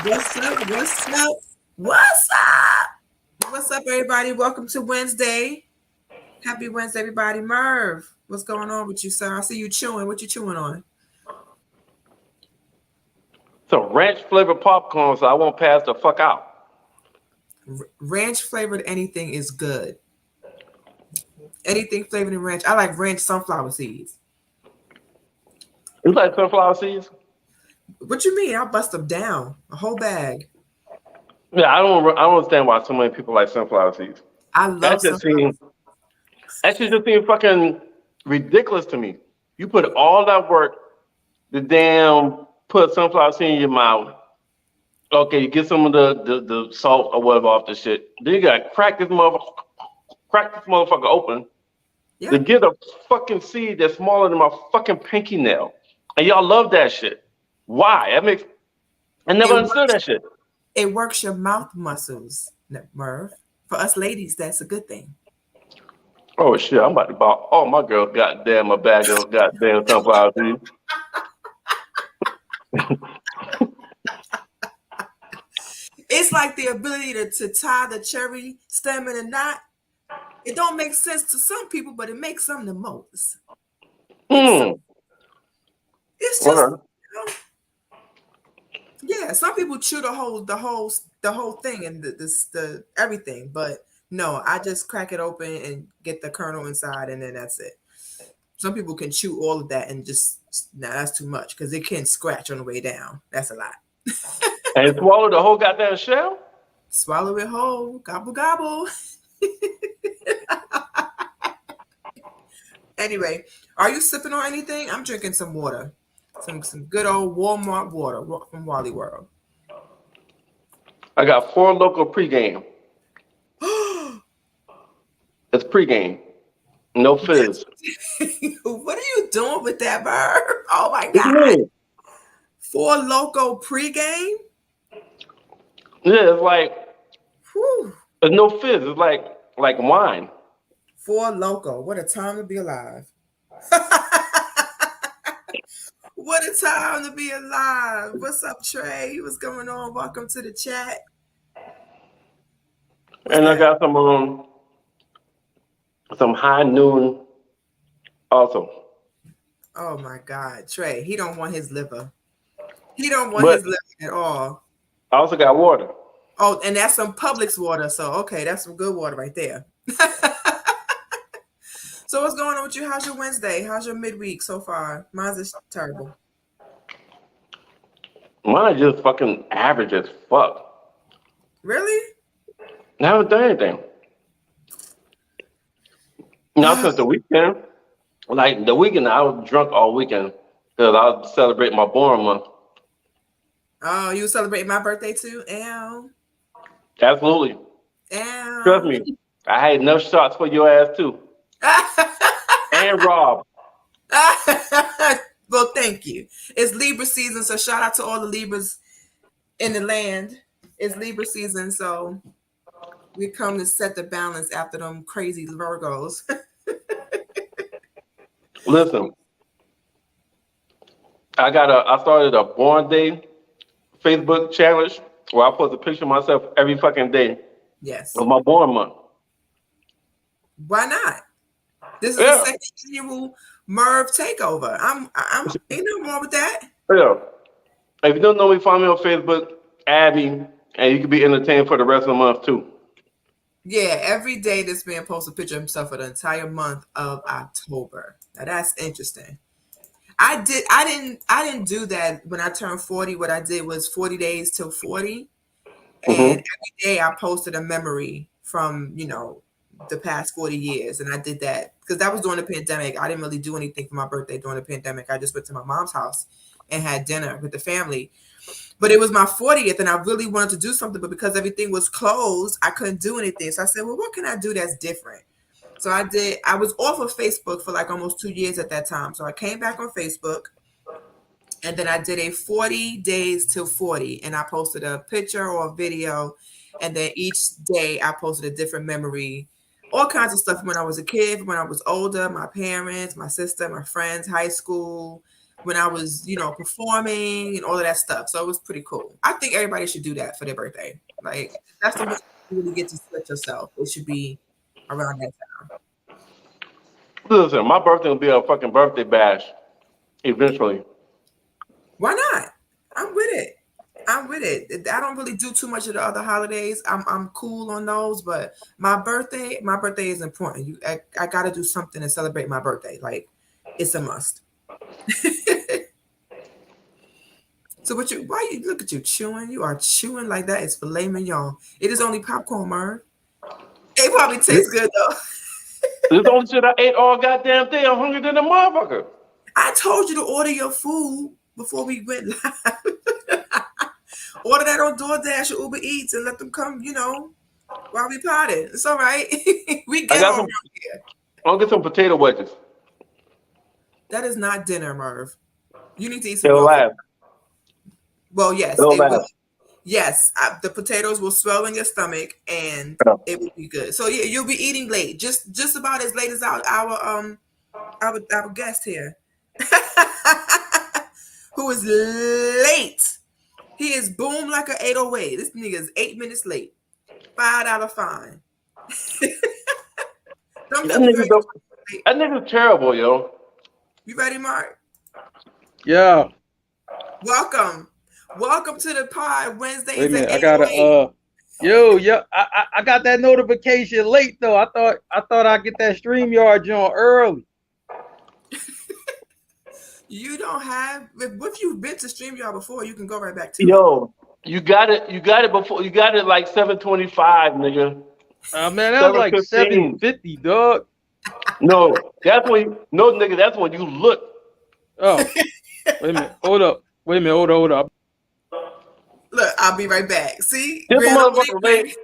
What's up? What's up? What's up? What's up, everybody? Welcome to Wednesday. Happy Wednesday, everybody. Merv, what's going on with you, sir? I see you chewing. What you chewing on? It's a ranch flavored popcorn, so I won't pass the fuck out. Ranch flavored anything is good. Anything flavored in ranch. I like ranch sunflower seeds. You like sunflower seeds? What you mean? I'll bust them down. A whole bag. Yeah, I don't understand why so many people like sunflower seeds. I That love just sunflower. seems that shit just seems fucking ridiculous to me. You put all that work, the damn put sunflower seed in your mouth. Okay, you get some of the salt or whatever off the shit. Then you gotta crack this motherfucker open to Yep. get a fucking seed that's smaller than my fucking pinky nail. And y'all love that shit. Why? I never It understood works. that shit. It works your mouth muscles, Merv. For us ladies, that's a good thing. Oh shit, I'm about to buy all my girls goddamn a bag of goddamn sunflower seeds. It's like the ability to tie the cherry stem in a knot. It don't make sense to some people, but it makes some the most. It's so, Hmm. it's just Okay. yeah. Some people chew the whole thing and the everything, but no, I just crack it open and get the kernel inside, and then that's it. Some people can chew all of that and just nah, that's too much because it can scratch on the way down. That's a lot. And swallow the whole goddamn shell? Swallow it whole, gobble gobble. Anyway, are you sipping on anything? I'm drinking some water, some good old Walmart water from Wally World. I got four local pregame. It's pregame. No fizz. What are you doing with that, bird? Oh my What you God. mean? Four Loco pregame? Yeah, it's like Whew. it's no fizz. It's like wine. Four Loco. What a time to be alive. What a time to be alive. What's up, Trey? What's going on? Welcome to the chat. What's And I that? got some high noon also. Oh my God. Trey, he don't want his liver. He don't want But his liver at all. I also got water. Oh, and that's some Publix water. So okay, that's some good water right there. So what's going on with you? How's your Wednesday? How's your midweek so far? Mine's is terrible. Mine is just fucking average as fuck. Really? I haven't done anything. Now since the weekend, like the weekend, I was drunk all weekend because I was celebrating my born month. Oh, you celebrating my birthday too? Ow. Absolutely. Trust Ow. me. I had enough shots for your ass too. And Rob. Well, thank you. It's Libra season, so shout out to all the Libras in the land. It's Libra season, so we come to set the balance after them crazy Virgos. Listen, I started a born day Facebook challenge where I post a picture of myself every fucking day Yes. of my born month. Why not? This is the Yeah. second annual Merv takeover. I'm ain't nothing wrong with that. Yeah. If you don't know me, find me on Facebook, add me, and you can be entertained for the rest of the month too. Yeah, every day this man posts a picture of himself for the entire month of October. Now that's interesting. I didn't do that when I turned 40. What I did was 40 days till 40. And Hmm. every day I posted a memory from, the past 40 years. And I did that because that was during the pandemic. I didn't really do anything for my birthday during the pandemic. I just went to my mom's house and had dinner with the family. But it was my 40th and I really wanted to do something, but because everything was closed, I couldn't do anything. So I said, well, what can I do that's different? So I was off of Facebook for like almost 2 years at that time. So I came back on Facebook and then I did a 40 days till 40 and I posted a picture or a video. And then each day I posted a different memory, all kinds of stuff when I was a kid, when I was older, my parents, my sister, my friends, high school, when I was, performing and all of that stuff. So it was pretty cool. I think everybody should do that for their birthday. Like that's the way you really get to split yourself. It should be around that time. Listen, my birthday will be a fucking birthday bash eventually. Why not? I'm with it. I'm with it. I don't really do too much of the other holidays. I'm cool on those, but my birthday is important. I gotta do something to celebrate my birthday. Like it's a must. So why you look at you chewing? You are chewing like that. It's filet mignon. It is only popcorn, Merv. It probably tastes good though. This the only shit I ate all goddamn day. I'm hungry than a motherfucker. I told you to order your food before we went live. Order that on DoorDash or Uber Eats and let them come, while we potted. It's all right. We get on here. I'll get some potato wedges. That is not dinner, Merv. You need to eat some. It'll last. Well, yes, it will. Yes, the potatoes will swell in your stomach, and it will be good. So yeah, you'll be eating late, just about as late as our guest here, who is late. He is boom like an 808. This nigga is 8 minutes late. $5 fine. That nigga's terrible, yo. You ready, Mark? Yeah. Welcome to the pod Wednesdays. Wait a minute, I got I got that notification late though. I thought I'd get that StreamYard joint early. You don't have. If you've been to StreamYard before, you can go right back to it. You got it before. You got it like 7:25, nigga. Man, that was like 7:50, dog. No, nigga, that's when you look. Oh, wait a minute, hold up. Hold up. Look, I'll be right back. See? This motherfucker late.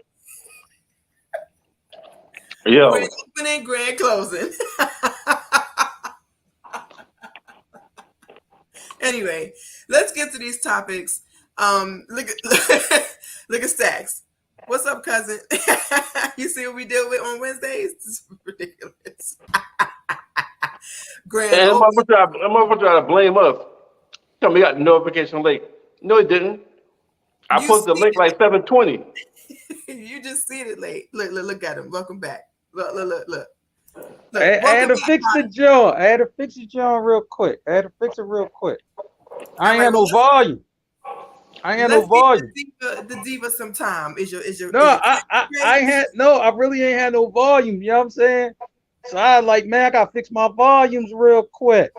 Yo. Grand opening, grand closing. Anyway, let's get to these topics. Look at Stacks. What's up, cousin? You see what we deal with on Wednesdays? It's ridiculous. Grand. And I'm gonna try to blame us. Tell me, got the notification late. No, it didn't. I posted the link like 7:20. You just seen it late. Look at him. Welcome back. Look. I had to fix the joint. I had to fix the joint real quick. I ain't had no volume. The diva some time. Is your I really ain't had no volume. You know what I'm saying? So I gotta fix my volumes real quick.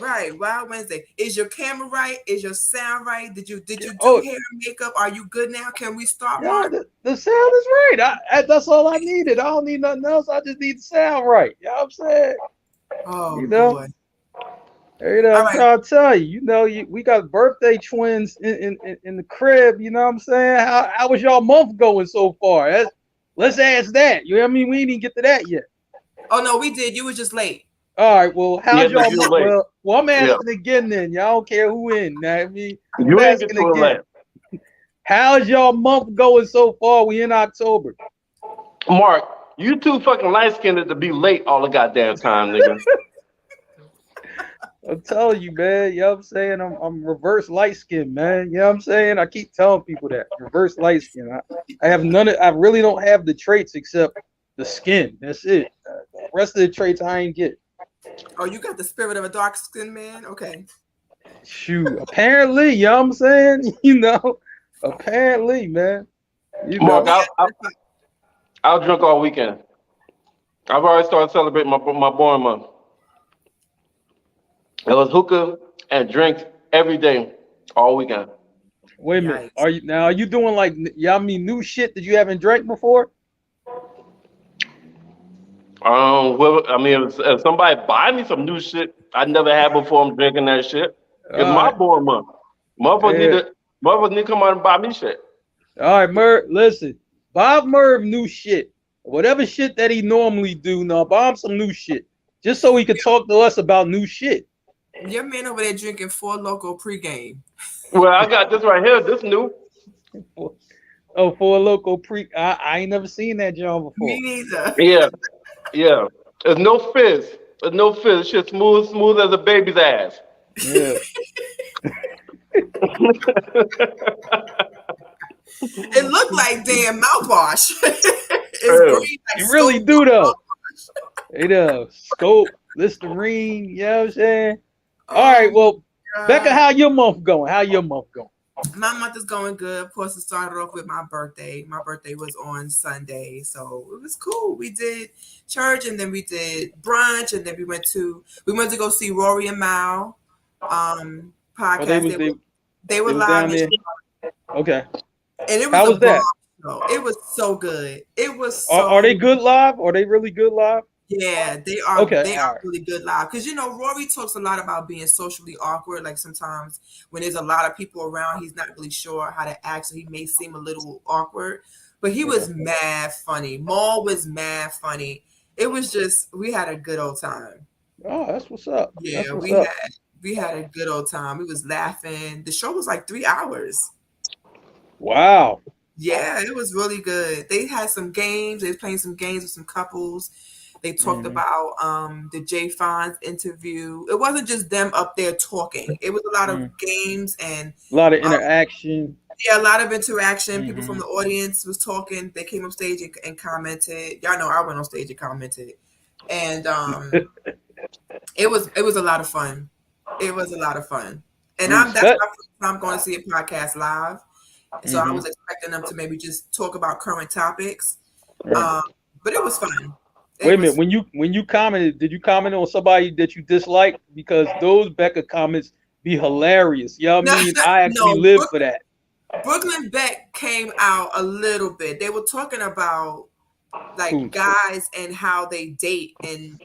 Right, Wild Wednesday. Is your camera right? Is your sound right? Did you do hair and makeup? Are you good now? Can we start? Yeah, the sound is right. That's all I needed. I don't need nothing else. I just need the sound right. You know what I'm saying? Oh, boy. I'm trying to tell you. We got birthday twins in the crib. You know what I'm saying? How was y'all month going so far? Let's ask that. You know what I mean? We didn't even get to that yet. Oh no, we did. You was just late. All right, well, how's y'all month? Well, I'm asking again then. Y'all don't care who in. I mean, you asking again. How's y'all month going so far? We in October. Mark, you too fucking light-skinned to be late all the goddamn time, nigga. I'm telling you, man. You know what I'm saying? I'm reverse light skin, man. You know what I'm saying? I keep telling people that. Reverse light skin. I have I really don't have the traits except the skin. That's it. The rest of the traits I ain't get. Oh, you got the spirit of a dark skinned man? Okay. Shoot. Apparently, you know what I'm saying? Apparently, man. Mark, I'll drink all weekend. I've already started celebrating my born month. It was hookah and drinks every day, all weekend. Wait a minute. Are you doing new shit that you haven't drank before? If somebody buy me some new shit I never had before, I'm drinking that shit. It's my born month. Motherfuckers need to come out and buy me shit. All right, Merv, listen. Bob Merv new shit. Whatever shit that he normally do, now buy him some new shit. Just so he could talk to us about new shit. Your man over there drinking 4 Loko pregame. Well, I got this right here. This new. 4 Loko pre. I ain't never seen that John before. Me neither. Yeah. There's no fizz. Shit smooth as a baby's ass. Yeah. It looked like damn mouthwash. It's Yeah. green like You really Scope do though. mouthwash. It Scope, Listerine, you know what I'm saying? All Oh right, well, my Becca, God. how your month going? How your month going? My month is going good. Of course, it started off with my birthday. My birthday was on Sunday, so it was cool. We did church, and then we did brunch, and then we went to go see Rory and Mal Oh, they podcast. was They were they was live, down there. Okay. and it was How a was that? bomb show. It was so good. It was Are they so good live? Are they really good live? Yeah, they are. Okay, They all are right. really good live because Rory talks a lot about being socially awkward. Like sometimes when there's a lot of people around, he's not really sure how to act, so he may seem a little awkward. But he was mad funny. Maul was mad funny. It was just we had a good old time. Oh, that's what's up. Yeah, That's what's up. we had a good old time. We was laughing. The show was like 3 hours. Wow. Yeah, it was really good. They had some games. They was playing some games with some couples. They talked about the Jay Fonz interview. It wasn't just them up there talking. It was a lot of games and A lot of interaction. yeah, a lot of interaction. People from the audience was talking. They came up stage and commented. Y'all know I went on stage and commented, and it was a lot of fun. It was a lot of fun, and that's my first time going to see a podcast live. So I was expecting them to maybe just talk about current topics, but it was fun. Wait a minute. When you commented, did you comment on somebody that you disliked? Because those Becca comments be hilarious. You know what I mean? I actually live for that. Brooklyn Beck came out a little bit. They were talking about like guys and how they date and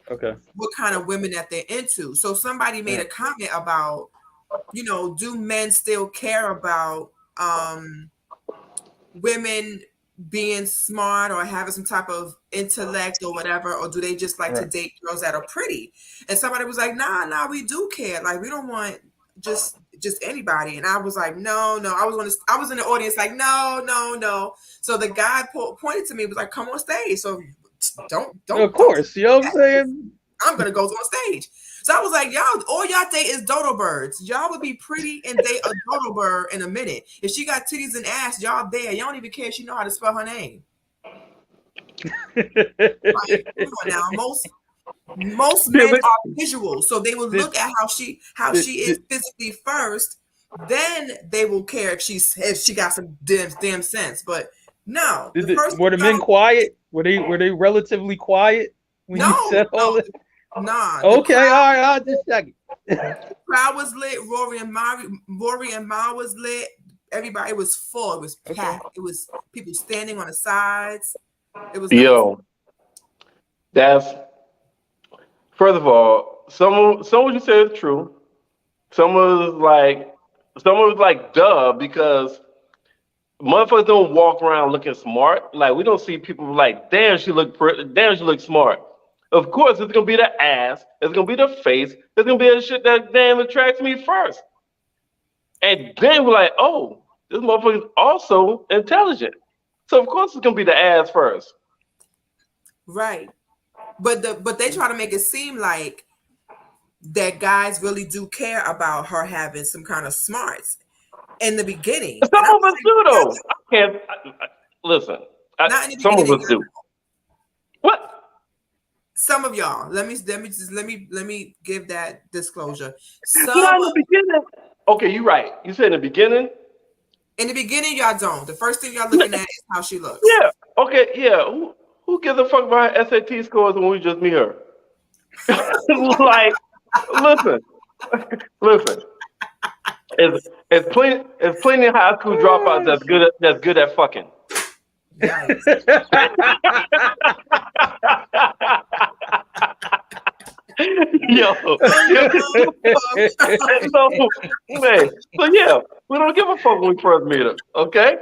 what kind of women that they're into. So somebody made a comment about, do men still care about women being smart or having some type of intellect or whatever, or do they just like to date girls that are pretty? And somebody was like, nah, we do care. Like we don't want just anybody. And I was like, no. I was in the audience like, no. So the guy pointed to me, was like, come on stage. So don't. Of course, you know what I'm saying? I'm gonna go on stage. So I was like, all y'all date is dodo birds. Y'all would be pretty and date a dodo bird in a minute. If she got titties and ass, y'all there. Y'all don't even care if she know how to spell her name. Like, come on now. Most men are visual, so they will look at how she is physically first. Then they will care if she got some damn sense. But no, were the men quiet? Were they relatively quiet when you said all this? Nah. Okay, all right. I'll just check it. The crowd was lit. Rory and Ma was lit. Everybody, it was full. It was packed. It was people standing on the sides. It was nice. That's first of all, some of what you said is true. Some was like duh, because motherfuckers don't walk around looking smart. Like we don't see people like, damn, she look pretty, damn, she look smart. Of course, it's gonna be the ass, it's gonna be the face, it's gonna be the shit that damn attracts me first. And then we're like, oh, this motherfucker's also intelligent. So of course it's gonna be the ass first. Right. But they try to make it seem like that guys really do care about her having some kind of smarts in the beginning. Some of us do though. Listen. Some of us do. What? Some of y'all. Let me give that disclosure. Not in the beginning. Okay, you're right. You said in the beginning. In the beginning, y'all don't. The first thing y'all looking at is how she looks. Yeah. Okay. Yeah. Who gives a fuck about her SAT scores when we just meet her? Like, listen. It's plenty of high school dropouts that's good at fucking. Nice. Yo. So yeah, we don't give a fuck when we first meet her, okay?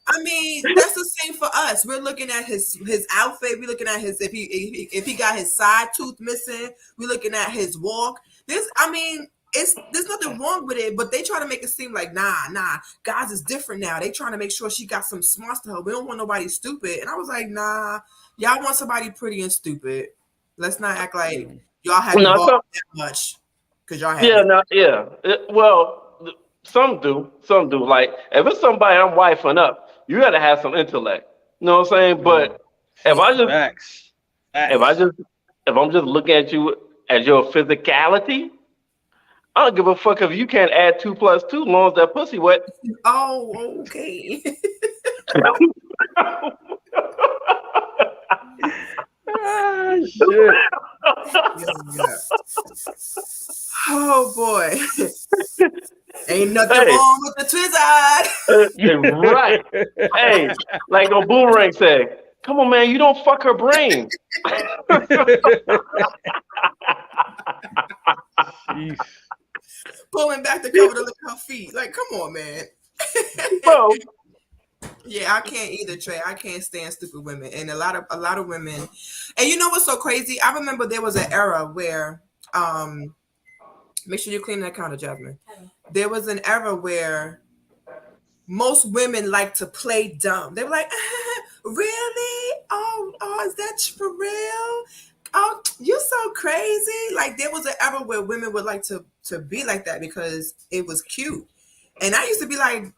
I mean, that's the same for us. We're looking at his outfit. We're looking at his if he got his side tooth missing. We're looking at his walk. There's nothing wrong with it, but they try to make it seem like nah, guys is different now. They trying to make sure she got some smarts to her. We don't want nobody stupid. And I was like, nah, y'all want somebody pretty and stupid. Let's not act like Y'all had to No, ball some, that much because y'all had yeah, it. no, yeah. Well, some do, some do. Like if it's somebody I'm wifing up, you gotta have some intellect. You know what I'm saying? But if I Yeah. just, Facts. if I just, if I'm just looking at you as your physicality, I don't give a fuck if you can't add 2 + 2 as long as that pussy wet. Oh, okay. Ah, shit. Yeah. Oh boy. Ain't nothing Hey, wrong with the twizzard. right. Hey, like a boomerang said, come on, man, you don't fuck her brain. Jeez. Pulling back the cover to look at her feet. Like, come on, man. Bro, Yeah, I can't either, Trey. I can't stand stupid women, and a lot of women. And you know what's so crazy? I remember there was an era where, make sure you clean that counter, Jasmine. There was an era where most women like to play dumb. They were like, really? Oh, is that for real? Oh, you're so crazy. Like there was an era where women would like to be like that because it was cute. And I used to be like,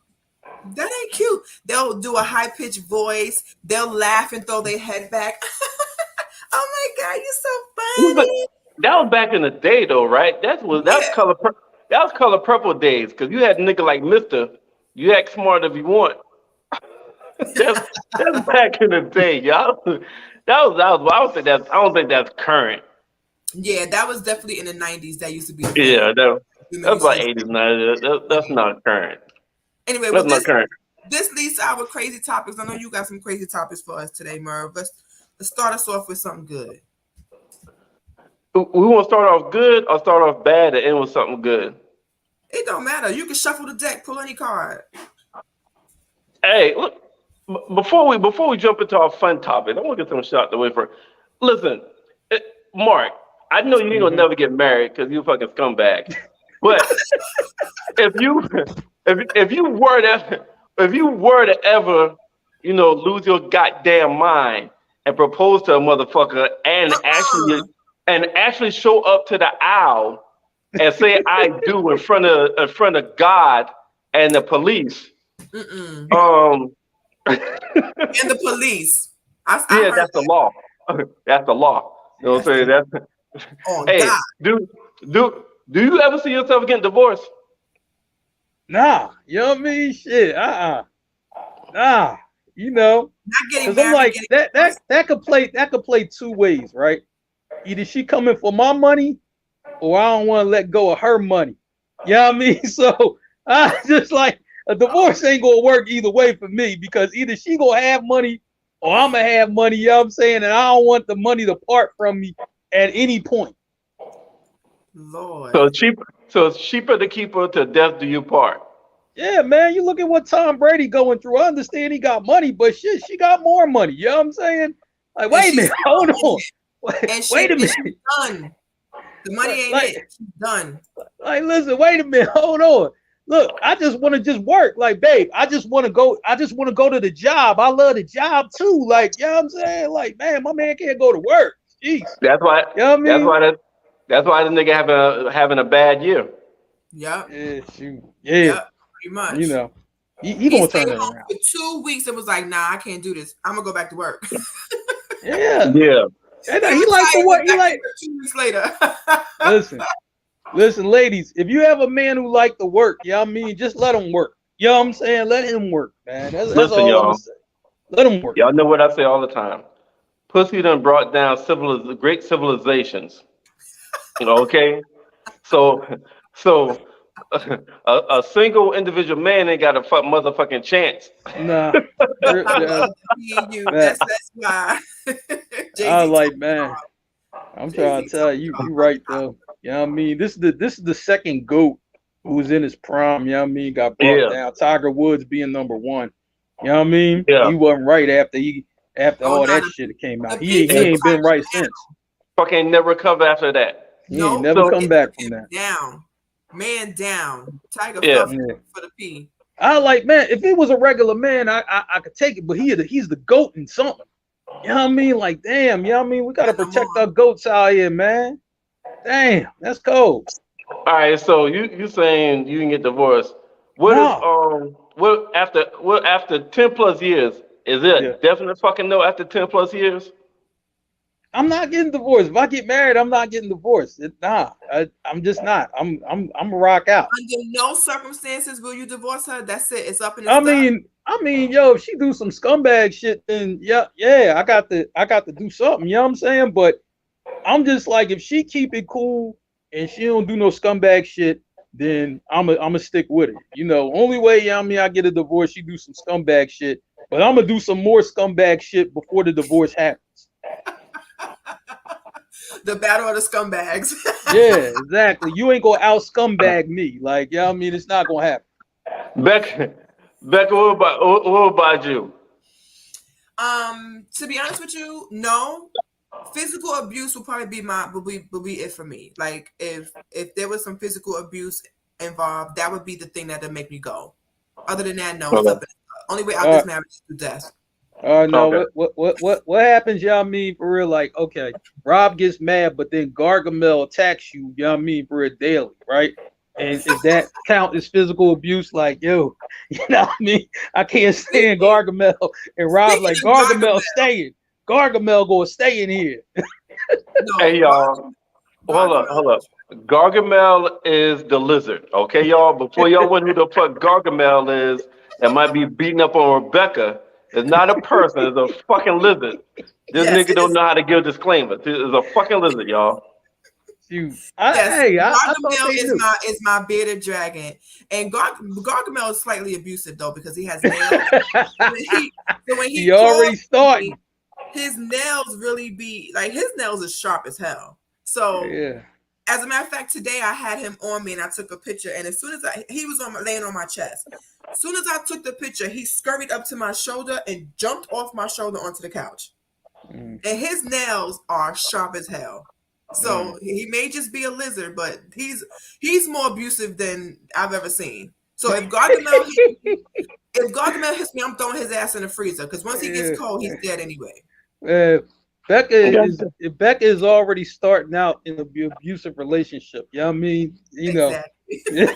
that ain't cute. They'll do a high pitched voice. They'll laugh and throw their head back. Oh my God, you're so but funny. that was back in the day, though, right? That was Yeah. that was color purple days. Because you had a nigga like Mister. You act smart if you want. That's back in the day, y'all. I don't think that's current. Yeah, that was definitely in the 90s. That used to be a thing. Yeah, Women that's used to like say 80s, 90s. That's not current. anyway, well, That's not current. this leads to our crazy topics. I know you got some crazy topics for us today, Merv. Let's start us off with something good. We want to start off good or start off bad and end with something good. It don't matter. You can shuffle the deck, pull any card. Hey, look, before we jump into our fun topic, I want to get some shot the way for. Listen, eh, Mark, I know you ain't gonna never get married because you a fucking scumbag. But if you if you were to ever lose your goddamn mind and propose to a motherfucker and actually show up to the aisle and say I do in front of God and the police. Mm-mm. Yeah, And the police. I heard that's the law. That's the law. You know what I'm saying? That's on hey, God. do you ever see yourself getting divorced? Nah, you know what I mean? Shit, nah, you know, Not getting because I'm married. like Getting that could play two ways, right? Either she coming for my money, or I don't want to let go of her money. You know what I mean? So I just like a divorce ain't gonna work either way for me because either she gonna have money or I'm gonna have money. You know what I'm saying? And I don't want the money to part from me at any point. Lord. So it's cheaper to keep her to death do you part. Yeah, man, you look at what Tom Brady going through. I understand he got money, but shit, she got more money. You know what I'm saying? Like, wait a minute, hold on. Wait a minute. She's done. The money ain't Like, it. She's done. like, listen, wait a minute, hold on. Look, I just want to just work. Like, babe, I just want to go to the job. I love the job too. Like, you know what I'm saying? Like, man, my man can't go to work. Jeez. That's why. You know what I mean? That's why the nigga having a bad year. Yep. Yeah, shoot. Yeah. Yep. Pretty much. You know. He He gonna stayed turn it home around. for 2 weeks and was like, nah, I can't do this. I'm gonna go back to work. Yeah. Yeah. And he like the work. He like 2 weeks later. Listen, ladies, if you have a man who like to work, you know what I mean, just let him work. You know what I'm saying? Let him work, man. That's Listen, all I'm y'all. gonna say. Let him work. Y'all know what I say all the time. Pussy done brought down great civilizations. Okay? So a single individual man ain't got a motherfucking chance. Nah. That's why. I was like, man, I'm trying to tell you, you right though. You know what I mean? This is the second GOAT who's in his prime, you know what I mean, got brought down. Tiger Woods being number one. You know what I mean? Yeah. He wasn't right after all that shit came out. He ain't been right since. Fucking never recovered after that. He ain't never come back from that. Down. Man down. Tiger Yeah. fell for the P. I like, man, if it was a regular man, I could take it, but he's the GOAT in something. You know what I mean? Like, damn, you know what I mean? We gotta protect our goats out here, man. Damn, that's cold. All right, so you saying you can get divorced? What if No. what after 10 plus years? Is it a Yeah. definite fucking no after 10 plus years? I'm not getting divorced. If I get married, I'm not getting divorced. I'm just not. I'm a rock out. Under no circumstances will you divorce her. That's it. It's up and it's I done. mean, yo, if she do some scumbag shit, then yeah, I got to do something. You know what I'm saying? But I'm just like, if she keep it cool and she don't do no scumbag shit, then I'm a stick with it. You know, only way, you know what I mean, I get a divorce, she do some scumbag shit, but I'm gonna do some more scumbag shit before the divorce happens. The battle of the scumbags. Yeah, exactly. You ain't gonna out scumbag me. Like, yeah, I mean, it's not gonna happen. Becca, what about you? To be honest with you, no. Physical abuse will probably be it for me. Like if there was some physical abuse involved, that would be the thing that would make me go. Other than that, no. It's up. Only way out this marriage is through death. No, Okay. what happens, you know what I mean, for real? Like, okay, Rob gets mad, but then Gargamel attacks you, you know what I mean, for real daily, right? And is that count as physical abuse? Like, yo, you know what I mean? I can't stand Gargamel, and Rob like, Speaking of Gargamel staying. Gargamel gonna stay in here. No, Hey y'all, hold up. Gargamel is the lizard, okay, y'all? Before y'all wonder who the fuck Gargamel is, that might be beating up on Rebecca. It's not a person, it's a fucking lizard. This Yes, nigga it don't is. know how to give disclaimers. It's a fucking lizard, y'all. Shoot. Yes, I thought Gargamel they knew. is my bearded dragon, and Gargamel is slightly abusive though because he has nails. when he He already started. me, his nails really be like his nails are sharp as hell. So Yeah. as a matter of fact, today I had him on me and I took a picture, and as soon as he was laying on my chest. As soon as I took the picture, he scurried up to my shoulder and jumped off my shoulder onto the couch. And his nails are sharp as hell. So he may just be a lizard, but he's more abusive than I've ever seen. So if Gargamel hits me, I'm throwing his ass in the freezer because once he gets cold, he's dead anyway. Becca is already starting out in an abusive relationship. You know what I mean? You know. Exactly.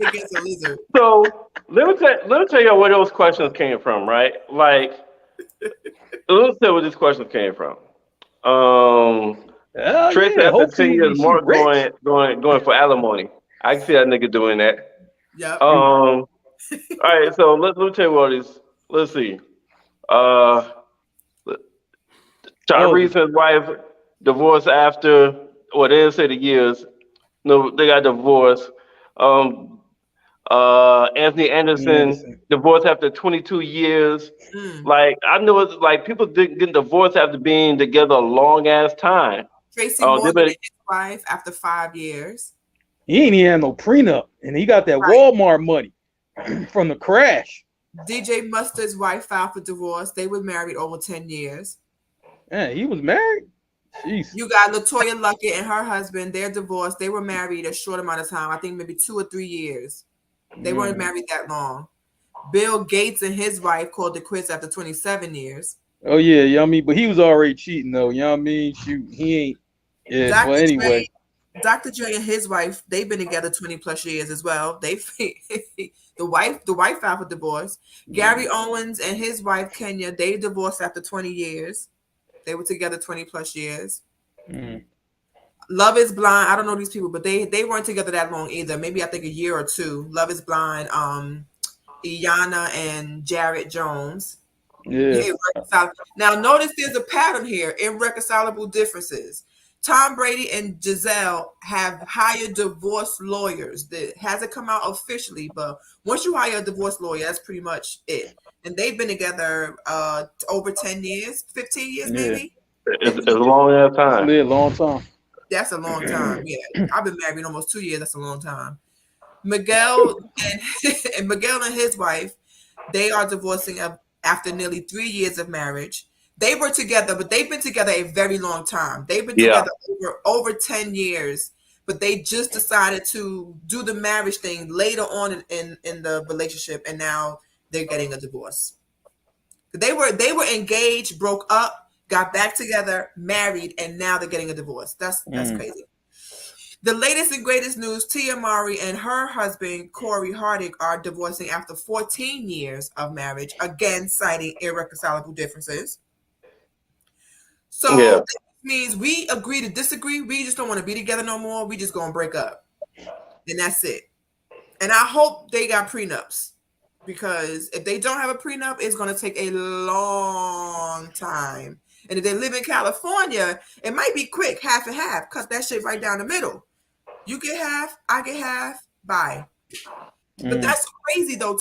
Against a lizard. So let me tell you where those questions came from, right? Like, let me tell you where these questions came from. Trace after hopefully 10 years, she Mark rich. going for alimony. I can see that nigga doing that. Yep. All right, so let me tell you what these. Let's see. Tyrese and his wife divorced after, well, they didn't say the years. No, they got divorced. Anthony Anderson divorced after 22 years. Like, I know it's like people getting divorced after being together a long ass time. Tracy Morgan and his wife after 5 years. He ain't even had no prenup, and he got that Walmart money from the crash. DJ Mustard's wife filed for divorce. They were married over 10 years. Yeah, he was married. Jeez. You got Latoya Luckett and her husband. They're divorced. They were married a short amount of time. I think maybe 2 or 3 years. They weren't married that long. Bill Gates and his wife called it quits after 27 years. Oh yeah, you know what I mean? But he was already cheating though, you know what I mean? Shoot, he ain't. Yeah, Dr. well anyway. Dr. Dre and his wife, they've been together 20 plus years as well. The wife filed for divorce. Gary Owens and his wife Kenya, they divorced after 20 years. They were together 20 plus years. Love is Blind. I don't know these people, but they weren't together that long either. Maybe I think a year or two. Love is Blind. Iyanla and Jared Jones. Yeah. Now notice there's a pattern here. Irreconcilable differences. Tom Brady and Giselle have hired divorce lawyers. That hasn't come out officially, but once you hire a divorce lawyer, that's pretty much it. And they've been together over 10 years, 15 years maybe. It's a long ass time. It's a long time. That's a long time. Yeah, I've been married almost 2 years. That's a long time. Miguel and his wife, they are divorcing after nearly 3 years of marriage. They were together, but they've been together a very long time. They've been together over 10 years, but they just decided to do the marriage thing later on in the relationship, and now they're getting a divorce. They were engaged, broke up, got back together, married, and now they're getting a divorce. That's crazy. The latest and greatest news, Tia Mowry and her husband, Corey Hardick, are divorcing after 14 years of marriage, again citing irreconcilable differences. So that means we agree to disagree. We just don't want to be together no more. We just gonna break up. And that's it. And I hope they got prenups, because if they don't have a prenup, it's gonna take a long time. And if they live in California, it might be quick, half and half. Cut that shit right down the middle. You get half, I get half, bye. But that's crazy though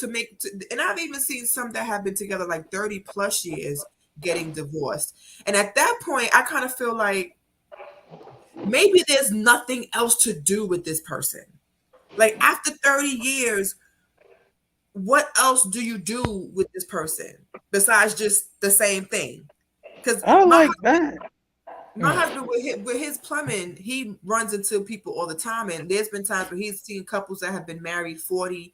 and I've even seen some that have been together like 30 plus years getting divorced. And at that point, I kind of feel like maybe there's nothing else to do with this person. Like after 30 years, what else do you do with this person besides just the same thing? Because I like that. My husband, with his plumbing, he runs into people all the time. And there's been times where he's seen couples that have been married 40,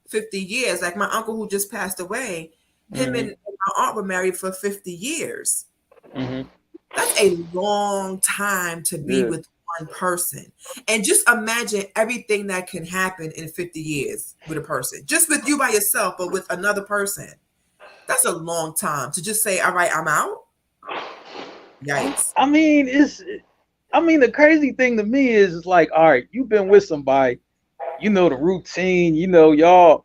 50 years. Like my uncle who just passed away, him and my aunt were married for 50 years. That's a long time to be with one person. And just imagine everything that can happen in 50 years with a person. Just with you by yourself, but with another person. That's a long time to just say, all right, I'm out. Yikes. I mean, the crazy thing to me is like, all right, you've been with somebody, you know the routine, you know, y'all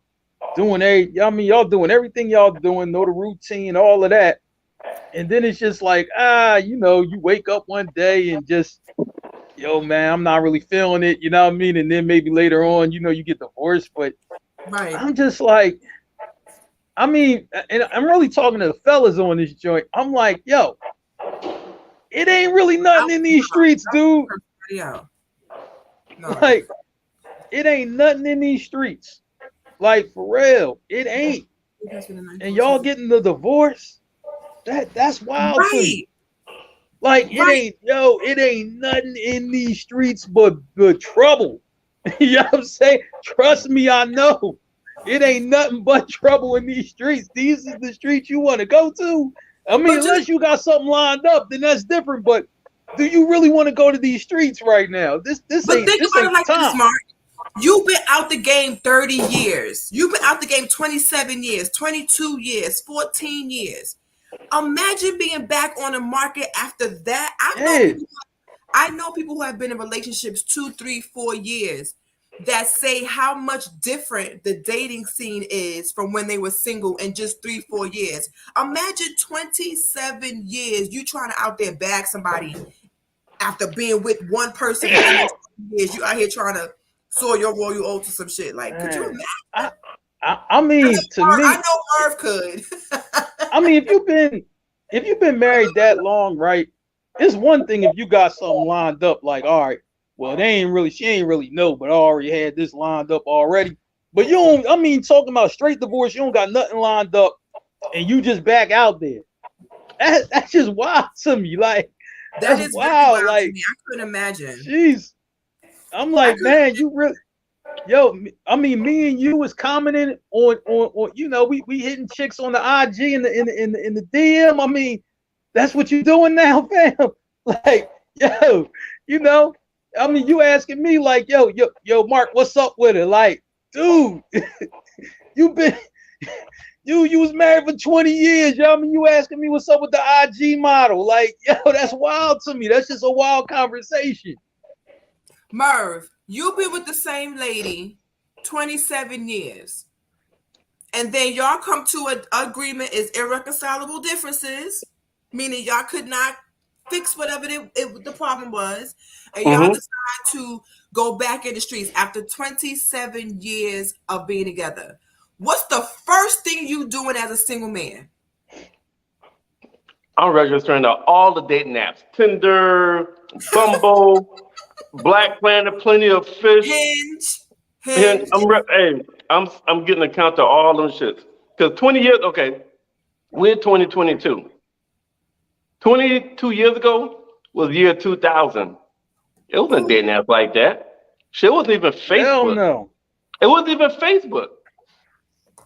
doing y'all doing everything y'all doing, know the routine, all of that. And then it's just like, you know, you wake up one day and just, yo, man, I'm not really feeling it, you know what I mean? And then maybe later on, you know, you get divorced. But I'm just like, I mean, and I'm really talking to the fellas on this joint. I'm like, yo, it ain't really nothing in these streets, dude. No. Like, it ain't nothing in these streets. Like, for real, it ain't. And y'all getting the divorce? That's wild to me. Like, it ain't nothing in these streets but trouble. You know what I'm saying? Trust me, I know. It ain't nothing but trouble in these streets. These are the streets you want to go to. I mean, unless you got something lined up, then that's different. But do you really want to go to these streets right now? This ain't like time. Mark. You've been out the game 30 years. You've been out the game 27 years, 22 years, 14 years. Imagine being back on the market after that. I know people who have been in relationships 2, 3, 4 years that say how much different the dating scene is from when they were single in just 3, 4 years. Imagine 27 years you trying to out there bag somebody after being with one person for 20 years. You out here trying to soil your royal oats or some shit. Like, could you imagine? I mean, to me, I know Merv could. I mean, if you've been married that long, right? It's one thing if you got something lined up, like, all right, well, she ain't really know, but I already had this lined up already. But you don't, I mean, talking about straight divorce, you don't got nothing lined up, and you just back out there. That's just wild to me. Like, that is wild. Like, I couldn't imagine. Jeez, I'm like, man, you really, yo. I mean, me and you was commenting on you know, we hitting chicks on the IG in the DM. I mean, that's what you doing now, fam. Like, yo, you know. I mean, you asking me like, yo, Mark, what's up with it? Like, dude, you was married for 20 years. Yo, I mean, you asking me what's up with the IG model? Like, yo, that's wild to me. That's just a wild conversation. Merv, you've been with the same lady 27 years. And then y'all come to an agreement is irreconcilable differences, meaning y'all could not fix whatever the problem was, and y'all decide to go back in the streets after 27 years of being together. What's the first thing you doing as a single man? I'm registering to all the dating apps: Tinder, Bumble, Black Planet, Plenty of Fish, Hinge. I'm getting a count of all them shits. Because 20 years, okay, we're 2022. 22 years ago was year 2000. It wasn't dating apps like that. Shit wasn't even Facebook. Hell no. It wasn't even Facebook.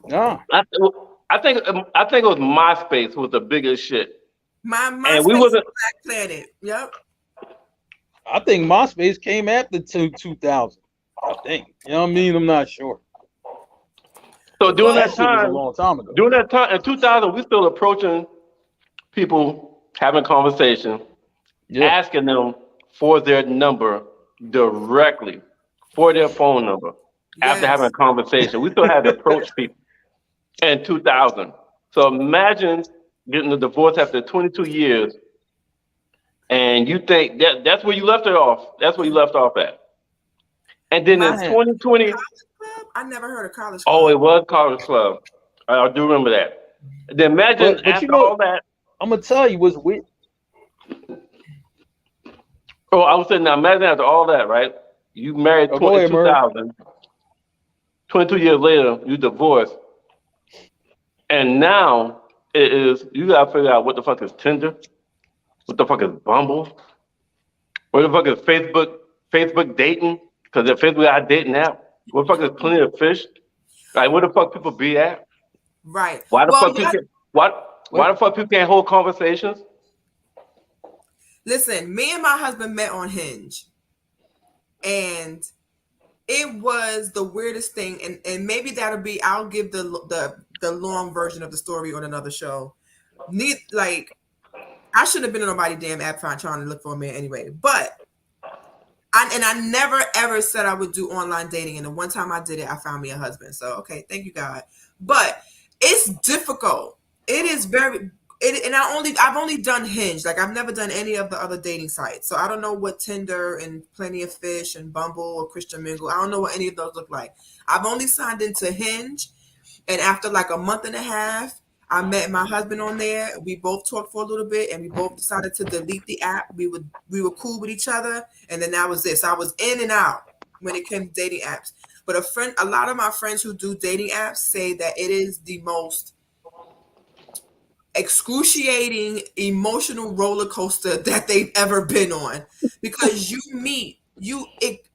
No. I think it was MySpace was the biggest shit. My And we MySpace is wasn't. Black Planet. Yep. I think MySpace came after 2000. I think. You know what I mean? I'm not sure. So during Well, That that shit was a time, long time ago. during that time in 2000, we still approaching people, having conversation, Yeah. asking them for their number directly, for their phone number. After having a yes. conversation, we still had to approach people in 2000. So imagine getting a divorce after 22 years, and you think that's where you left it off. That's where you left off at. And then in Man, 2020, College Club? I never heard of College oh, Club. it was College Club. I do remember that. Then imagine but you after know, all that. I'm gonna tell you what's weird. Oh, I was saying, now imagine after all that, right? You married Oh, go in ahead, Murray. 2000, 22 years later, you divorced, and now it is, you gotta figure out what the fuck is Tinder, what the fuck is Bumble, what the fuck is Facebook dating, because if Facebook got a dating app, what the fuck is Plenty of Fish? Like, where the fuck people be at? Right. Why the Well, fuck people can't, why the fuck people can't hold conversations? listen, me and my husband met on Hinge, and it was the weirdest thing. And maybe that'll be. I'll give the long version of the story on another show. Like, I shouldn't have been on nobody damn app trying to look for a man anyway. But I never ever said I would do online dating. And the one time I did it, I found me a husband. So okay, thank you God. But it's difficult. It is very. And I've only done Hinge. Like, I've never done any of the other dating sites. So I don't know what Tinder and Plenty of Fish and Bumble or Christian Mingle. I don't know what any of those look like. I've only signed into Hinge, and after like a month and a half, I met my husband on there. We both talked for a little bit, and we both decided to delete the app. We were cool with each other, and then that was it. So I was in and out when it came to dating apps. But a lot of my friends who do dating apps say that it is the most excruciating emotional roller coaster that they've ever been on, because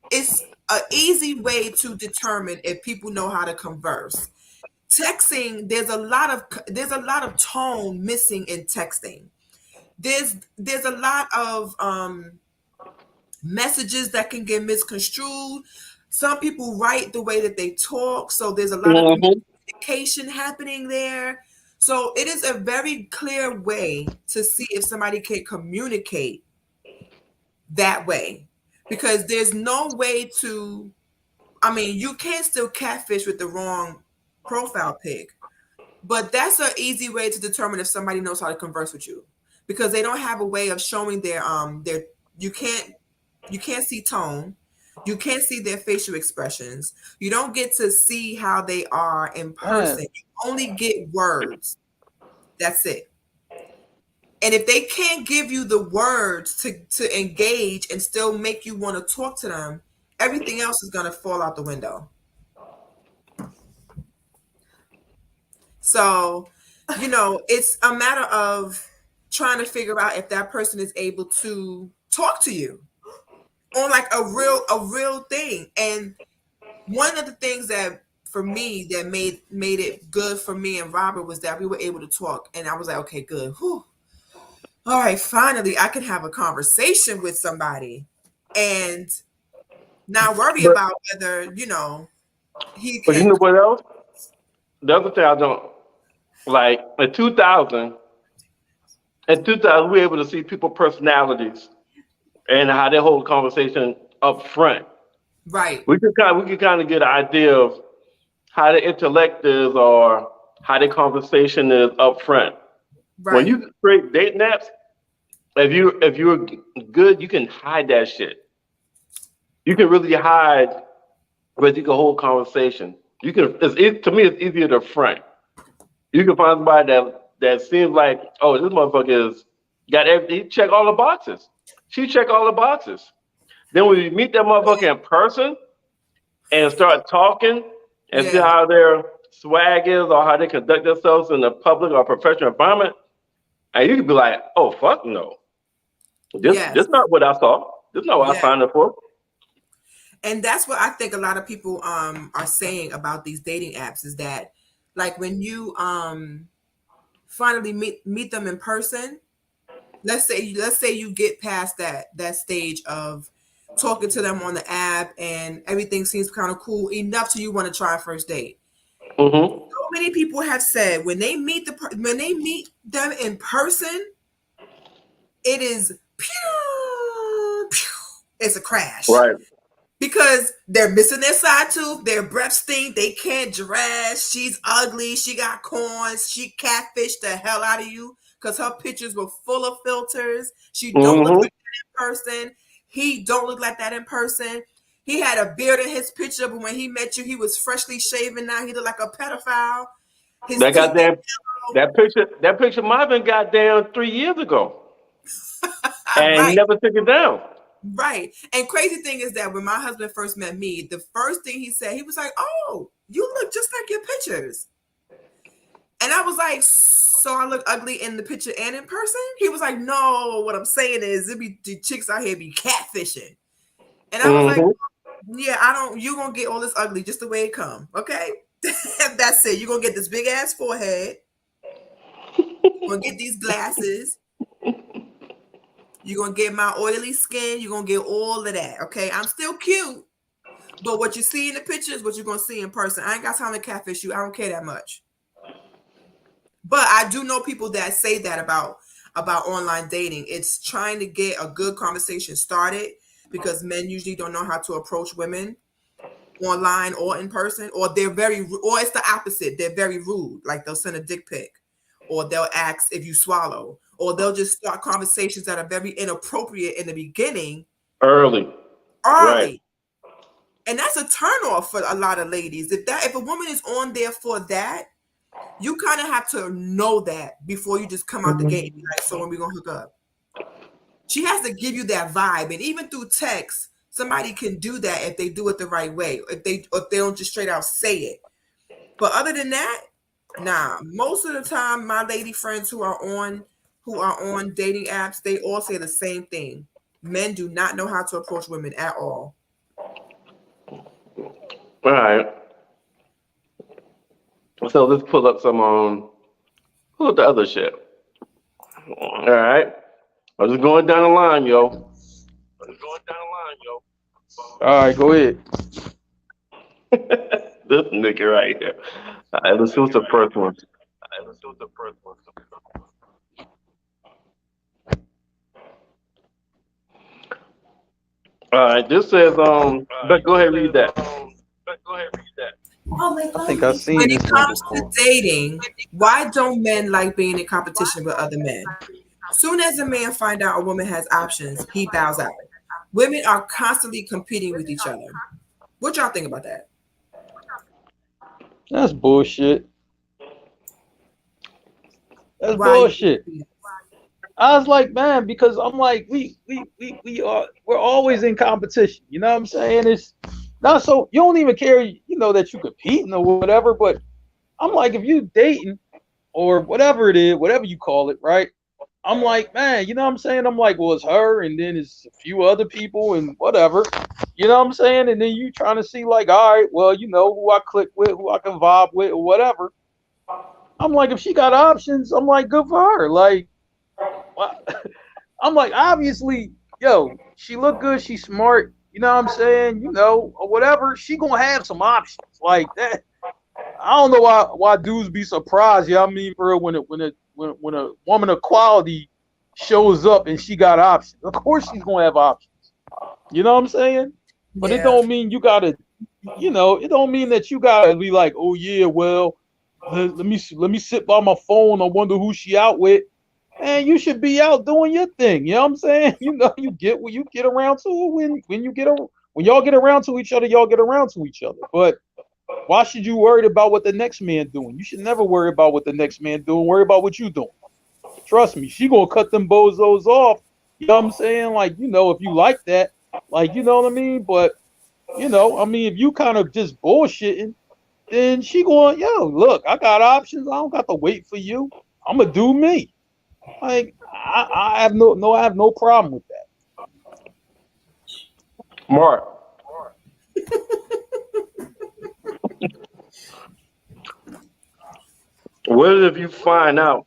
it's an easy way to determine if people know how to converse. Texting, there's a lot of tone missing in texting. There's a lot of messages that can get misconstrued. Some people write the way that they talk, so there's a lot of Mm-hmm. communication happening there. So it is a very clear way to see if somebody can communicate that way, because there's no way to. I mean, you can still catfish with the wrong profile pic, but that's an easy way to determine if somebody knows how to converse with you, because they don't have a way of showing their you can't see tone, you can't see their facial expressions, you don't get to see how they are in person, Man, you only get words. That's it. And if they can't give you the words to engage and still make you want to talk to them, everything else is going to fall out the window. So, it's a matter of trying to figure out if that person is able to talk to you on like a real thing. And one of the things that for me that made it good for me and Robert was that we were able to talk, and I was like, okay, good. Whew. All right, finally I can have a conversation with somebody and not worry But about whether, he but you can. know what else? The other thing I don't like in 2000. In 2000, we were able to see people personalities and how they hold conversation up front. Right, We could kind of get an idea of how the intellect is or how the conversation is up front. When right, you create date naps, if you're good, you can hide that shit. You can really hide, but you can hold conversation. To me, it's easier to front. You can find somebody that seems like, oh, this motherfucker is got everything. He check all the boxes. She check all the boxes. Then when you meet that motherfucker in person and start talking and see yeah, how their swag is or how they conduct themselves in the public or professional environment, and you can be like, oh fuck no, this yes, not what I saw. This not what I yeah. signed up for. And that's what I think a lot of people are saying about these dating apps, is that like when you finally meet them in person, let's say you get past that stage of talking to them on the app and everything seems kind of cool enough to you want to try a first date. Mm-hmm. So many people have said when they meet them in person, it is pew, pew, it's a crash. Right. Because they're missing their side tooth, their breath stink, they can't dress, she's ugly, she got corns, she catfished the hell out of you because her pictures were full of filters. She don't look like that in person. He don't look like that in person. He had a beard in his picture, but when he met you, he was freshly shaven. Now he looked like a pedophile. His That teeth goddamn that picture might have been goddamn 3 years ago, and he right. never took it down. Right. And crazy thing is that when my husband first met me, the first thing he said, he was like, "Oh, you look just like your pictures." And I was like, "So I look ugly in the picture and in person?" He was like, "No, what I'm saying is it be the chicks out here be catfishing." And I was like, "Yeah, I don't, you're gonna get all this ugly just the way it come. Okay." That's it. You're gonna get this big ass forehead. You're gonna get these glasses. You're going to get my oily skin. You're going to get all of that, okay? I'm still cute, but what you see in the picture is what you're going to see in person. I ain't got time to catfish you. I don't care that much. But I do know people that say that about online dating. It's trying to get a good conversation started because men usually don't know how to approach women online or in person, or or it's the opposite. They're very rude. Like they'll send a dick pic or they'll ask if you swallow. Or they'll just start conversations that are very inappropriate in the beginning. Early. Right. And that's a turnoff for a lot of ladies. If a woman is on there for that, you kind of have to know that before you just come out the gate and be like, "So when we gonna hook up?" She has to give you that vibe. And even through text, somebody can do that if they do it the right way. If they don't just straight out say it. But other than that, nah. Most of the time, my lady friends who are on dating apps, they all say the same thing. Men do not know how to approach women at all. All right. So let's pull up the other shit. All right. I'm just going down the line, yo. All right, go ahead. This nigga right here. All right, let's see what's the first one. All right, this says but go ahead and read that. I think I've seen When this it one comes to before. dating, why don't men like being in competition with other men? Soon as a man finds out a woman has options, he bows out. Women are constantly competing with each other. What y'all think about that? That's bullshit. That's Why you bullshit. I was like, man, because I'm like, we're always in competition. You know what I'm saying? It's not so you don't even care, that you competing or whatever. But I'm like, if you dating or whatever it is, whatever you call it, right? I'm like, man, you know what I'm saying? I'm like, well, it's her, and then it's a few other people, and whatever. You know what I'm saying? And then you trying to see, like, all right, well, who I click with, who I can vibe with, or whatever. I'm like, if she got options, I'm like, good for her. Like, I'm like, obviously, she look good, she's smart, you know what I'm saying, or whatever. She gonna have some options like that. I don't know why dudes be surprised. Yeah, I mean, for real, when a woman of quality shows up and she got options, of course she's gonna have options. You know what I'm saying? But it don't mean you gotta, it don't mean that you gotta be like, oh yeah, well, let me sit by my phone. I wonder who she out with. And you should be out doing your thing. You know what I'm saying? You get what you get around to when y'all get around to each other, y'all get around to each other. But why should you worry about what the next man doing? You should never worry about what the next man doing. Worry about what you doing. Trust me, she gonna cut them bozos off. You know what I'm saying? Like, if you like that, like, you know what I mean? But, I mean, if you kind of just bullshitting, then she going, look, I got options. I don't got to wait for you. I'm gonna do me. Like, I have no problem with that. Mark. What if you find out,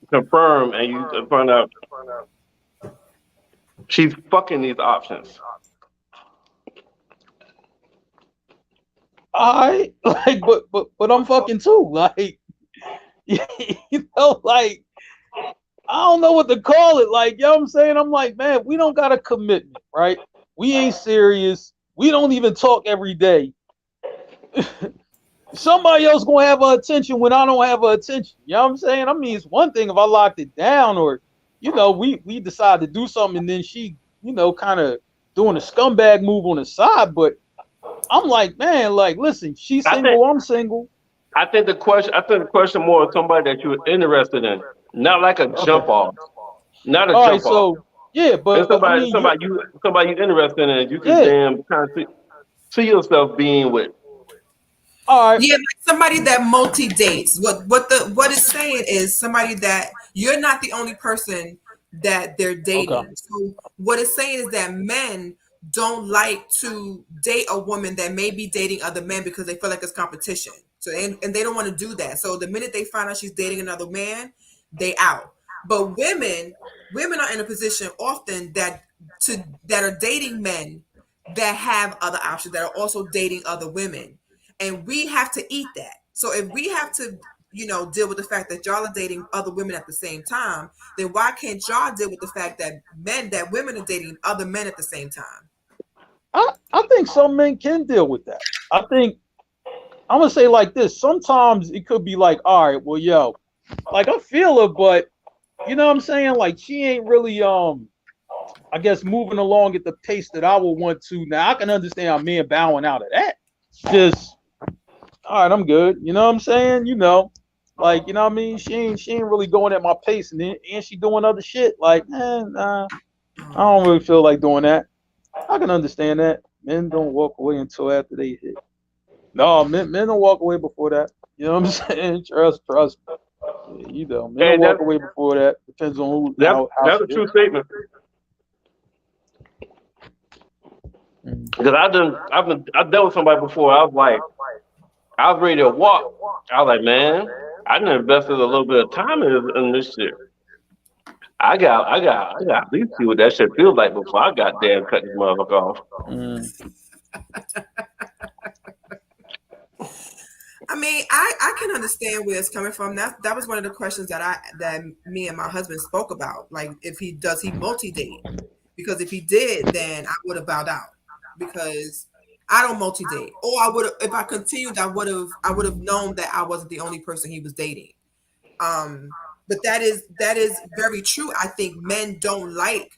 confirm, and you find out She's fucking these options. I like, but I'm fucking too. Like, you know, like I don't know what to call it. Like, you know what I'm saying? I'm like, man, we don't got a commitment, right? We ain't serious. We don't even talk every day. Somebody else gonna have her attention when I don't have her attention. You know what I'm saying? I mean, it's one thing if I locked it down or, you know, we decide to do something and then she, you know, kind of doing a scumbag move on the side. But I'm like, man, like, listen, she's single, I'm single. I think the question more is somebody that you're interested in, not like a jump off, not a All right, jump off. so yeah, but It's somebody, I mean, somebody you're interested in. You can Yeah. damn kind of see yourself being with. all right, Yeah, like somebody that multi dates. What it's saying is somebody that you're not the only person that they're dating. Okay. So what it's saying is that men don't like to date a woman that may be dating other men because they feel like it's competition. So and they don't want to do that. So the minute they find out she's dating another man, they out. But women are in a position often that are dating men that have other options, that are also dating other women. And we have to eat that. So if we have to, you know, deal with the fact that y'all are dating other women at the same time, then why can't y'all deal with the fact that women are dating other men at the same time? I think some men can deal with that. I think I'm gonna say like this. Sometimes it could be like, all right, well, yo, like I feel her, but you know what I'm saying? Like she ain't really I guess moving along at the pace that I would want to. Now I can understand a man bowing out of that. Just all right, I'm good. You know what I'm saying? You know, like you know what I mean? She ain't really going at my pace, and then and she doing other shit. Like, nah, I don't really feel like doing that. I can understand that. Men don't walk away until after they hit. No, men don't walk away before that. You know what I'm saying? Trust me. Yeah, you know, men don't walk away before that. Depends on who. That's a true statement. Because I dealt with somebody before. I was ready to walk. I was like, man, I done invested a little bit of time in this shit. I got at least see what that shit feels like before I got damn cut this motherfucker off. I mean, I can understand where it's coming from. That was one of the questions that me and my husband spoke about. Like, if he multi-date? Because if he did, then I would have bowed out because I don't multi-date. Or I would have, if I continued, I would have known that I wasn't the only person he was dating. But that is very true. I think men don't like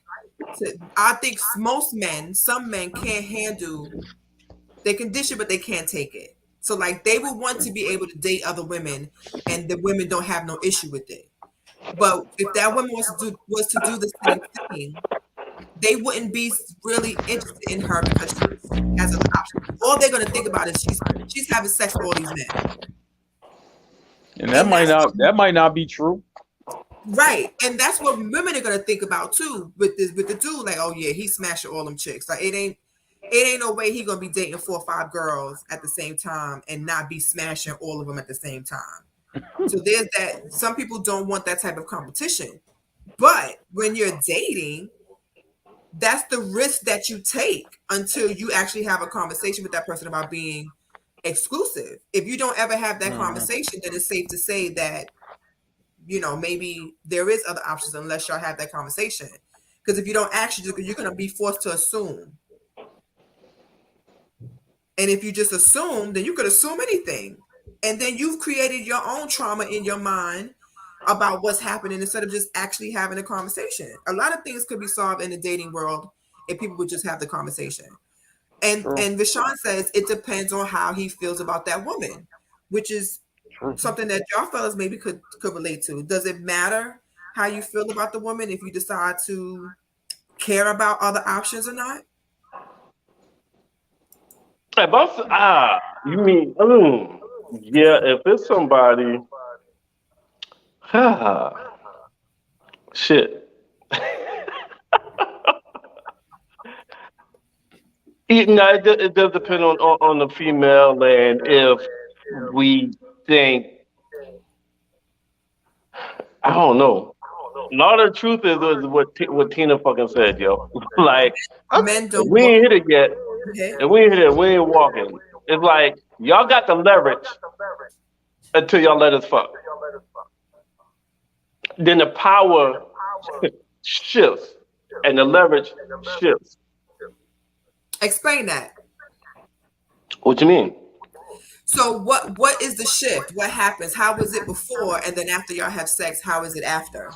to. I think some men can't handle. They can dish it, but they can't take it. So like they would want to be able to date other women, and the women don't have no issue with it. But if that woman was to do the same thing, they wouldn't be really interested in her because she has other options. All they're going to think about is she's having sex with all these men. And that might not be true. Right. And that's what women are going to think about too with the dude. Like, oh yeah, he's smashing all them chicks. Like it ain't no way he going to be dating 4 or 5 girls at the same time and not be smashing all of them at the same time. So there's that. Some people don't want that type of competition. But when you're dating, that's the risk that you take until you actually have a conversation with that person about being exclusive. If you don't ever have that conversation, then it's safe to say that, you know, maybe there is other options unless y'all have that conversation. Because if you don't actually do it, you're going to be forced to assume. And if you just assume, then you could assume anything. And then you've created your own trauma in your mind about what's happening instead of just actually having a conversation. A lot of things could be solved in the dating world if people would just have the conversation. And Vishon says it depends on how he feels about that woman, which is something that y'all fellas maybe could relate to. Does it matter how you feel about the woman if you decide to care about other options or not? You mean, yeah, if it's somebody, shit. It does depend on the female, and if we think, I don't know. all the truth is what Tina fucking said, yo. Like, Men if don't we ain't hit it yet, hit. if we ain't hit it, we ain't walking. It's like y'all got the leverage until y'all let us fuck. Then the power shifts and the leverage shifts. Explain that. What you mean? So what is the shift? What happens? How was it before, and then after y'all have sex, how is it after?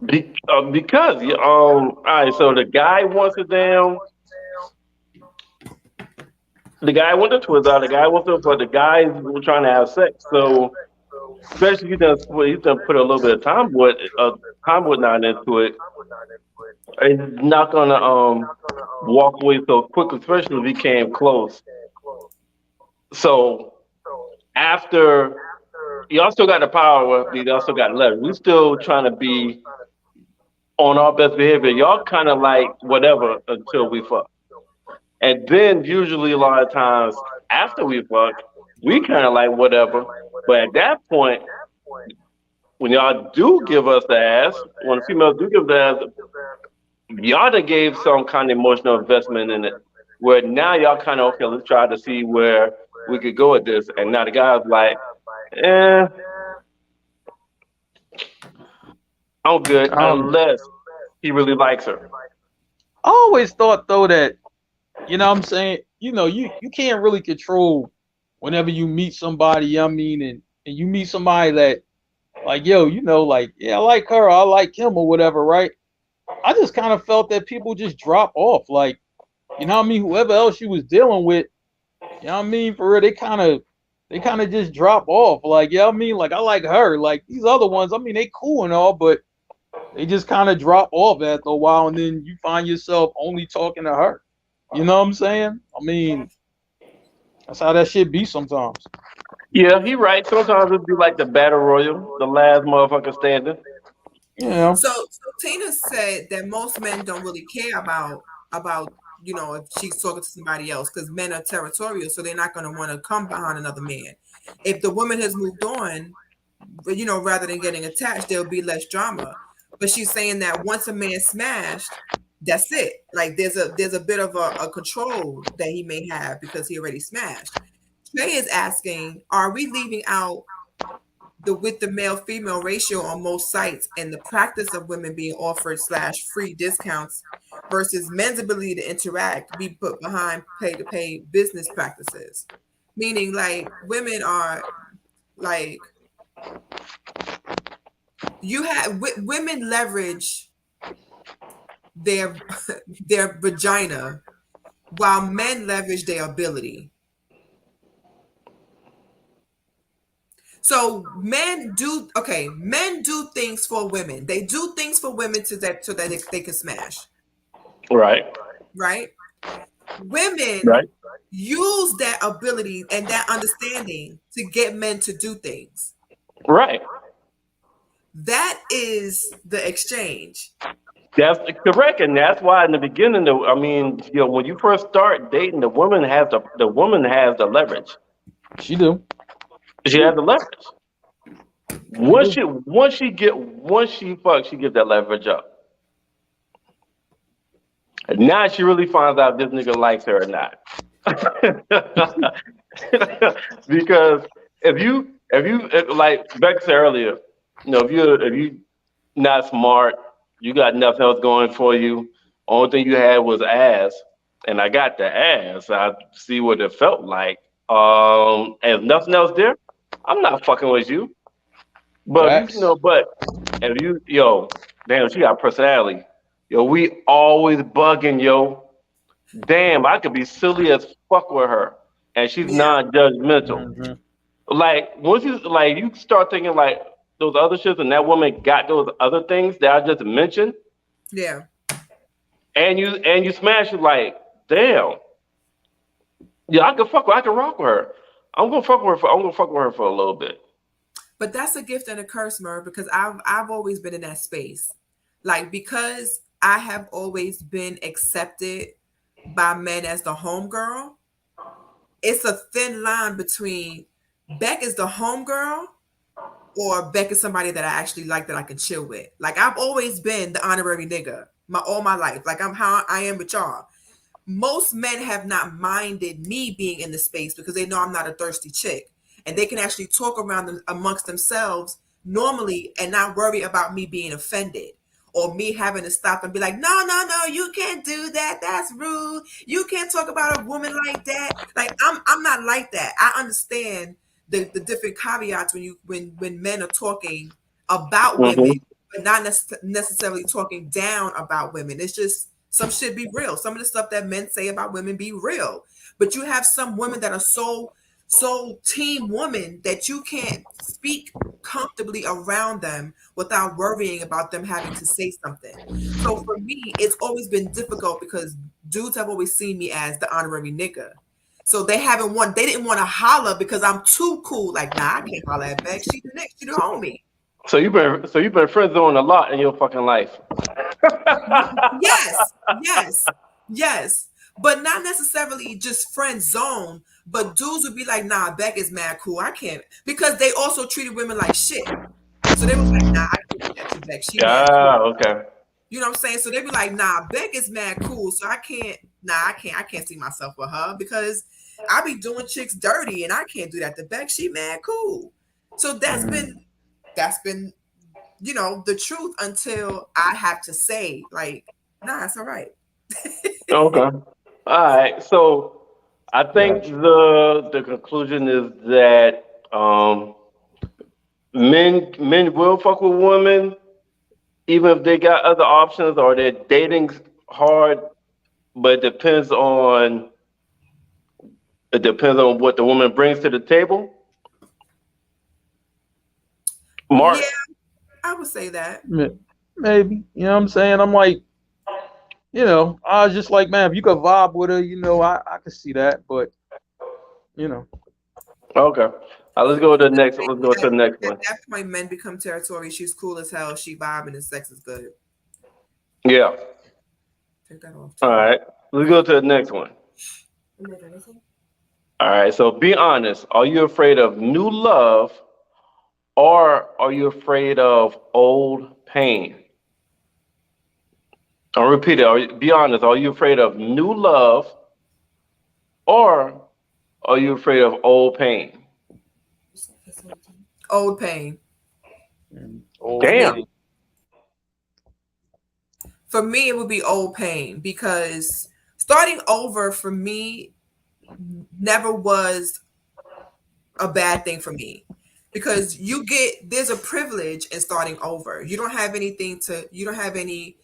Because all right, so the guy wants it down. The guy wants the twist out. The guy wants to, but the guys were trying to have sex. So especially he's done put a little bit of time with not into it. He's not gonna walk away so quick, especially if he came close. So after you also got the power, you also got leverage. We still trying to be on our best behavior. Y'all kind of like whatever until we fuck. And then usually a lot of times after we fuck, we kind of like whatever. But at that point, when y'all do give us the ass, when the females do give the ass, y'all done gave some kind of emotional investment in it. Where now y'all kind of okay, let's try to see where we could go with this. And now the guy's like, eh, I'm good unless he really likes her. I always thought though that, you know what I'm saying, you can't really control whenever you meet somebody, I mean, and you meet somebody that like, yo, like, yeah, I like her, I like him or whatever, right? I just kind of felt that people just drop off, like, you know what I mean, whoever else you was dealing with, you know what I mean, for real, they kind of just drop off, like, you know what I mean, like, I like her, like, these other ones, I mean, they cool and all, but they just kind of drop off after a while, and then you find yourself only talking to her. You know what I'm saying? I mean, that's how that shit be sometimes. Yeah, he right. Sometimes it'd be like the battle royal, the last motherfucker standing. Yeah. So Tina said that most men don't really care about if she's talking to somebody else because men are territorial, so they're not going to want to come behind another man. If the woman has moved on, rather than getting attached, there'll be less drama. But she's saying that once a man smashed, that's it. Like there's a bit of a control that he may have because he already smashed. Trey is asking, are we leaving out with the male female ratio on most sites and the practice of women being offered / free discounts versus men's ability to interact be put behind pay to pay business practices? Meaning like women are like women leverage their their vagina while men leverage their ability. So men do things for women. They do things for women so that they can smash. Right. Right? Women Right. use that ability and that understanding to get men to do things. Right. That is the exchange. That's correct, and that's why in the beginning, I mean, when you first start dating, the woman has the leverage. She do. She has the leverage. Once she fucks, she get that leverage up. And now she really finds out if this nigga likes her or not. Because if like Beck said earlier, if you not smart, you got nothing else going for you. Only thing you had was ass, and I got the ass. I see what it felt like. And if nothing else there, I'm not fucking with you. But if Facts. if damn, she got personality. Yo, we always bugging, yo. Damn, I could be silly as fuck with her, and she's Yeah. non-judgmental. Mhm. Like once you start thinking like those other shits, and that woman got those other things that I just mentioned, Yeah. and you smash it like, damn, yeah, I can rock with her. I'm gonna fuck with her for a little bit. But that's a gift and a curse, Merv, because I've always been in that space. Like because I have always been accepted by men as the homegirl, it's a thin line between Beck is the homegirl or Beck is somebody that I actually like that I can chill with. Like I've always been the honorary nigga all my life. Like I'm how I am with y'all. Most men have not minded me being in the space because they know I'm not a thirsty chick, and they can actually talk around them amongst themselves normally and not worry about me being offended or me having to stop and be like, no, you can't do that. That's rude. You can't talk about a woman like that. Like I'm not like that. I understand the different caveats when men are talking about women, but not necessarily talking down about women. It's just some shit be real. Some of the stuff that men say about women be real. But you have some women that are so team woman that you can't speak comfortably around them without worrying about them having to say something. So for me, it's always been difficult because dudes have always seen me as the honorary nigga. So they didn't want to holler because I'm too cool. Like, nah, I can't holler at Beck. She the next, she the homie. So you've been friend zoned a lot in your fucking life. Yes. But not necessarily just friend zone. But dudes would be like, nah, Beck is mad cool. I can't, because they also treated women like shit. So they was like, nah, I can't do that to Beck. She mad cool. Okay. You know what I'm saying? So they be like, nah, Beck is mad cool. So I can't see myself with her because I be doing chicks dirty and I can't do that to Beck. She mad cool. So that's been, you know, the truth until I have to say, like, nah, it's all right. Okay. All right. So I think the conclusion is that men will fuck with women even if they got other options or they're dating hard, but it depends on what the woman brings to the table. Mark. Yeah, I would say that. Maybe. You know what I'm saying? I'm like, you know, I was just like, man, if you could vibe with her, you know, I could see that, but you know. Okay. Let's go to the next. Let's go to the next one. At that point, men become territory. She's cool as hell. She vibing and sex is good. Yeah. Take that off. All right. Let's go to the next one. All right. So be honest. Are you afraid of new love or are you afraid of old pain? I'll repeat it. Be honest. Are you afraid of new love or are you afraid of old pain? Old pain. Damn. For me, it would be old pain because starting over for me never was a bad thing for me because there's a privilege in starting over. You don't have any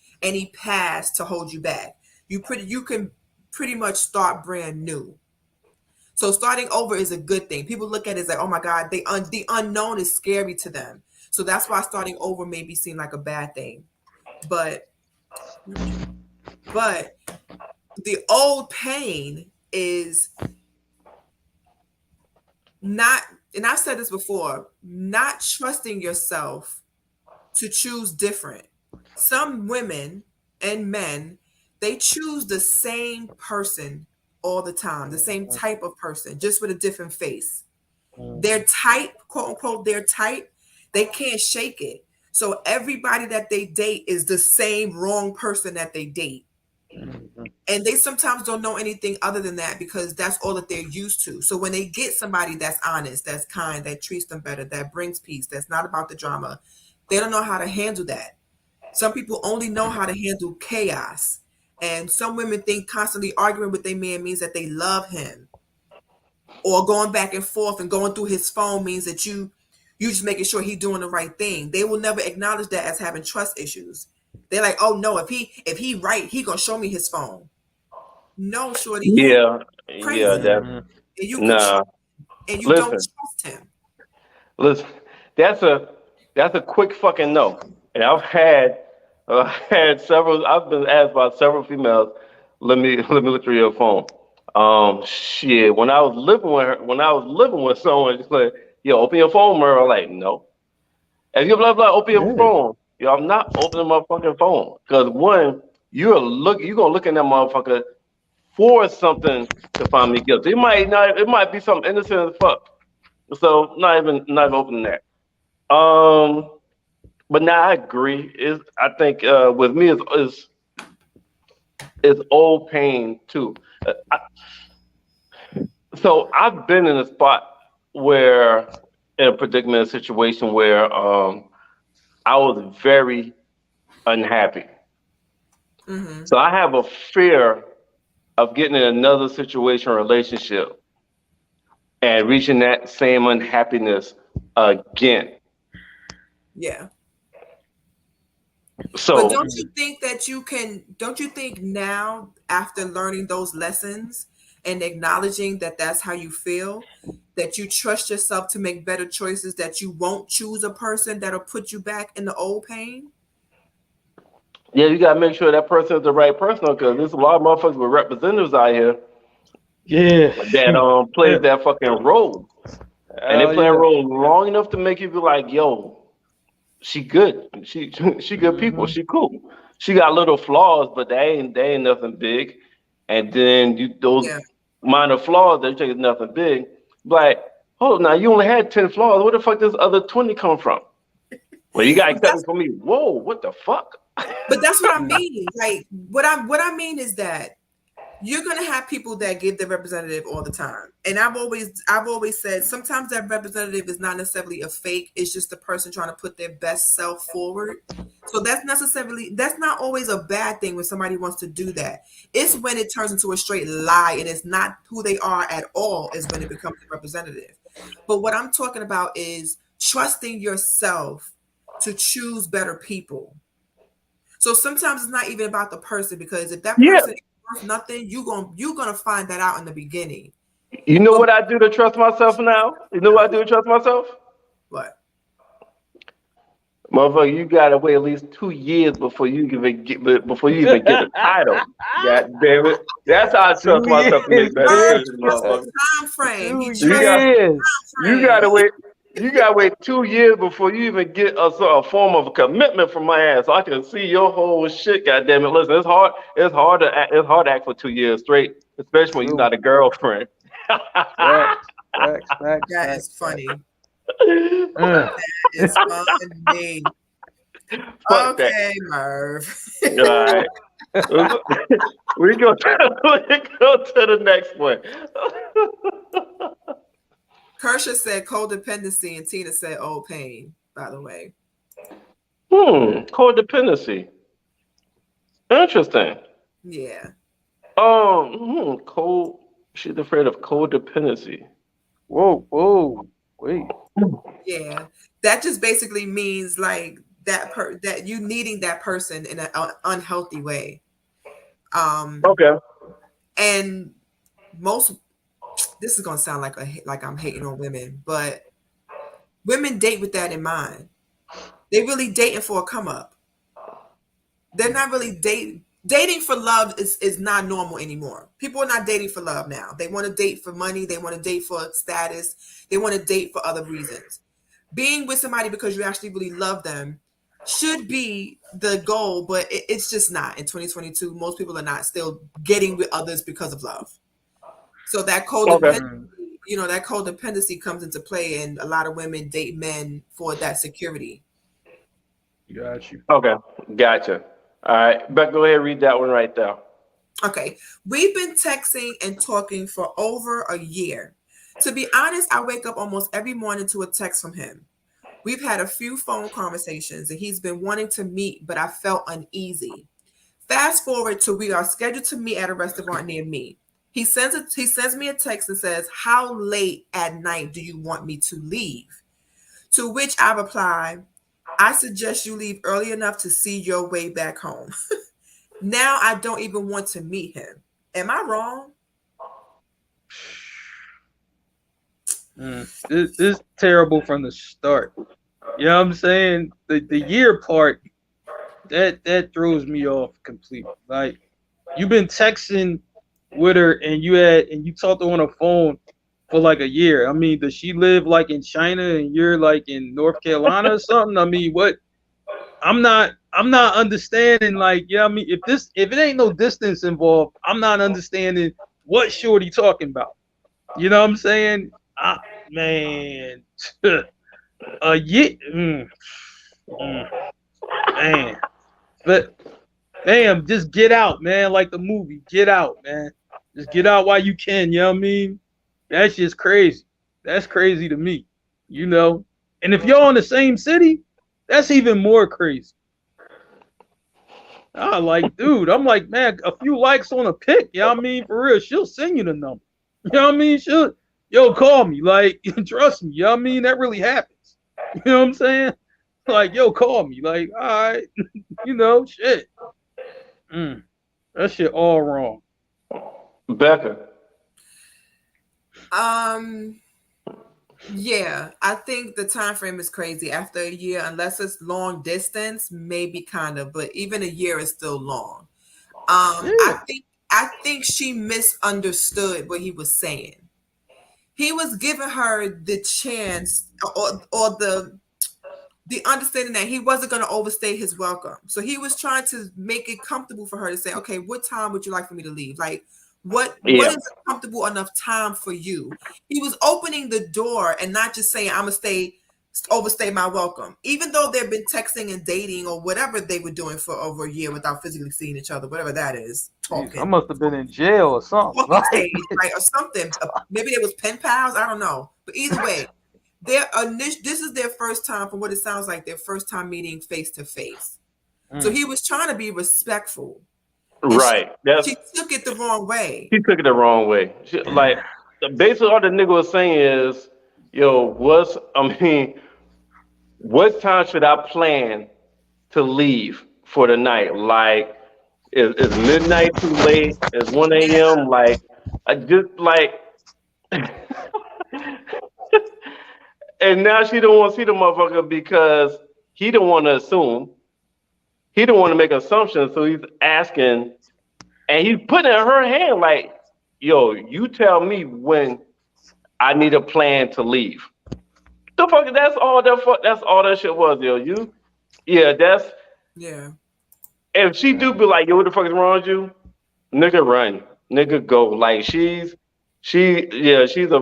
past to hold you back. You can pretty much start brand new. So starting over is a good thing. People look at it as like, oh my God, the unknown is scary to them. So that's why starting over maybe seem like a bad thing. But the old pain is not, and I've said this before, not trusting yourself to choose different. Some women and men, they choose the same person all the time, the same type of person, just with a different face. Their type, quote unquote, their type, they can't shake it. So everybody that they date is the same wrong person that they date. And they sometimes don't know anything other than that because that's all that they're used to. So when they get somebody that's honest, that's kind, that treats them better, that brings peace, that's not about the drama, they don't know how to handle that. Some people only know how to handle chaos. And some women think constantly arguing with their man means that they love him. Or going back and forth and going through his phone means that you just making sure he's doing the right thing. They will never acknowledge that as having trust issues. They're like, oh no, if he right, he gonna show me his phone. No, shorty. Yeah. Crazy. Yeah. And you Listen. don't trust him. Listen, that's a quick fucking no. And I've had several. I've been asked by several females. Let me look through your phone. Shit. When I was living with someone, just like, yo, open your phone, Merle. Like, no. And you blah blah, open your phone. Yo, I'm not opening my fucking phone because one, you're gonna look in that motherfucker for something to find me guilty. It might be something innocent as fuck. So not even opening that. But now I agree. I think with me is old pain too. So I've been in a spot where, in a predicament, a situation where I was very unhappy. Mm-hmm. So I have a fear of getting in another situation or relationship and reaching that same unhappiness again. Yeah. But So don't you think that don't you think now, after learning those lessons and acknowledging that that's how you feel, that you trust yourself to make better choices, that you won't choose a person that'll put you back in the old pain? yeah, you gotta make sure that person is the right person because there's a lot of motherfuckers with representatives out here Yeah. that plays that fucking role. And they Hell play a yeah. role long enough to make you be like, yo, she good. She good people. Mhm. She cool. She got little flaws, but they ain't nothing big. And then those Yeah. minor flaws that you think is nothing big. Like, hold on now, you only had 10 flaws. Where the fuck does other 20 come from? Well, you gotta accept it from me. Whoa, what the fuck? But that's what I mean. Like what I mean is that you're gonna have people that give their representative all the time. And I've always said sometimes that representative is not necessarily a fake, it's just the person trying to put their best self forward. So that's not always a bad thing when somebody wants to do that. It's when it turns into a straight lie and it's not who they are at all, is when it becomes a representative. But what I'm talking about is trusting yourself to choose better people. So sometimes it's not even about the person, because if that Yeah. person is worth nothing, you're gonna find that out in the beginning. You know But what I do to trust myself now? You know what I do to trust myself? what? Motherfucker, you gotta wait at least 2 years before you even get a title. God damn it. That's how I trust 2 myself to make years, better Time, man. decisions, trust the motherfucker. time frame. He 2 You trusts got the years. time you frame. gotta wait. You gotta wait 2 years before you even get a form of a commitment from my ass, so I can see your whole shit. God damn it! Listen, it's hard. It's hard to act for 2 years straight, especially when you're True. not a girlfriend. Facts. Facts. Facts. That Facts. is funny. Uh, It's funny. Fuck that. Okay, Merv. All right. We go to the next one. Kersha said codependency and Tina said old pain, by the way. Codependency. Interesting. Yeah. Cold. She's afraid of codependency. whoa. Wait. Yeah. That just basically means like that you needing that person in an unhealthy way. Okay. And most, this is gonna sound like I'm hating on women, but women date with that in mind. They really dating for a come up. They're not really dating for love is not normal anymore. People are not dating for love now. They want to date for money, they want to date for status, they want to date for other reasons. Being with somebody because you actually really love them should be the goal, but it's just not. In 2022, most people are not still getting with others because of love. So that Okay. codependency, that codependency comes into play, and a lot of women date men for that security. Got you. Okay. Gotcha. All right. But go ahead and read that one right there. Okay, we've been texting and talking for over a year. To be honest, I wake up almost every morning to a text from him. We've had a few phone conversations and he's been wanting to meet, but I felt uneasy. Fast forward to we are scheduled to meet at a restaurant near me. He sends me a text and says, "How late at night do you want me to leave?" To which I reply, "I suggest you leave early enough to see your way back home." Now I don't even want to meet him. Am I wrong? This is terrible from the start. You know what I'm saying? The year part, that throws me off completely. Like, you've been texting with her and you talked to her on the phone for like a year. I mean, does she live like in China and you're like in North Carolina or something? I mean, what? I'm not understanding, like, yeah, I mean, if it ain't no distance involved, I'm not understanding what Shorty talking about. You know what I'm saying? Man, Yeah, man. But damn, just get out, man. Like the movie, get out, man. Just get out while you can. You know what I mean? That's just crazy. That's crazy to me. You know. And if y'all in the same city, that's even more crazy. I like, dude. I'm like, man, a few likes on a pic. You know what I mean? For real, she'll send you the number. You know what I mean? Yo, call me. Like, trust me. You know what I mean? That really happens. You know what I'm saying? Like, yo, call me. Like, all right. You know, shit. That shit all wrong. Becca. Yeah, I think the time frame is crazy. After a year, unless it's long distance, maybe kind of, but even a year is still long. Yeah. I think she misunderstood what he was saying. He was giving her the chance or the understanding that he wasn't going to overstay his welcome. So he was trying to make it comfortable for her to say, okay, what time would you like for me to leave? Like, what is a comfortable enough time for you? He was opening the door and not just saying, I'm gonna overstay my welcome. Even though they've been texting and dating or whatever they were doing for over a year without physically seeing each other, whatever that is, talking. I must have been in jail or something. Stage, right, or something. Maybe it was pen pals. I don't know. But either way, this is their first time, from what it sounds like, their first time meeting face to face. So he was trying to be respectful. Right. She took it the wrong way. She took it the wrong way. Like, basically all the nigga was saying is, yo, what time should I plan to leave for the night? Like, is midnight too late? Is 1 a.m.? Like, I just like, and now she don't want to see the motherfucker because he don't want to assume. He don't want to make assumptions, so he's asking, and he's putting in her hand like, yo, you tell me when I need a plan to leave. The fuck, that's all that shit was, yo. If she do be like, yo, what the fuck is wrong with you? Nigga run. Nigga go. Like she's a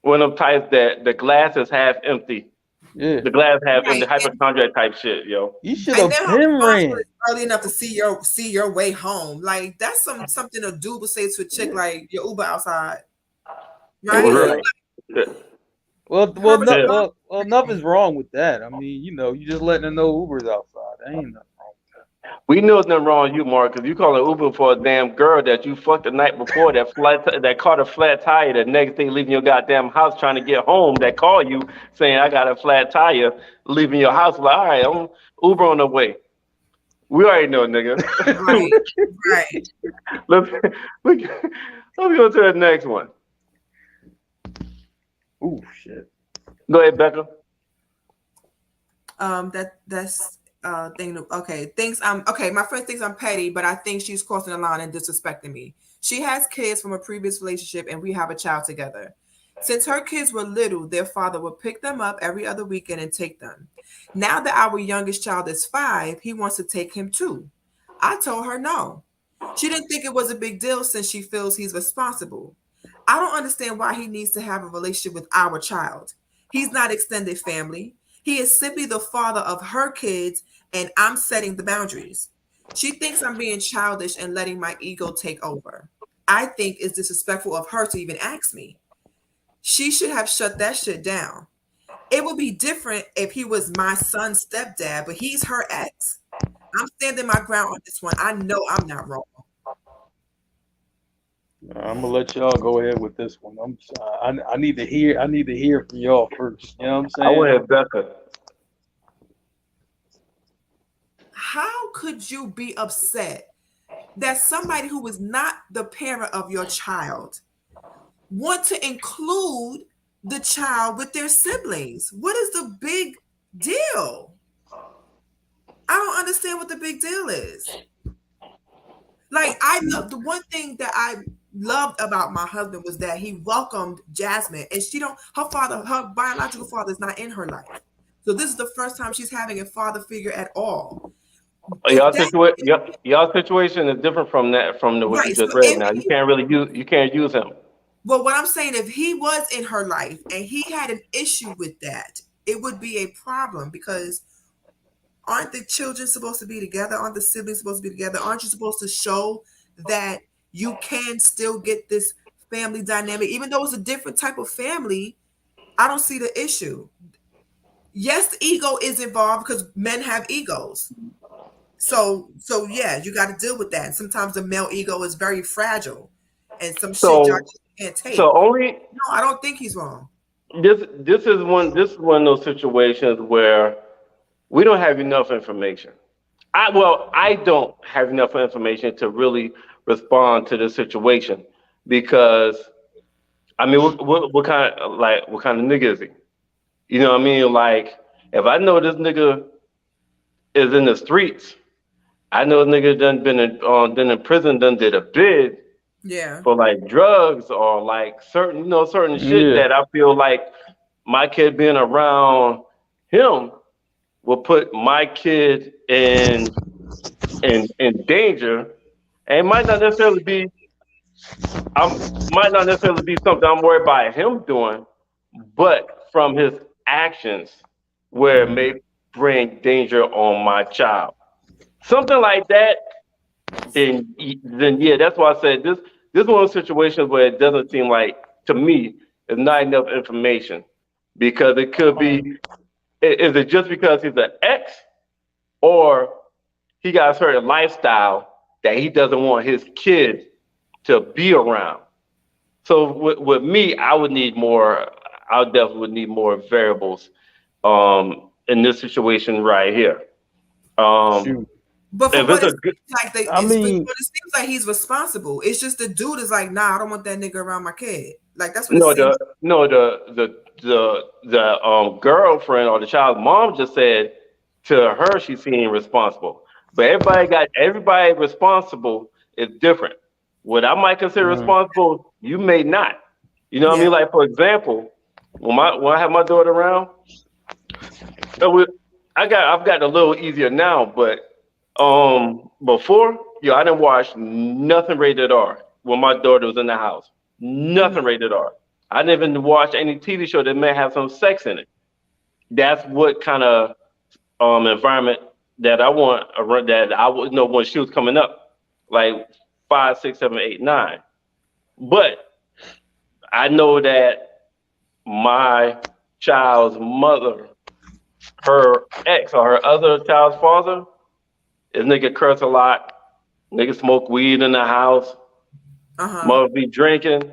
one of them types that the glass is half empty. Yeah. The glass half empty, hypochondriac type shit, yo. You should have been ran early enough to see your way home. Like that's something a dude would say to a chick, like your Uber outside. Right? Well, nothing is wrong with that. I mean, you know, you just letting her know Uber's outside. There ain't nothing wrong with that. We know there's nothing wrong with you, Mark, because you call an Uber for a damn girl that you fucked the night before that caught a flat tire the next day leaving your goddamn house trying to get home, that call you saying I got a flat tire leaving your house. Like, all right, I'm Uber on the way. We already know, nigga. Right. Let's go to the next one. Ooh, shit. Go ahead, Becca. That's thing. Okay, my friend thinks I'm petty, but I think she's crossing the line and disrespecting me. She has kids from a previous relationship, and we have a child together. Since her kids were little, their father would pick them up every other weekend and take them. Now that our youngest child is 5, he wants to take him too. I told her no. She didn't think it was a big deal since she feels he's responsible. I don't understand why he needs to have a relationship with our child. He's not extended family. He is simply the father of her kids, and I'm setting the boundaries. She thinks I'm being childish and letting my ego take over. I think it's disrespectful of her to even ask me. She should have shut that shit down. It would be different if he was my son's stepdad, but he's her ex. I'm standing my ground on this one. I know I'm not wrong. I'm gonna let y'all go ahead with this one. I need to hear from y'all first. You know what I'm saying? I want to hear Becca. How could you be upset that somebody who is not the parent of your child want to include the child with their siblings? What is the big deal? I don't understand what the big deal is. Like, the one thing that I loved about my husband was that he welcomed Jasmine, and her biological father is not in her life. So this is the first time she's having a father figure at all. Y'all situation is different from what you just read. Now you can't use him. Well, what I'm saying, if he was in her life and he had an issue with that, it would be a problem because aren't the children supposed to be together? Aren't the siblings supposed to be together? Aren't you supposed to show that you can still get this family dynamic, even though it's a different type of family? I don't see the issue. Yes, the ego is involved because men have egos. So yeah, you got to deal with that. And sometimes the male ego is very fragile, and some shit y'all So just can't take. so only No, I don't think he's wrong. this is one of those situations where we don't have enough information. I don't have enough information to really respond to this situation because I mean what kind of nigga is he? You know what I mean? Like if I know this nigga is in the streets, I know this nigga done in prison, done did a bid Yeah. for like drugs or like certain shit Yeah. that I feel like my kid being around him will put my kid in danger, and it might not necessarily be something I'm worried about him doing, but from his actions where it may bring danger on my child, something like that. Then yeah, that's why I said this is one of those situations where it doesn't seem like to me there's not enough information because it could be is it just because he's an ex or he got a certain lifestyle that he doesn't want his kid to be around. So with me, I would need more. I definitely would need more variables in this situation right here. Um, Shoot. But from if what it's it a good, seems like, I mean, but it seems like he's responsible. It's just the dude is like, nah, I don't want that nigga around my kid. Like that's what it no, seems. the girlfriend or the child's mom just said to her she's being responsible, but everybody responsible is different. What I might consider mm, responsible, you may not. You know what I Yeah. mean? Like for example, when I have my daughter around, it was, I've got a little easier now, but before, I didn't watch nothing rated R when my daughter was in the house. Mhm. Nothing rated R. I didn't even watch any TV show that may have some sex in it. That's what kind of environment that I want around that I would know when she was coming up, like 5, 6, 7, 8, 9. But I know that my child's mother, her ex or her other child's father, is nigga curse a lot, nigga smoke weed in the house, Uh-huh. mother be drinking,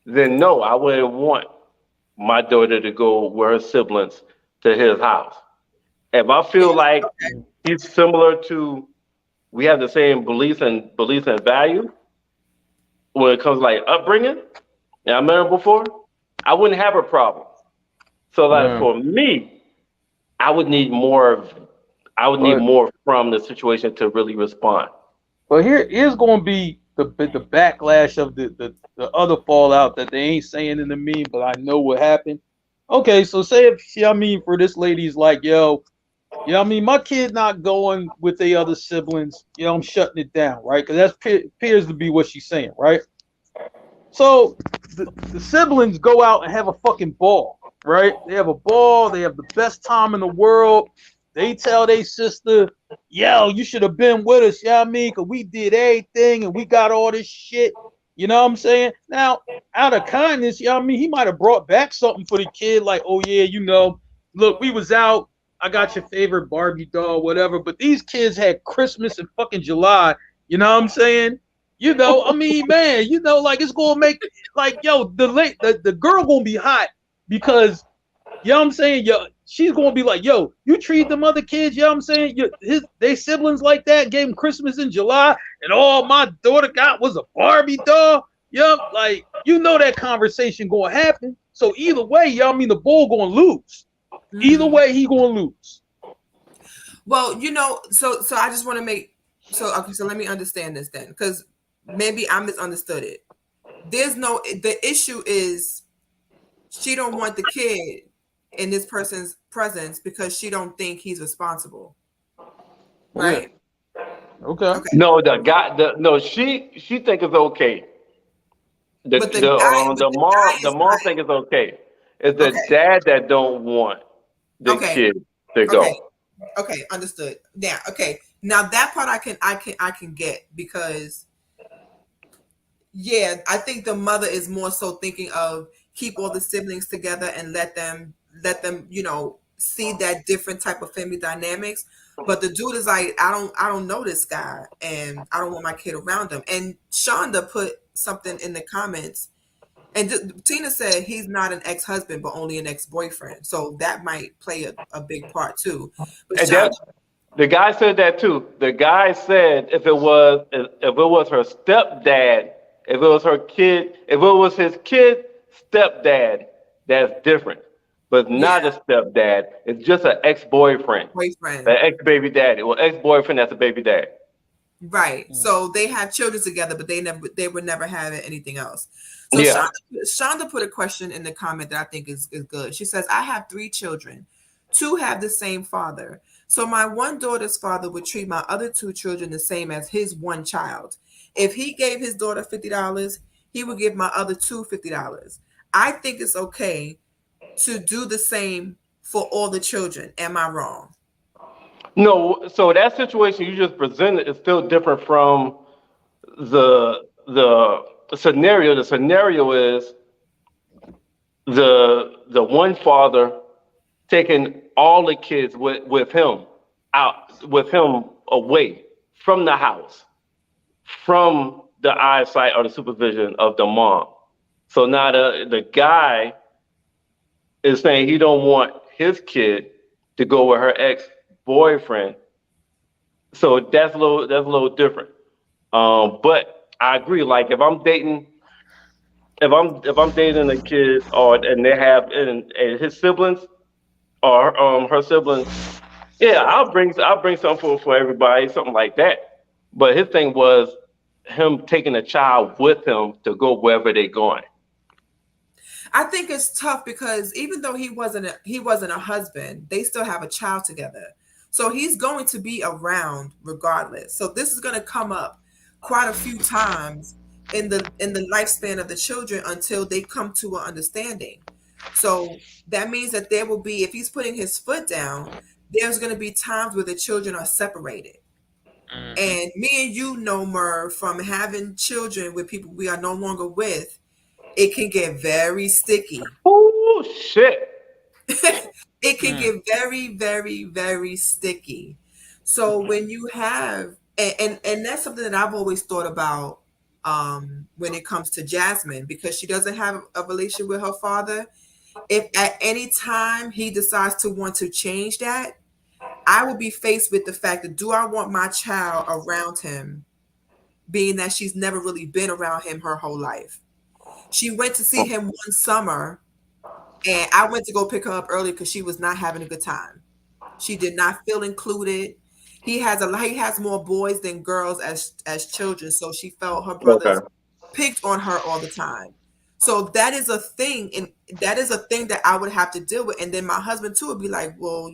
then no, I wouldn't want my daughter to go with her siblings to his house. If I feel Yeah. like Okay. he's similar to, we have the same beliefs and value when it comes to like upbringing, and I met him before, I wouldn't have a problem. So like mm. for me, I would need more But from the situation to really respond. here's going to be the backlash of the other fallout that they ain't saying in the meme, but I know what happened. Okay, so say if I mean for this lady's like, yo, I mean my kid not going with the other siblings, I'm shutting it down, right? Because that appears to be what she's saying, right? So the siblings go out and have a fucking ball, right? They have a ball. They have the best time in the world. They tell their sister, yo, you should have been with us, you know what I mean? Because we did everything and we got all this shit. You know what I'm saying? Now, out of kindness, you know what I mean? He might have brought back something for the kid, like, oh, yeah, look, we was out. I got your favorite Barbie doll, whatever. But these kids had Christmas in fucking July. You know what I'm saying? I mean, man, like it's gonna make like the girl gonna be hot because you know what I'm saying, she's gonna be like, yo, you treat them other kids, you know what I'm saying? They siblings like that, gave them Christmas in July, and all my daughter got was a Barbie doll. Yup, like that conversation gonna happen. So either way, you know what I mean, the bull gonna lose. Either Mhm. way, he gonna lose. Well, so I just want to make okay, so let me understand this then, because maybe I misunderstood it. The issue is she don't want the kid in this person's presence because she don't think he's responsible, Yeah. right? Okay. Okay. No, the guy, no, she think it's okay But the guy, the is mom like, thing is okay. It's the okay, dad that don't want the okay, kid to okay, go. okay, understood. Now, okay, now that part I can get because yeah, I think the mother is more so thinking of keep all the siblings together and let them see that different type of family dynamics. But the dude is like, I don't know this guy, and I don't want my kid around him. And Shonda put something in the comments, and Tina said he's not an ex-husband, but only an ex-boyfriend. So that might play a big part too. But And Shonda, that the guy said that too. The guy said if it was her stepdad, if it was her kid, if it was his kid stepdad, that's different. But yeah, not a stepdad. It's just an ex-boyfriend, an boyfriend. ex-baby daddy. Well, ex-boyfriend that's a baby dad. Right. Mm. So they have children together, but they were never having anything else. So Yeah. Shonda put a question in the comment that I think is good. She says, I have 3 children. 2 have the same father. So my one daughter's father would treat my other 2 children the same as his one child. If he gave his daughter $50, he would give my other 2 $50. I think it's okay to do the same for all the children. Am I wrong? No, so that situation you just presented is still different from the scenario. The scenario is the one father taking all the kids with him out with him away from the house, from the eyesight or the supervision of the mom. So now the guy is saying he don't want his kid to go with her ex boyfriend. So that's a little different. But I agree. Like if I'm dating a kid or and they have and his siblings or her siblings, yeah, I'll bring something for everybody, something like that. But his thing was him taking a child with him to go wherever they're going. I think it's tough because even though he wasn't a husband, they still have a child together. So he's going to be around regardless. So this is going to come up quite a few times in the lifespan of the children until they come to an understanding. So that means that there will be, if he's putting his foot down, there's going to be times where the children are separated. Hmm. And me and you know, Mer, from having children with people we are no longer with, it can get very sticky. Oh shit! It can Mm. get very, very, very sticky. So when you have, and that's something that I've always thought about when it comes to Jasmine, because she doesn't have a relationship with her father. If at any time he decides to want to change that, I will be faced with the fact that do I want my child around him, being that she's never really been around him her whole life. She went to see him one summer, and I went to go pick her up early because she was not having a good time. She did not feel included. He has more boys than girls as children, so she felt her Okay. brothers picked on her all the time. So that is a thing, and that is a thing that I would have to deal with. And then my husband too would be like, well,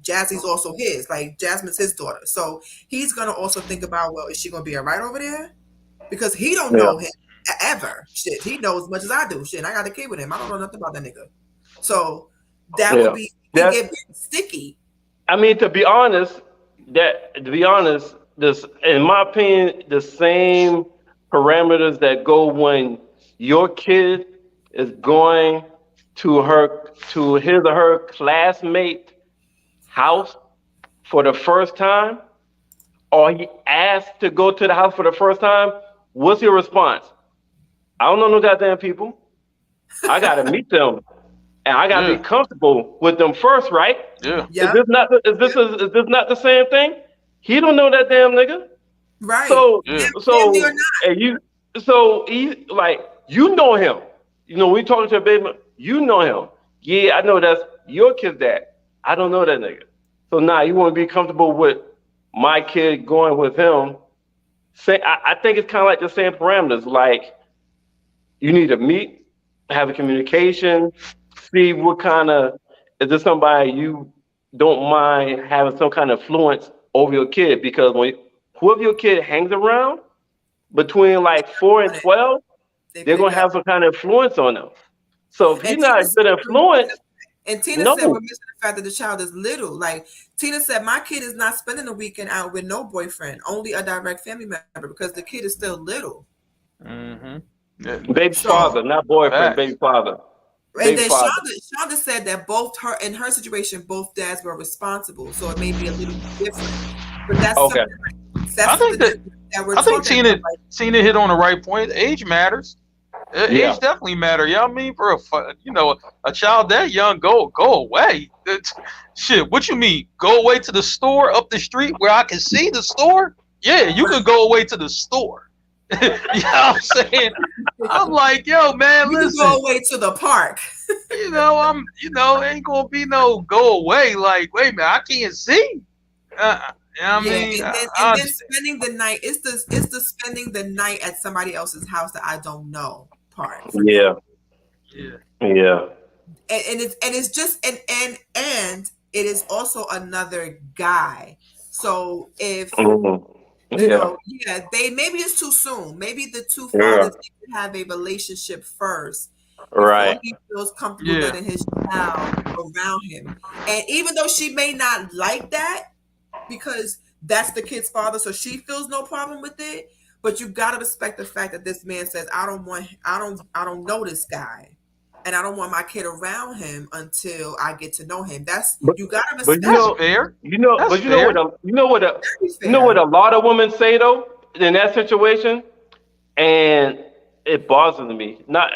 Jazzy's also his, like Jasmine's his daughter. So he's gonna also think about, well, is she gonna be all right over there? Because he don't Yeah. know him ever. Shit, he knows as much as I do. Shit, and I got a kid with him. I don't know nothing about that nigga. So that would Yeah. be can That's. get very sticky. I mean, to be honest, this, in my opinion, the same parameters that go when your kid is going to his or her classmate house for the first time, or he asked to go to the house for the first time. What's your response? I don't know no goddamn people. I gotta meet them, and I gotta be Yeah. comfortable with them first, right? Yeah. Is Yep. this not the, is this not the same thing? He don't know that damn nigga. Right. So Yeah. Family or so and you so he like you know him. We talking to a baby, you know him. Yeah, I know that's your kid's dad. I don't know that nigga. So now you want to be comfortable with my kid going with him. Say I think it's kind of like the same parameters. Like you need to meet, have a communication, see what kind of is this somebody you don't mind having some kind of influence over your kid because when whoever your kid hangs around between like four and not. 12, they're gonna have some kind of influence on them. So if you're And not a good influence, Tina said we're missing the fact that the child is little. Like Tina said, my kid is not spending the weekend out with no boyfriend, only a direct family member because the kid is still little. Mm-hmm. Yeah. baby father, not boyfriend, Facts. baby father. And Baby then father. Shonda said that both her in her situation, both dads were responsible, so it may be a little different. But that's Okay. I think that we're I think talking Tina about. Tina hit on the right point. Age matters. Yeah. Age definitely matter. You know what I mean? For a child that young, go away. Shit, what you mean? Go away to the store up the street where I can see the store? Yeah, you can go away to the store. You know what I'm saying? I'm like, yo, man, You can listen. go away to the park. Ain't gonna be no go away. Like, wait a minute, I can't see. You know what I mean? And then spending the night. It's the spending the night at somebody else's house that I don't know part. Yeah. Yeah. Yeah. And it's just and it is also another guy. So if Mhm. you Yeah. know, they maybe it's too soon. Maybe the two Yeah. fathers need to have a relationship first. Right. Before he feels comfortable Yeah. letting his child around him. And even though she may not like that, because that's the kid's father, so she feels no problem with it. But you gotta respect the fact that this man says, I don't know this guy. And I don't want my kid around him until I get to know him. You gotta respect. That's fair. That's fair. You know what a lot of women say though in that situation, and it bothers me. Not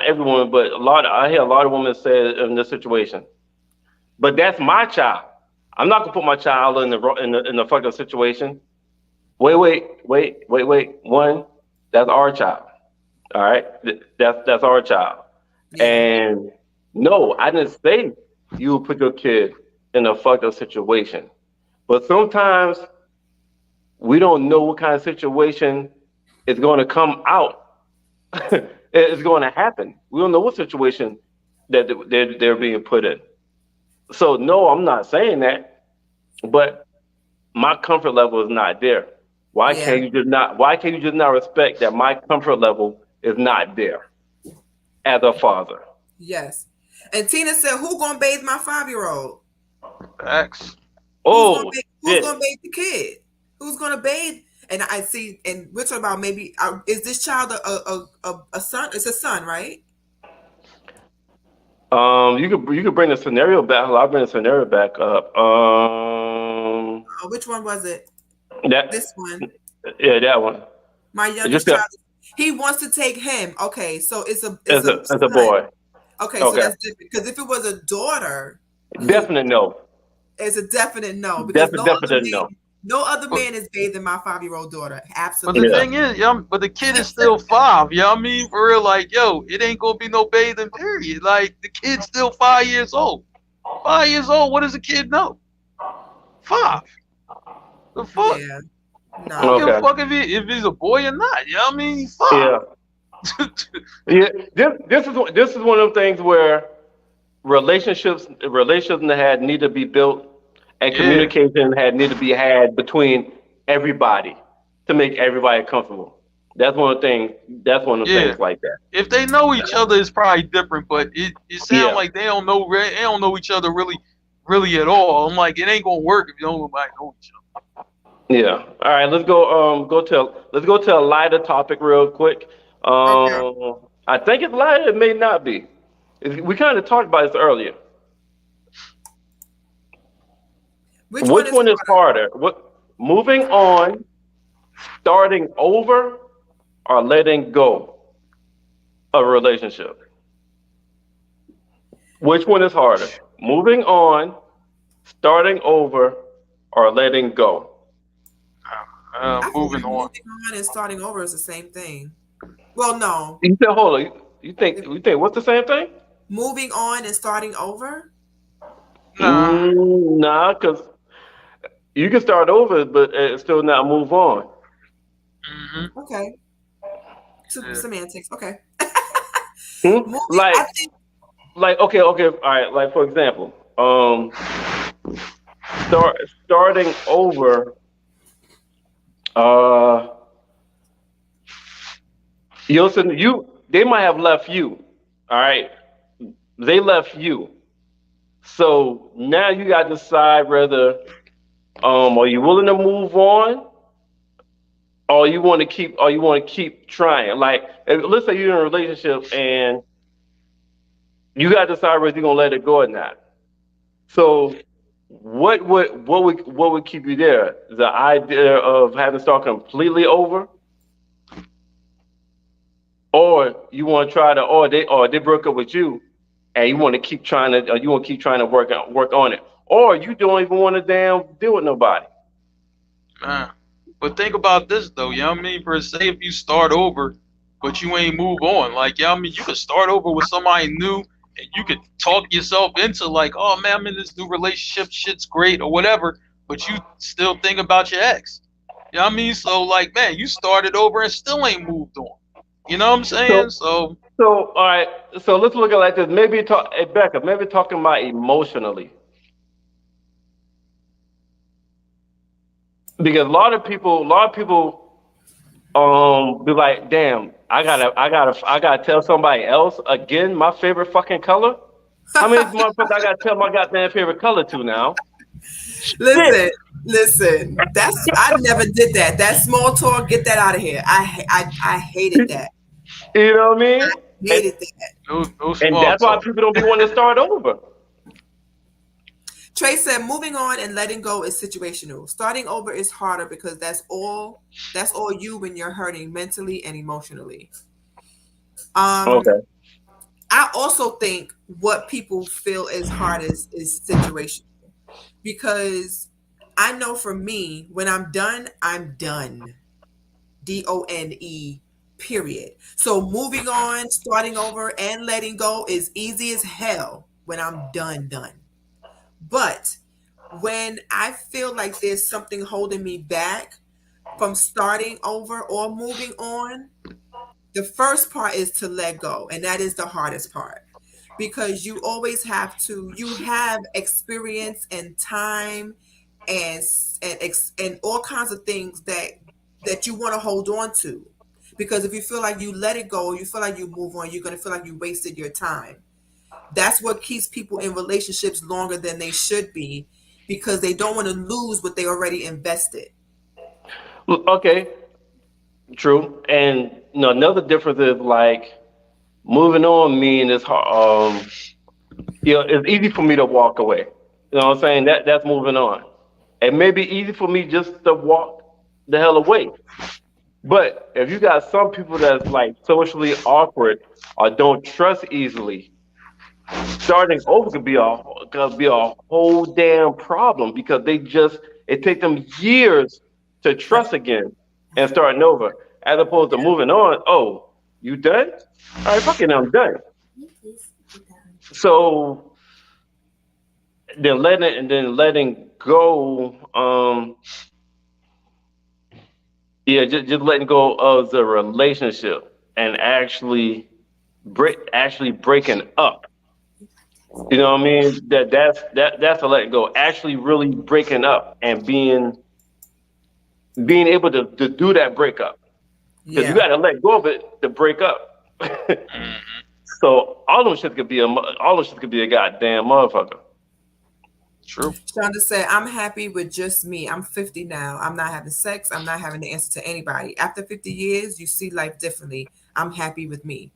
every woman, but I hear a lot of women say it in this situation. But that's my child. I'm not gonna put my child in the fucking situation. Wait. One, that's our child. All right, that's our child. Yeah. And no, I didn't say you would put your kid in a fucked up situation. But sometimes we don't know what kind of situation is going to come out. It's going to happen. We don't know what situation that they're being put in. So no, I'm not saying that, but my comfort level is not there. Why can't you just not respect that my comfort level is not there as a father? Yes. And Tina said, who gonna bathe my 5-year-old? Facts. Oh, who's gonna bathe the kid? Who's gonna bathe? And I see, and we're talking about maybe is this child a son? It's a son, right? You could bring the scenario back. I'll bring the scenario back up. Which one was it? This one. Yeah, that one. My youngest child. He wants to take him. Okay, so it's a boy. Okay, so that's different. Because if it was a daughter, definite no. It's a definite no. Because no. No other man is bathing my 5-year-old daughter. Absolutely. But the thing is, but the kid is still 5. You know what I mean? For real, like, yo, it ain't gonna be no bathing, period. Like, the kid's still 5 years old. 5 years old, what does a kid know? 5. The fuck? Yeah. No. I don't give a fuck if he's a boy or not. You know what I mean? 5. Yeah. This is one of the things where relationships that need to be built, and communication need to be had between everybody to make everybody comfortable. That's one of the things. That's one of the things like that. If they know each other, it's probably different. But it sounds like they don't know each other really at all. I'm like, it ain't gonna work if you don't know each other. Yeah. All right. Let's go to a lighter topic real quick. I think it's lighter. It may not be. We kind of talked about this earlier. Which one is harder? Moving on, starting over, or letting go of a relationship? Which one is harder? Moving on, starting over, or letting go? Moving on. Moving on and starting over is the same thing. Well, no. You said, hold on. You think what's the same thing? Moving on and starting over? Nah, because you can start over, but still not move on. Mm-hmm. Okay. Semantics. Okay. Okay. All right. Like for example, starting over. You know, so they might have left you. All right, they left you. So now you got to decide whether are you willing to move on, or you want to keep trying. Like, let's say you're in a relationship and you got to decide whether you're gonna let it go or not. So what would keep you there? The idea of having to start completely over, or you want to try to, or they broke up with you, and you want to keep trying to, you want to keep trying to work on it, or you don't even want to damn deal with nobody. Man. But think about this though, you know what I mean? Per se, if you start over, but you ain't move on, like, you know what I mean? You could start over with somebody new, and you could talk yourself into like, oh man, I'm in this new relationship, shit's great or whatever, but you still think about your ex. You know what I mean? So like, man, you started over and still ain't moved on. You know what I'm saying? So So all right, so let's look at it like this. Maybe talk, hey, Becca, maybe talking about emotionally, because a lot of people be like, damn, I gotta tell somebody else again my favorite fucking color. How many motherfuckers I gotta tell my goddamn favorite color to now? Shit. Listen. I never did that. That small talk, get that out of here. I hated that. You know what I mean? Hated that. no And small that's why talk. people don't be wanting to start over. Trey said, moving on and letting go is situational. Starting over is harder because that's all you when you're hurting mentally and emotionally. Okay. I also think what people feel is hard is situational. Because I know for me, when I'm done, I'm done. DONE, period. So moving on, starting over, and letting go is easy as hell when I'm done. But when I feel like there's something holding me back from starting over or moving on, the first part is to let go. And that is the hardest part because you always you have experience and time and and all kinds of things that you want to hold on to. Because if you feel like you let it go, you feel like you move on, you're going to feel like you wasted your time. That's what keeps people in relationships longer than they should be because they don't want to lose what they already invested. Okay, true. And another difference is like moving on mean it's hard. It's easy for me to walk away. You know what I'm saying? That's moving on. It may be easy for me just to walk the hell away. But if you got some people that's like socially awkward or don't trust easily, starting over could be a whole damn problem because it takes them years to trust again and starting over, as opposed to moving on. Oh, you done? All right, fucking, I'm done. So then letting go. Yeah, just letting go of the relationship and actually breaking up. You know what I mean? That's a letting go. Actually, really breaking up and being able to do that breakup because you Yeah. got to let go of it to break up. Mhm. So all those shit could be a goddamn motherfucker. True. Shonda said, I'm happy with just me. I'm 50 now. I'm not having sex. I'm not having to answer to anybody. After 50 years, you see life differently. I'm happy with me.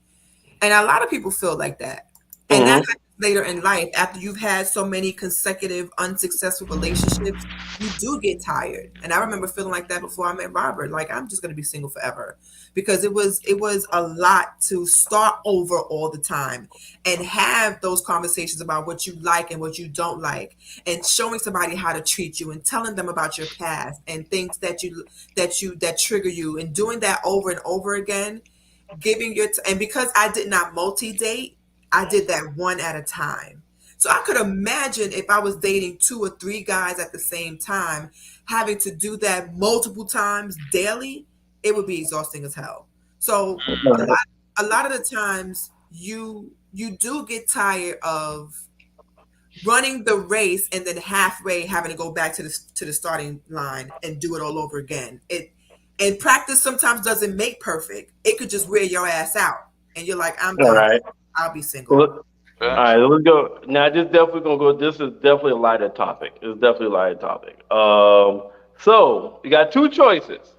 And a lot of people feel like that. And that Hmm. happens later in life after you've had so many consecutive unsuccessful relationships. You do get tired. And I remember feeling like that before I met Robert. Like I'm just going to be single forever because it was a lot to start over all the time and have those conversations about what you like and what you don't like and showing somebody how to treat you and telling them about your past and things that trigger you and doing that over and over again, giving and because I did not multi-date, I did that one at a time. So I could imagine if I was dating 2 or 3 guys at the same time, having to do that multiple times daily, it would be exhausting as hell. So a lot of the times you do get tired of running the race and then halfway having to go back to the starting line and do it all over again. And practice sometimes doesn't make perfect. It could just wear your ass out, and you're like, I'm All done. right. I'll be single. All right, let's go. Now, this definitely gonna go. This is definitely a lighter topic. It's definitely a lighter topic. So you got two choices.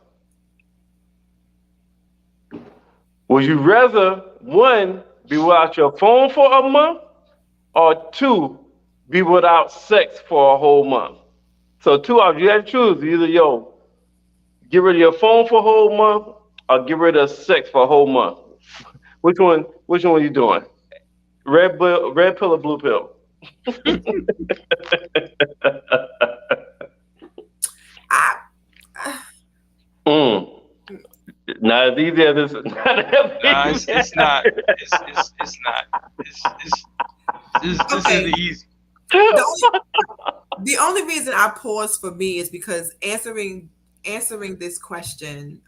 Would you rather one be without your phone for a month, or two be without sex for a whole month? So two options. You have to choose. Either get rid of your phone for a whole month, or get rid of sex for a whole month. Which one? Which one are you doing? Red pill or blue pill? I, Not as easy as this. Nah, it's not. It's not. This Okay. is easy. the only reason I pause for me is because answering this question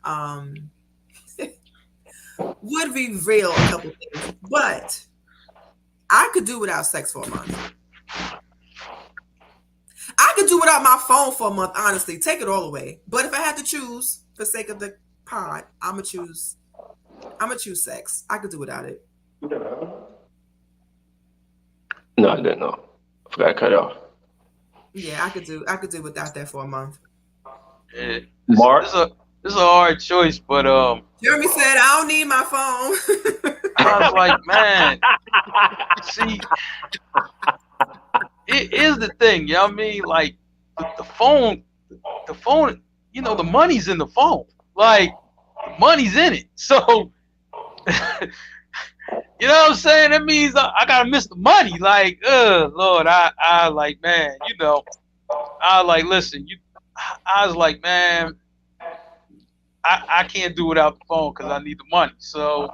would reveal a couple things, but I could do without sex for a month. I could do without my phone for a month, honestly. Take it all away. But if I had to choose for sake of the pod, I'ma choose sex. I could do without it. No, I didn't know. I forgot to cut it off. Yeah, I could do without that for a month. Yeah. Mark? This is a hard choice, but Jeremy said I don't need my phone. I was like, man, see, it is the thing, you know what I mean? Like the phone, you know, the money's in the phone. Like the money's in it. So you know what I'm saying? That means I gotta miss the money. Like, Lord, I like, man, you know, I like, listen, I was like, man, I can't do without the phone because I need the money. So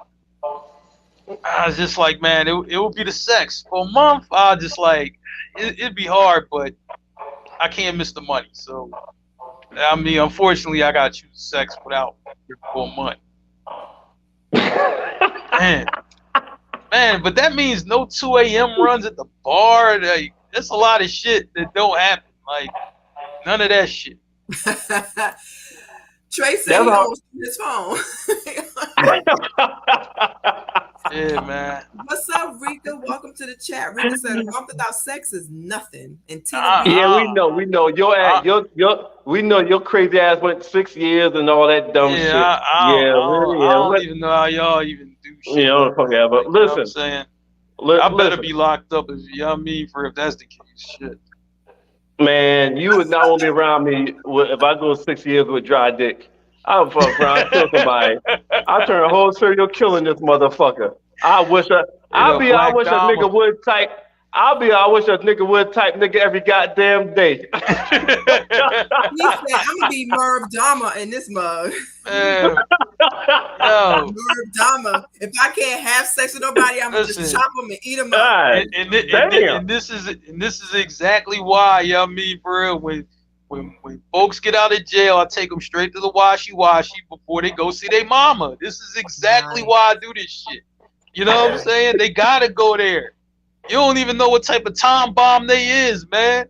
I was just like, man, it would be the sex. For a month, I just like, it'd be hard, but I can't miss the money. So, I mean, unfortunately, I got to choose sex without for a month. Man, but that means no 2 a.m. runs at the bar. Like, that's a lot of shit that don't happen. Like, none of that shit. Trey said he almost threw his phone. Yeah, man. What's up, Rika? Welcome to the chat. Rika said a month without sex is nothing. And Tina, yeah, we know. We know your crazy ass went 6 years and all that dumb shit. I don't even know how y'all even do shit. Yeah, like okay, but you know listen. what I'm saying? I better be locked up if you know what I mean, if that's the case. Shit. Man, you would not want to be around me if I go 6 years with dry dick. I'll fuck around, kill somebody. I'll turn a whole serial killer in this motherfucker. I wish a nigga would type nigga every goddamn day. he said, I'm gonna be Merv Dahmer in this mug. Yo. Merv Dahmer. If I can't have sex with nobody, I'm gonna just chop them and eat them up. And this is exactly why, you know what I mean, for real, when folks get out of jail, I take them straight to the washy before they go see their mama. This is exactly why I do this shit. You know what I'm saying? They gotta go there. You don't even know what type of time bomb they is, man.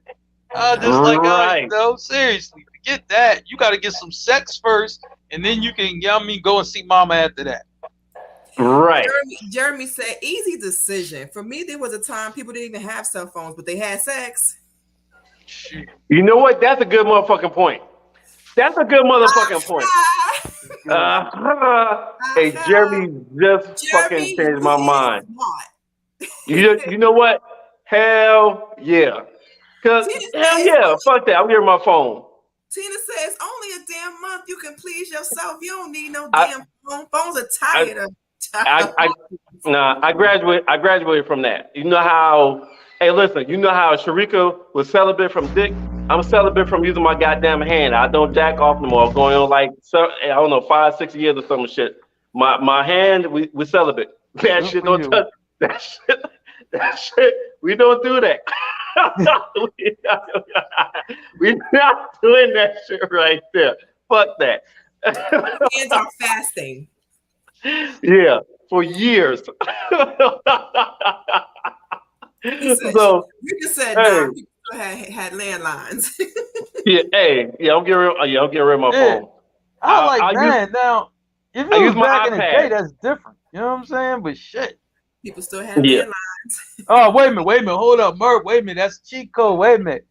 You know, seriously, forget that. You gotta get some sex first, and then you can, you know what I mean, go and see mama after that. Right. Jeremy said, easy decision. For me, there was a time people didn't even have cell phones, but they had sex. Shoot. You know what? That's a good motherfucking point. Hey, Jeremy just fucking changed my mind. You know what? Hell yeah. Cause hell yeah, fuck that. I'm getting my phone. Tina says only a damn month you can please yourself. You don't need no damn phone. Phones are tired. I graduated from that. You know how? Hey, listen. You know how Sharika was celibate from dick? I'm celibate from using my goddamn hand. I don't jack off no more. Going on like, I don't know, 5-6 years or some shit. My hand, we celibate. That shit don't touch. That shit. We don't do that. We're not doing that shit right there. Fuck that. Hands are fasting. Yeah, for years. So you just said people had landlines. I'm getting rid of my phone. I like now. If it was use my back in the iPad. day, that's different. You know what I'm saying? But shit. People still have Yeah. landlines. Oh, wait a minute, hold up, Merv. Wait a minute, that's cheat code. Wait a minute.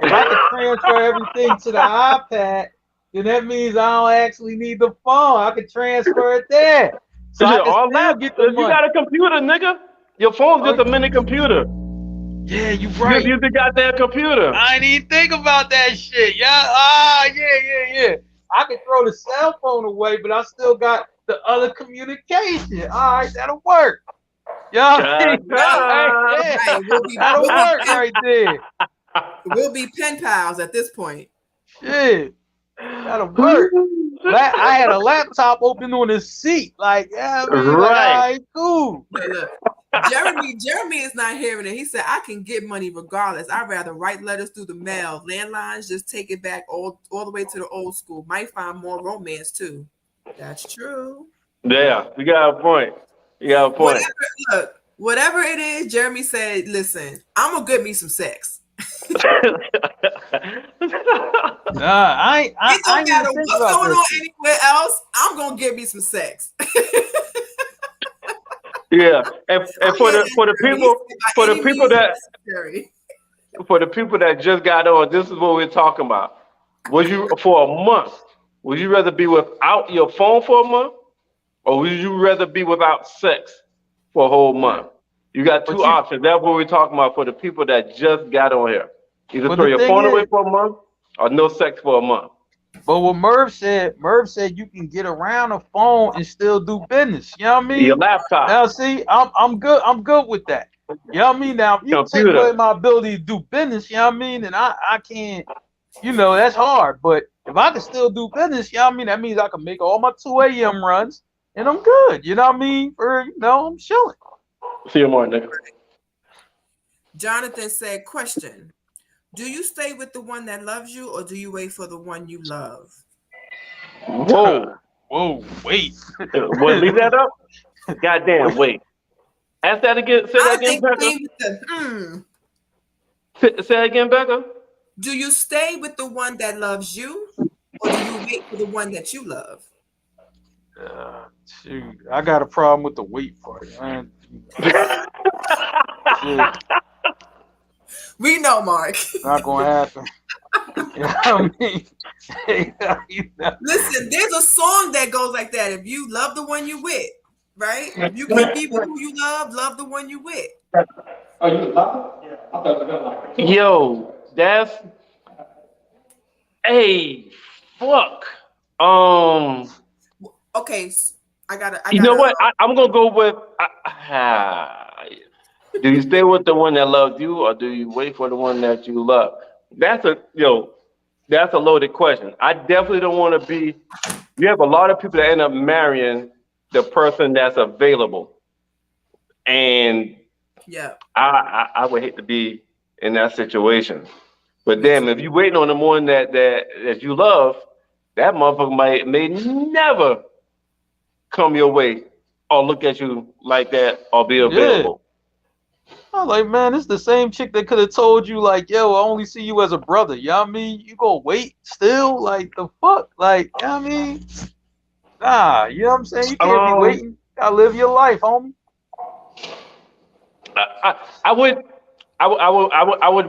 If I can transfer everything to the iPad, then that means I don't actually need the phone. I can transfer it there. So I Yeah, can all still that. get the You money. got a computer, nigga. Your phone's just a mini computer. Yeah, you You right. use the goddamn computer. I didn't even think about that shit. Yeah. Yeah. I can throw the cell phone away, but I still got the other communication. All right, that'll work. Yeah. Right, That'll work right there. We'll be pen pals at this point. Shit. That'll work. I had a laptop open on the seat. Like, yeah, I mean, like, all Right. right, cool. Look, Jeremy is not hearing it. He said, I can get money regardless. I'd rather write letters through the mail. Landlines, just take it back all the way to the old school. Might find more romance too. That's true. Yeah, you got a point. You got a point. Whatever it is, Jeremy said, listen, I'm gonna get me some sex. Nah, I It don't ain't matter even think what's about going that on shit. anywhere else. I'm gonna get me some sex. Yeah, and for the people that just got on, this is what we're talking about. Would you for a month? Would you rather be without your phone for a month, or would you rather be without sex for a whole month? You got two options. That's what we're talking about for the people that just got on here. Either throw your phone away for a month or no sex for a month. But what Merv said you can get around a phone and still do business. You know what I mean? Your laptop. Now see, I'm good with that. You know what I mean? Now if you take away my ability to do business, you know what I mean, and I can't, you know, that's hard. But if I can still do business, you know what I mean, that means I can make all my 2 a.m. runs and I'm good. You know what I mean? I'm chilling. See you tomorrow, nigga. Jonathan said, question. Do you stay with the one that loves you, or do you wait for the one you love? Whoa, wait. What, leave that up? Goddamn, wait. Ask that again. Say that again, Becca. Say that again, Becca. Do you stay with the one that loves you, or do you wait for the one that you love? Shoot, I got a problem with the wait part, man. We know, Mark. Not gonna happen. You know what I mean? Listen, there's a song that goes like that. If you love the one you with, right? If you can be with who you love the one you with. Oh, you love it? Yeah. Yo, that's fuck. Okay, I gotta. You know what? I'm gonna go with. Do you stay with the one that loves you, or do you wait for the one that you love? That's a loaded question. I definitely don't want to be. You have a lot of people that end up marrying the person that's available, and yeah, I would hate to be in that situation. But damn, if you waiting on the one that you love, that motherfucker may never come your way or look at you like that or be available. I'm like, man, it's the same chick that could have told you, like, yo, I only see you as a brother. You know what I mean? You gonna wait still? Like, the fuck? Like, you know what I mean? Nah, you know what I'm saying? You can't be waiting. You gotta live your life, homie. I would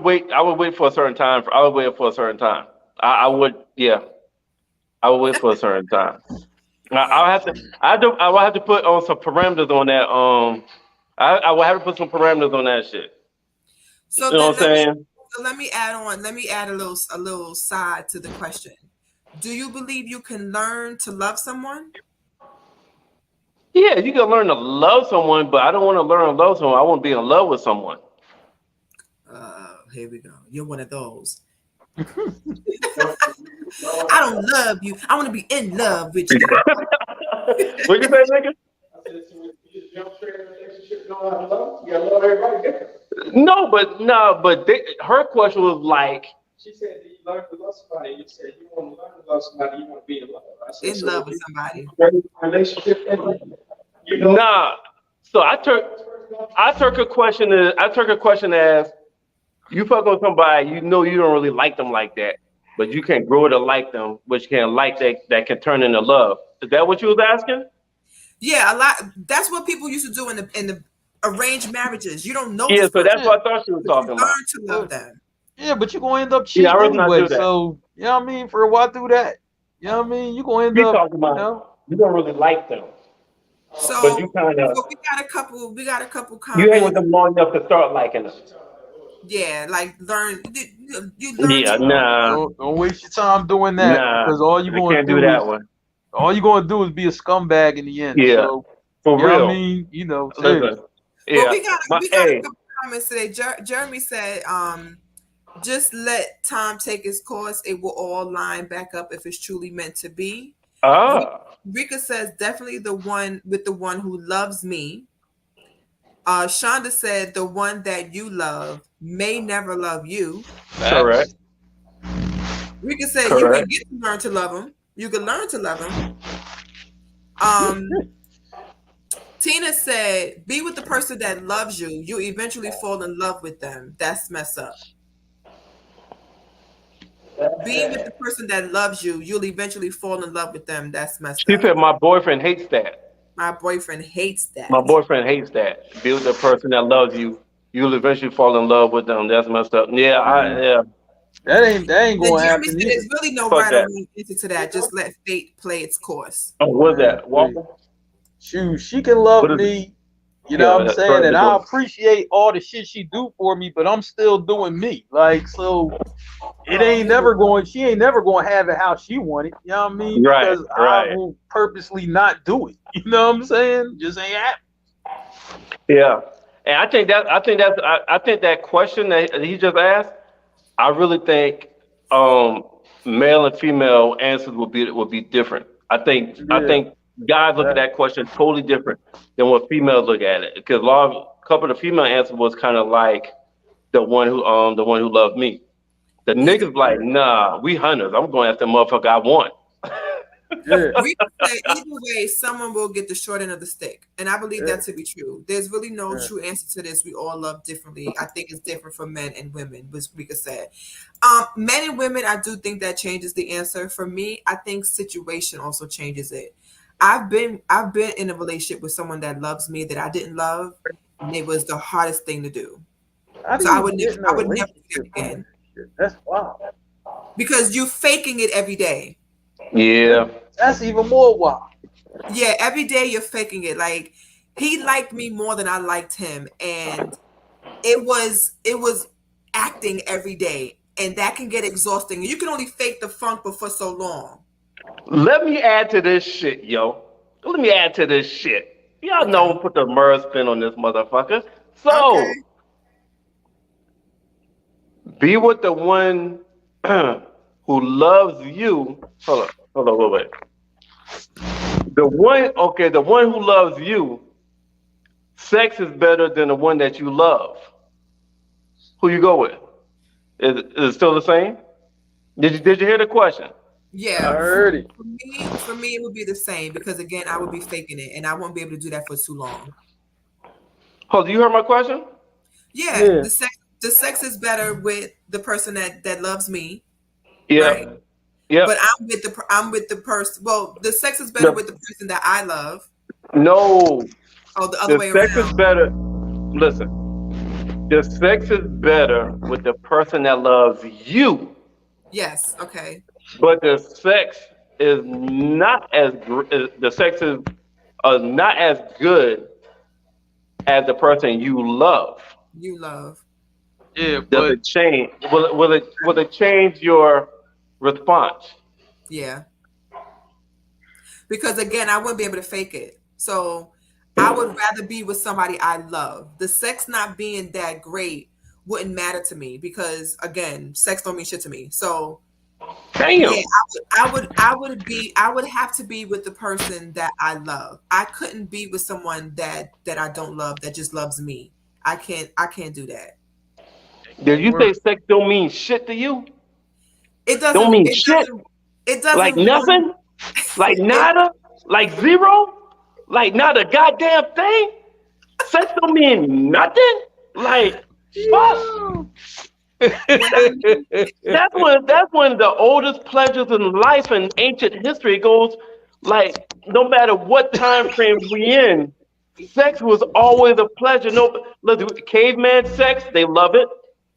wait. I would wait for a certain time. I would wait for a certain time. I would wait for a certain time. I will have to put on some parameters on that. I will have to put some parameters on that shit. So you know what I'm saying? Let me add a little side to the question. Do you believe you can learn to love someone? Yeah, you can learn to love someone, but I don't want to learn to love someone. I want to be in love with someone. Here we go. You're one of those. I don't love you. I want to be in love with you. What you say, nigga? No, but her question was like. She said, "Do you learn to love somebody?" You said, "You want to learn to love somebody. You want to be in love." I said, in love with somebody. Relationship. Nah. So I took a question as you fuck with somebody, you know you don't really like them like that. but you can grow to like them, which can like that can turn into love. Is that what you was asking? Yeah, a lot. That's what people used to do in the arranged marriages. You don't know Yeah, this so person, that's what I thought you were but you talking learn about. to love them. Yeah, but you're gonna end up Yeah, cheating I was not anyway. do that. So you know what I mean? For why do that? You know what I mean? You're gonna end You up, talking you about know. you don't really like them, So, but you kind of so we got a couple. We got a couple you hang with comments. them long enough to start liking them. Yeah, like learn. You learn Yeah, to. nah, Don't waste your time doing that nah, because all you're I gonna can't do do that is one. be a scumbag in the end. Yeah, So for you know what I real. mean? You know, Listen, seriously. But yeah, we got a couple comments today. Jeremy said, just let time take its course. It will all line back up if it's truly meant to be. Rika says, definitely the one with the one who loves me. Shonda said, the one that you love may never love you. correct. Rika said, you can get to learn to love him. You can learn to love him. Tina said, be with the person that loves you. You eventually fall in love with them. That's messed up. Be with the person that loves you. You'll eventually fall in love with them. That's messed She up. said, my boyfriend hates that. My boyfriend hates that. My boyfriend hates that. Be with the person that loves you. You'll eventually fall in love with them. That's messed up. Yeah, yeah. That ain't And gonna Jeremy happen said, either. there's really no Fuck right that. or wrong answer to that. Just let fate play its course. Oh, what's that? Walker? Shoot, she can love What is me, you know what I'm that's saying, very and good. I appreciate all the shit she do for me, but I'm still doing me. Like, so it ain't never going. She ain't never going to have it how she want it. You know what I mean? Right, Because right. I will purposely not do it. You know what I'm saying? Just ain't happen. Yeah, and I think that question that he just asked, I really think male and female answers will be different. I think guys look at that question totally different than what females look at it, because a couple of the female answers was kind of like the one who loved me. The niggas like, nah, we hunters. I'm going after the motherfucker I want. We say either way, someone will get the short end of the stick, and I believe that to be true. There's really no true answer to this. We all love differently. I think it's different for men and women, which Rika said. Men and women, I do think that changes the answer. For me, I think situation also changes it. I've been in a relationship with someone that loves me that I didn't love, and it was the hardest thing to do. So I would never do that again. That's wild. Because you're faking it every day. Yeah. That's even more wild. Yeah, every day you're faking it. Like, he liked me more than I liked him, and it was acting every day, and that can get exhausting. You can only fake the funk for so long. Let me add to this shit, yo. Let me add to this shit. Y'all know put the Merv spin on this motherfucker. So be with the one who loves you. Hold on, wait. The one who loves you, sex is better than the one that you love. Who you go with? Is it still the same? Did you hear the question? Yeah, I heard it. For me, it would be the same, because again, I would be faking it, and I won't be able to do that for too long. Hold, you heard my question? Yeah. The sex is better with the person that loves me. Yeah. Right? Yeah. But I'm with the person. Well, the sex is better with the person that I love. No. Oh, the other way around. Sex is better. Listen. The sex is better with the person that loves you. Yes. Okay. But the sex is not as not as good as the person you love. You love. Yeah, Does but it change? Will it change your response? Yeah. Because again, I wouldn't be able to fake it. So I would rather be with somebody I love. The sex not being that great wouldn't matter to me, because again, sex don't mean shit to me. So damn. Yeah, I would have to be with the person that I love. I couldn't be with someone that I don't love, that just loves me. I can't do that. Did you say sex don't mean shit to you? It doesn't Don't mean shit. It doesn't Like nothing? Like nada? Like zero? Like not a goddamn thing? Sex don't mean nothing? Like fuck. That's when the oldest pleasures in life and ancient history goes. Like no matter what time frame we in, sex was always a pleasure. No, look, caveman sex, they love it.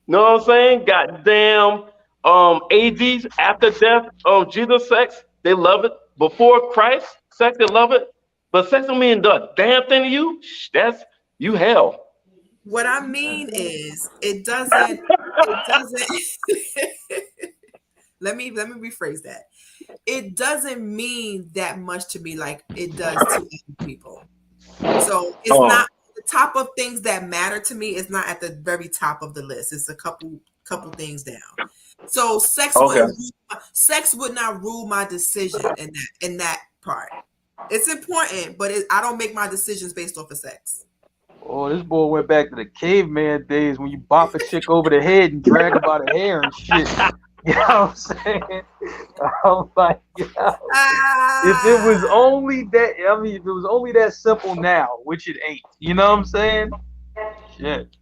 Know what I'm saying? Goddamn, ADs after death, Jesus sex, they love it. Before Christ, sex, they love it. But sex don't mean the damn thing to you. That's you hell. What I mean is, it doesn't. It doesn't. let me rephrase that. It doesn't mean that much to me like it does to other people. So it's not the top of things that matter to me. It's not at the very top of the list. It's a couple things down. So sex would not rule my decision in that part. It's important, but I don't make my decisions based off of sex. Oh, this boy went back to the caveman days when you bop a chick over the head and drag her by the hair and shit. You know what I'm saying? I'm like, if it was only that, I mean, if it was only that simple now, which it ain't. You know what I'm saying? Shit.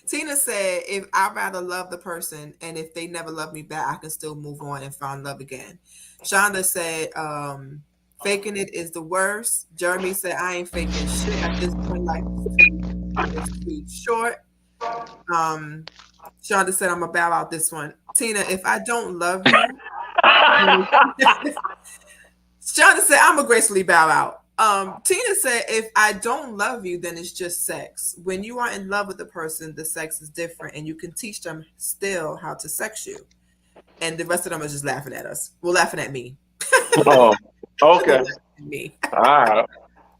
Tina said, if I'd rather love the person and if they never love me back, I can still move on and find love again. Shonda said, faking it is the worst. Jeremy said, I ain't faking shit at this point. Life is too short. Shonda said, I'm gonna bow out this one. Tina, if I don't love you, Shonda said, I'm gonna gracefully bow out. Tina said, if I don't love you, then it's just sex. When you are in love with the person, the sex is different, and you can teach them still how to sex you. And the rest of them are just laughing at us. Well, laughing at me. Oh, okay. Me. All right.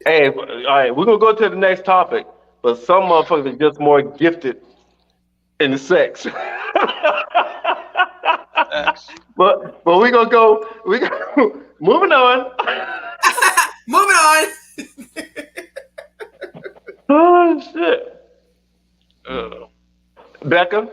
Hey, all right. We're gonna go to the next topic, but some motherfuckers are just more gifted in the sex. but we're gonna go. Moving on. Moving on. Oh shit. Becca.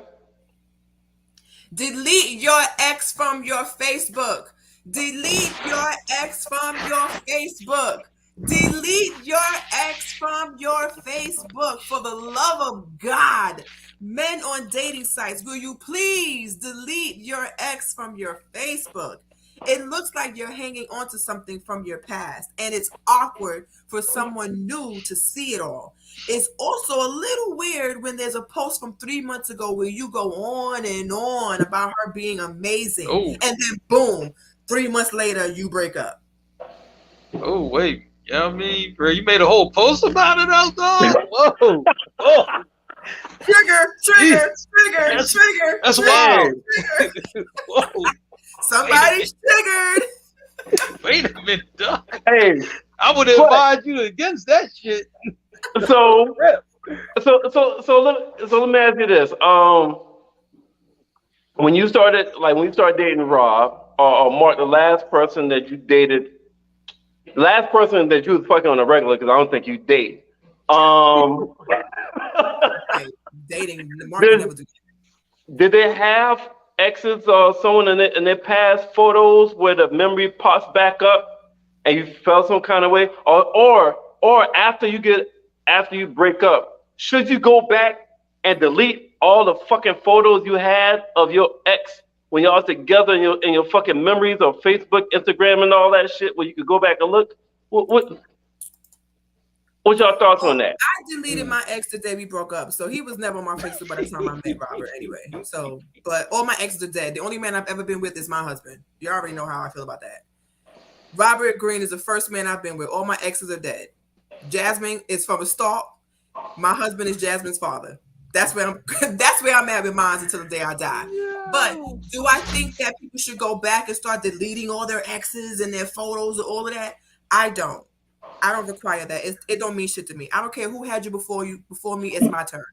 Delete your ex from your Facebook. Delete your ex from your Facebook. Delete your ex from your Facebook. For the love of God, men on dating sites, will you please delete your ex from your Facebook? It looks like you're hanging on to something from your past, and it's awkward for someone new to see it all. It's also a little weird when there's a post from 3 months ago where you go on and on about her being amazing, and then boom, 3 months later, you break up. Oh, wait. You know what I mean? Bro, you made a whole post about it out there? Whoa. Oh. Trigger. That's wild. Whoa. Somebody's triggered. Wait a minute, dog. Hey. I would advise you against that shit. So let me ask you this. When you started dating Rob, or Mark, the last person that you dated, the last person that you was fucking on a regular, because I don't think you date. Dating, Mark never do. Did they have exes or someone in their past photos where the memory pops back up and you felt some kind of way, or after you break up, should you go back and delete all the fucking photos you had of your ex when y'all together in your fucking memories of Facebook, Instagram, and all that shit, where you could go back and look? What's your thoughts on that? I deleted my ex the day we broke up, so he was never on my Facebook by the time I met Robert anyway. So, but all my exes are dead. The only man I've ever been with is my husband. You already know how I feel about that. Robert Green is the first man I've been with. All my exes are dead. Jasmine is from a stalk. My husband is Jasmine's father. That's where I'm at with mine until the day I die. Yeah. But do I think that people should go back and start deleting all their exes and their photos and all of that? I don't require that. It don't mean shit to me. I don't care who had you before me. It's my turn.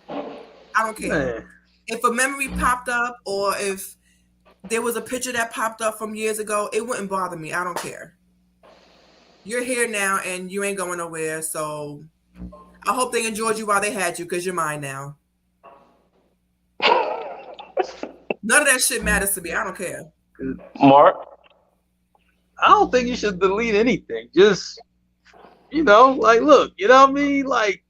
I don't care. Man. If a memory popped up or if there was a picture that popped up from years ago, it wouldn't bother me. I don't care. You're here now and you ain't going nowhere. So I hope they enjoyed you while they had you, because you're mine now. None of that shit matters to me. I don't care. Mark? I don't think you should delete anything. Just, look, you know what I mean? Like,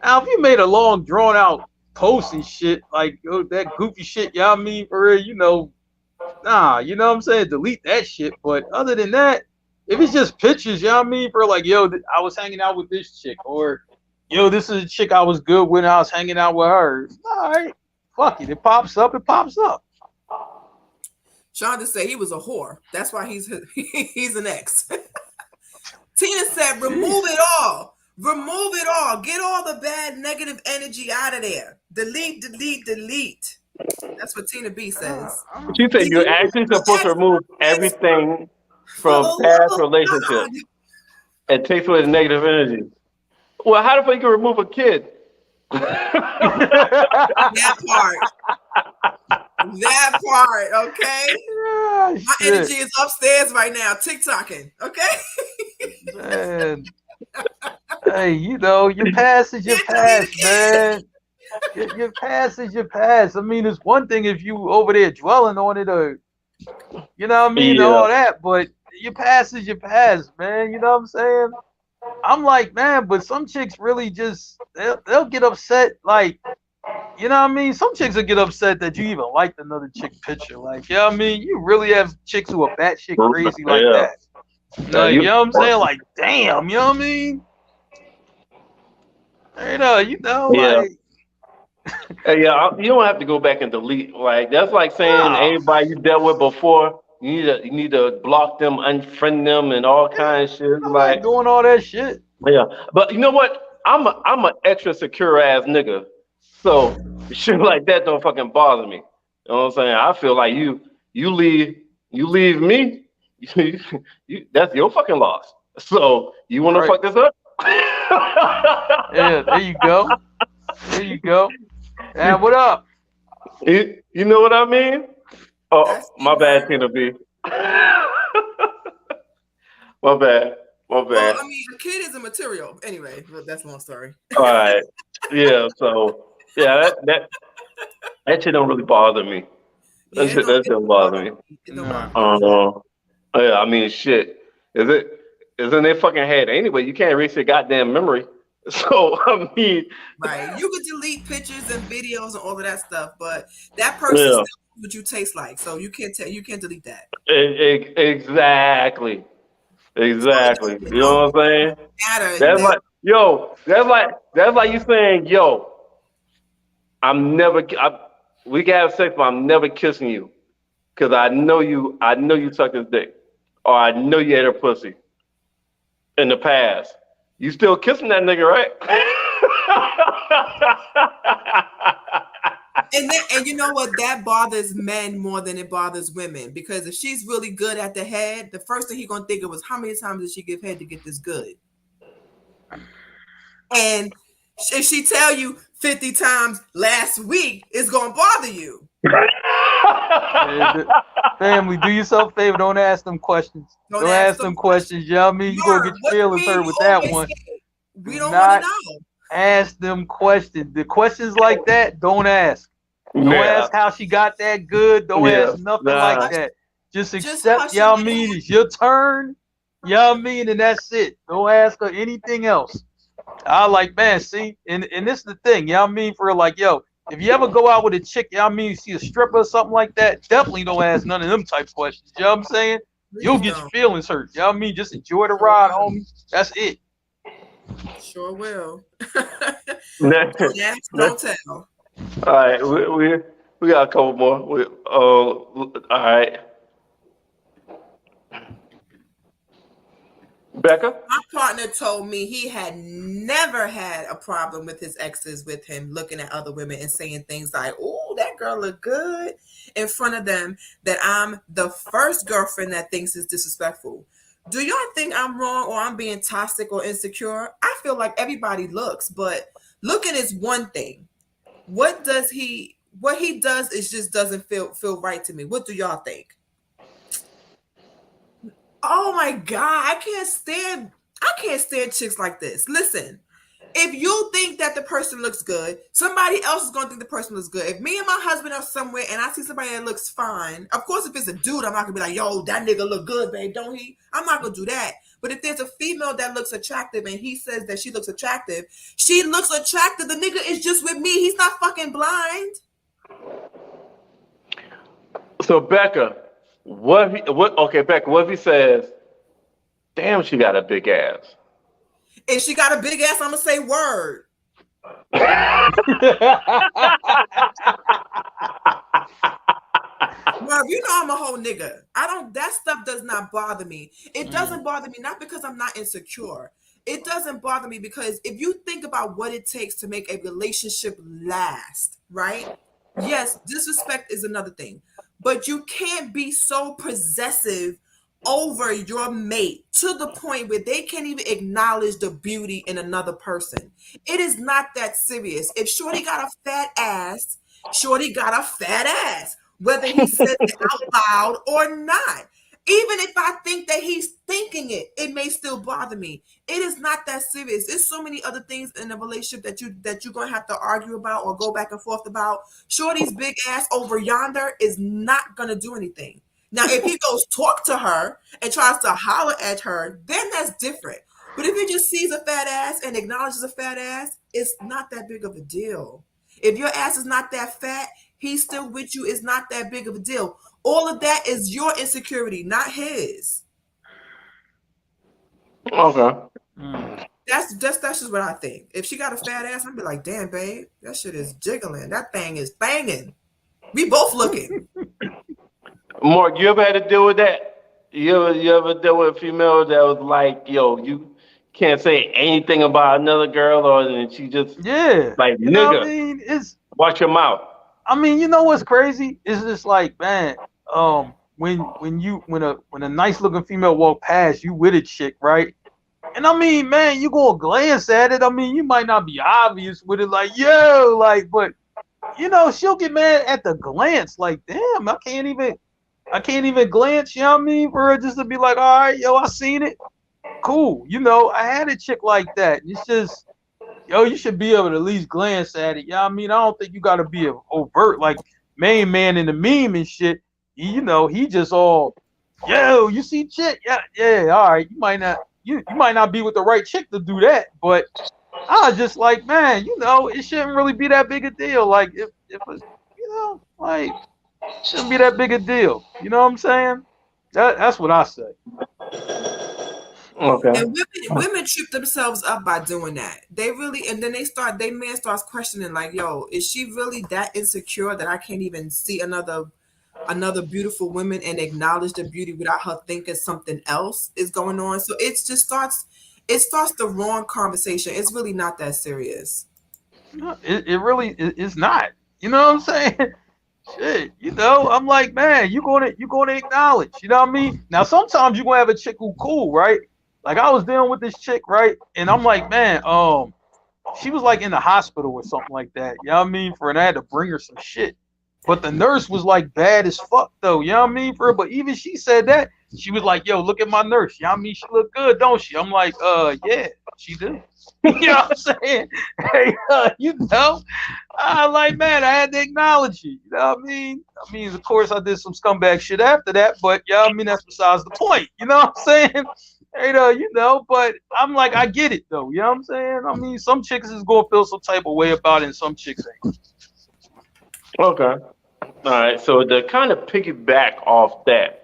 Al, if you made a long, drawn out posting shit like yo, that goofy shit, y'all mean for real, you know, nah, you know what I'm saying? Delete that shit. But other than that, if it's just pictures, y'all mean for like, yo, I was hanging out with this chick, or yo, this is a chick I was good with, I was hanging out with her. All right, fuck it. It pops up, it pops up. Sean just said he was a whore. That's why he's an ex. Tina said, remove it all. Remove it all. Get all the bad negative energy out of there. Delete, delete, delete. That's what Tina B says. She said you're actually supposed to remove everything from past relationships and takes away the negative energy. Well, how the fuck you can remove a kid? That part, okay? Ah, My shit. energy is upstairs right now, TikToking, okay? Man. Hey, you know, your past is your past, man. Your past is your past. I mean, it's one thing if you over there dwelling on it, or you know what I mean, Yeah. all that, but your past is your past, man. You know what I'm saying? I'm like, man, but some chicks really just they'll get upset, like, you know what I mean? Some chicks will get upset that you even liked another chick picture. Like, you know what I mean? You really have chicks who are batshit crazy like Yeah. that. Like, you- you know what I'm saying? Like, damn, you know what I mean? You know, Yeah. like, Yeah, you don't have to go back and delete. Like that's like saying No. everybody you dealt with before, you need to block them, unfriend them, and all kinds of shit. I'm Like, not doing all that shit. yeah, but you know what? I'm a extra secure ass nigga, so shit like that don't fucking bother me. You know what I'm saying? I feel like you leave me, that's your fucking loss. So you want to Right. fuck this up? Yeah, there you go. There you go. And what up? You know what I mean? Oh, That's my bad, Tina B. My bad. Well, I mean, a kid is a material. Anyway, but that's a long story. All right. Yeah. So yeah, that shit don't really bother me. Yeah, That shit don't bother me. It don't bother me. Yeah. I mean, shit. It's in their fucking head anyway. You can't erase your goddamn memory. So I mean, Right. You could delete pictures and videos and all of that stuff, but that person Yeah. still knows what you taste like. So you can't delete that. exactly. Exactly. You know what I'm saying? Matter. That's like, yo, that's like you saying, yo, we can have sex, but I'm never kissing you. Cause I know you sucked his dick. Or I know you ate her pussy in the past. You still kissing that nigga, right? And you know what? That bothers men more than it bothers women. Because if she's really good at the head, the first thing he's gonna think of is how many times did she give head to get this good? And if she tell you 50 times last week, it's gonna bother you. Family, do yourself a favor. Don't ask them questions. Don't ask them questions. You know what I mean? You gonna get your feelings hurt with that one. We don't want to know. Ask them questions. The questions like that, don't ask. Don't ask how she got that good. Don't ask nothing like that. Just accept, y'all mean, it's your turn. Y'all mean, and that's it. Don't ask her anything else. I like, man, see, and this is the thing, y'all mean, for like, yo, if you ever go out with a chick, y'all mean, you see a stripper or something like that, definitely don't ask none of them type of questions. You know what I'm saying? You'll get your feelings hurt. Y'all mean, just enjoy the ride, homie. That's it. Sure will. Don't ask, don't tell. All right, we got a couple more. All right, Becca. My partner told me he had never had a problem with his exes with him looking at other women and saying things like, "Oh, that girl look good," in front of them. That I'm the first girlfriend that thinks it's disrespectful. Do y'all think I'm wrong or I'm being toxic or insecure? I feel like everybody looks, but looking is one thing. What he does is just doesn't feel right to me. What do y'all think? Oh my God, I can't stand chicks like this. Listen, if you think that the person looks good, somebody else is gonna think the person looks good. If me and my husband are somewhere and I see somebody that looks fine, of course, if it's a dude, I'm not gonna be like, yo, that nigga look good, babe, don't he? I'm not gonna do that. But if there's a female that looks attractive and he says that she looks attractive, she looks attractive. The nigga is just with me. He's not fucking blind. So Becca, Becca, what if he says, damn, she got a big ass? If she got a big ass, I'm gonna say word. Marv, you know I'm a whole nigga. That stuff does not bother me. It doesn't bother me, not because I'm not insecure. It doesn't bother me because if you think about what it takes to make a relationship last, right? Yes, disrespect is another thing, but you can't be so possessive over your mate to the point where they can't even acknowledge the beauty in another person. It is not that serious. If Shorty got a fat ass, Shorty got a fat ass, whether he says it out loud or not. Even if I think that he's thinking it, it may still bother me. It is not that serious. There's so many other things in a relationship that you're gonna have to argue about or go back and forth about. Shorty's big ass over yonder is not gonna do anything. Now, if he goes talk to her and tries to holler at her, then that's different. But if he just sees a fat ass and acknowledges a fat ass, it's not that big of a deal. If your ass is not that fat, he's still with you, it's not that big of a deal. All of that is your insecurity, not his. Okay. That's just what I think. If she got a fat ass, I'd be like, damn, babe, that shit is jiggling. That thing is banging. We both looking. Mark, you ever had to deal with that? You ever deal with a female that was like, yo, you can't say anything about another girl, or then she just like, you know nigga, what I mean? watch your mouth. I mean, you know what's crazy? It's just like, man, when a nice looking female walk past you with a chick, right? And I mean, man, you go glance at it. I mean, you might not be obvious with it, like, yo, like, but you know, she'll get mad at the glance, like, damn, I can't even glance, you know what I mean? For her just to be like, all right, yo, I seen it. Cool. You know, I had a chick like that. It's just, yo, you should be able to at least glance at it. You know what I mean? I don't think you got to be overt, like main man in the meme and shit. You know, he just all, yo, you see chick? Yeah, all right. You might not be with the right chick to do that, but I was just like, man, you know, it shouldn't really be that big a deal. Like, if it's, you know, like, shouldn't be that big a deal. You know what I'm saying? That's what I say. Okay. And women trip themselves up by doing that. They really, and then they man starts questioning, like, yo, is she really that insecure that I can't even see another beautiful woman and acknowledge the beauty without her thinking something else is going on? So it starts the wrong conversation. It's really not that serious. It really is not. You know what I'm saying? Shit, you know, I'm like, man, you gonna acknowledge, you know what I mean? Now sometimes you're gonna have a chick who cool, right? Like I was dealing with this chick, right? And I'm like, man, she was like in the hospital or something like that. You know what I mean? And I had to bring her some shit. But the nurse was like bad as fuck though, you know what I mean? But even she said that, she was like, yo, look at my nurse. You know what I mean? She look good, don't she? I'm like, yeah, she do. You know what I'm saying? Hey, you know, I like, man, I had to acknowledge you. You know what I mean? I mean, of course, I did some scumbag shit after that, but yeah, I mean, that's besides the point. You know what I'm saying? Hey, you know, but I'm like, I get it though. You know what I'm saying? I mean, some chicks is gonna feel some type of way about it, and some chicks ain't. Okay. All right. So to kind of piggyback off that,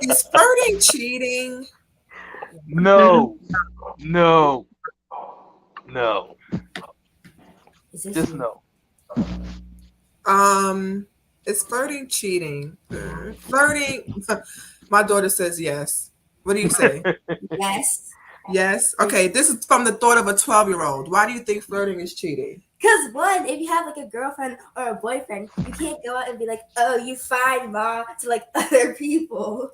Is flirting cheating? No. Just no. Is flirting cheating? Flirting. My daughter says yes. What do you say? Yes. Yes. Okay. This is from the thought of a 12-year-old. Why do you think flirting is cheating? Because one, if you have like a girlfriend or a boyfriend, you can't go out and be like, "Oh, you fine, ma," to like other people.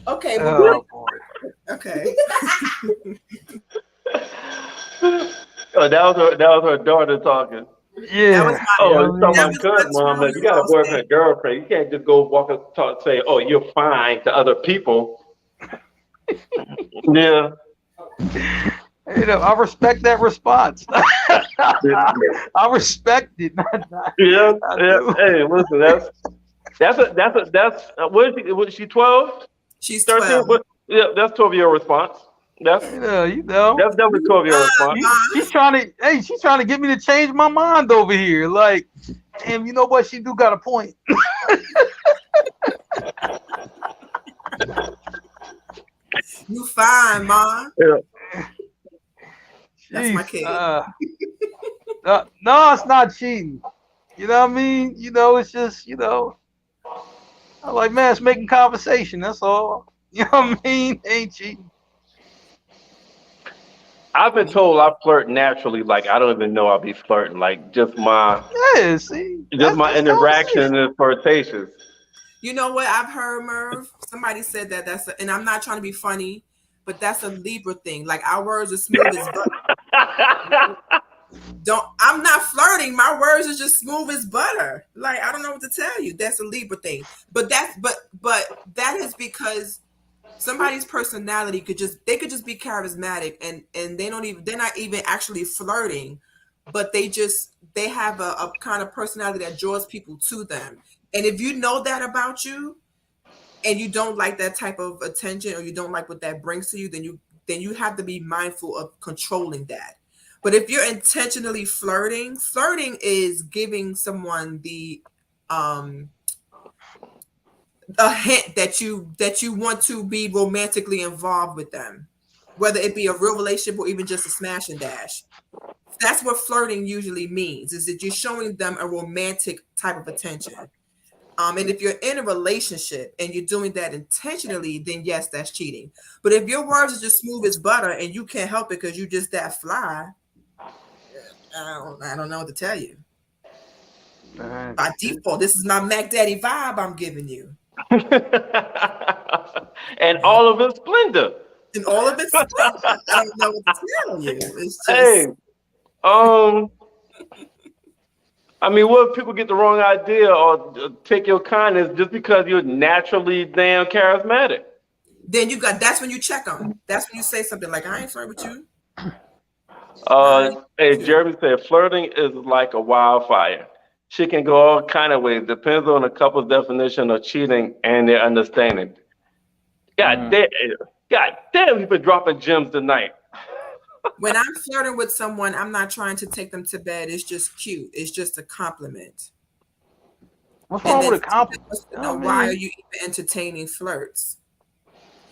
Okay. Oh, boy. Okay. Oh, that was her daughter talking. Yeah. Oh, it's that my was good my mom. You got a 12-year-old boyfriend, girlfriend. You can't just go walk up, talk, say, "Oh, you're fine" to other people. Yeah. You know, I respect that response. I respect it. Yeah. Hey, listen, that's what is she 12? She's 13? 12. Yeah, that's 12-year response. That's You know, that's definitely 12-year response. she's trying to get me to change my mind over here. Like, damn, you know what? She do got a point. You fine, Ma. Yeah. That's my Jeez, kid. no, it's not cheating. You know what I mean? You know, it's just, you know, I'm like, man, it's making conversation. That's all. You know what I mean? Ain't cheating. I've been told I flirt naturally, like I don't even know I'll be flirting. Like Yeah, see, just my that's interaction conversation. is flirtatious. You know what I've heard, Merv? Somebody said that and I'm not trying to be funny, but that's a Libra thing. Like our words are smooth as butter. I'm not flirting. My words are just smooth as butter. Like I don't know what to tell you. That's a Libra thing. But that is because somebody's personality could just be charismatic and they're not even actually flirting, but they have a kind of personality that draws people to them. And if you know that about you and you don't like that type of attention or you don't like what that brings to you, then you have to be mindful of controlling that. But if you're intentionally flirting is giving someone the a hint that you want to be romantically involved with them, whether it be a real relationship or even just a smash and dash. That's what flirting usually means, is that you're showing them a romantic type of attention. And if you're in a relationship and you're doing that intentionally, then yes, that's cheating. But if your words are just smooth as butter and you can't help it because you just that fly, I don't know what to tell you. By default, this is my Mac Daddy vibe I'm giving you. And all of its splendor. And all of its splendor. I don't know what to tell you. It's just Hey, I mean, what if people get the wrong idea or take your kindness just because you're naturally damn charismatic? Then that's when you check them. That's when you say something like, I ain't flirting with you. Hey, Jeremy said flirting is like a wildfire. She can go all kind of ways. Depends on a couple's definition of cheating and their understanding. God damn, you've been dropping gems tonight. When I'm flirting with someone, I'm not trying to take them to bed. It's just cute. It's just a compliment. What's wrong with a compliment? Why are you even entertaining flirts?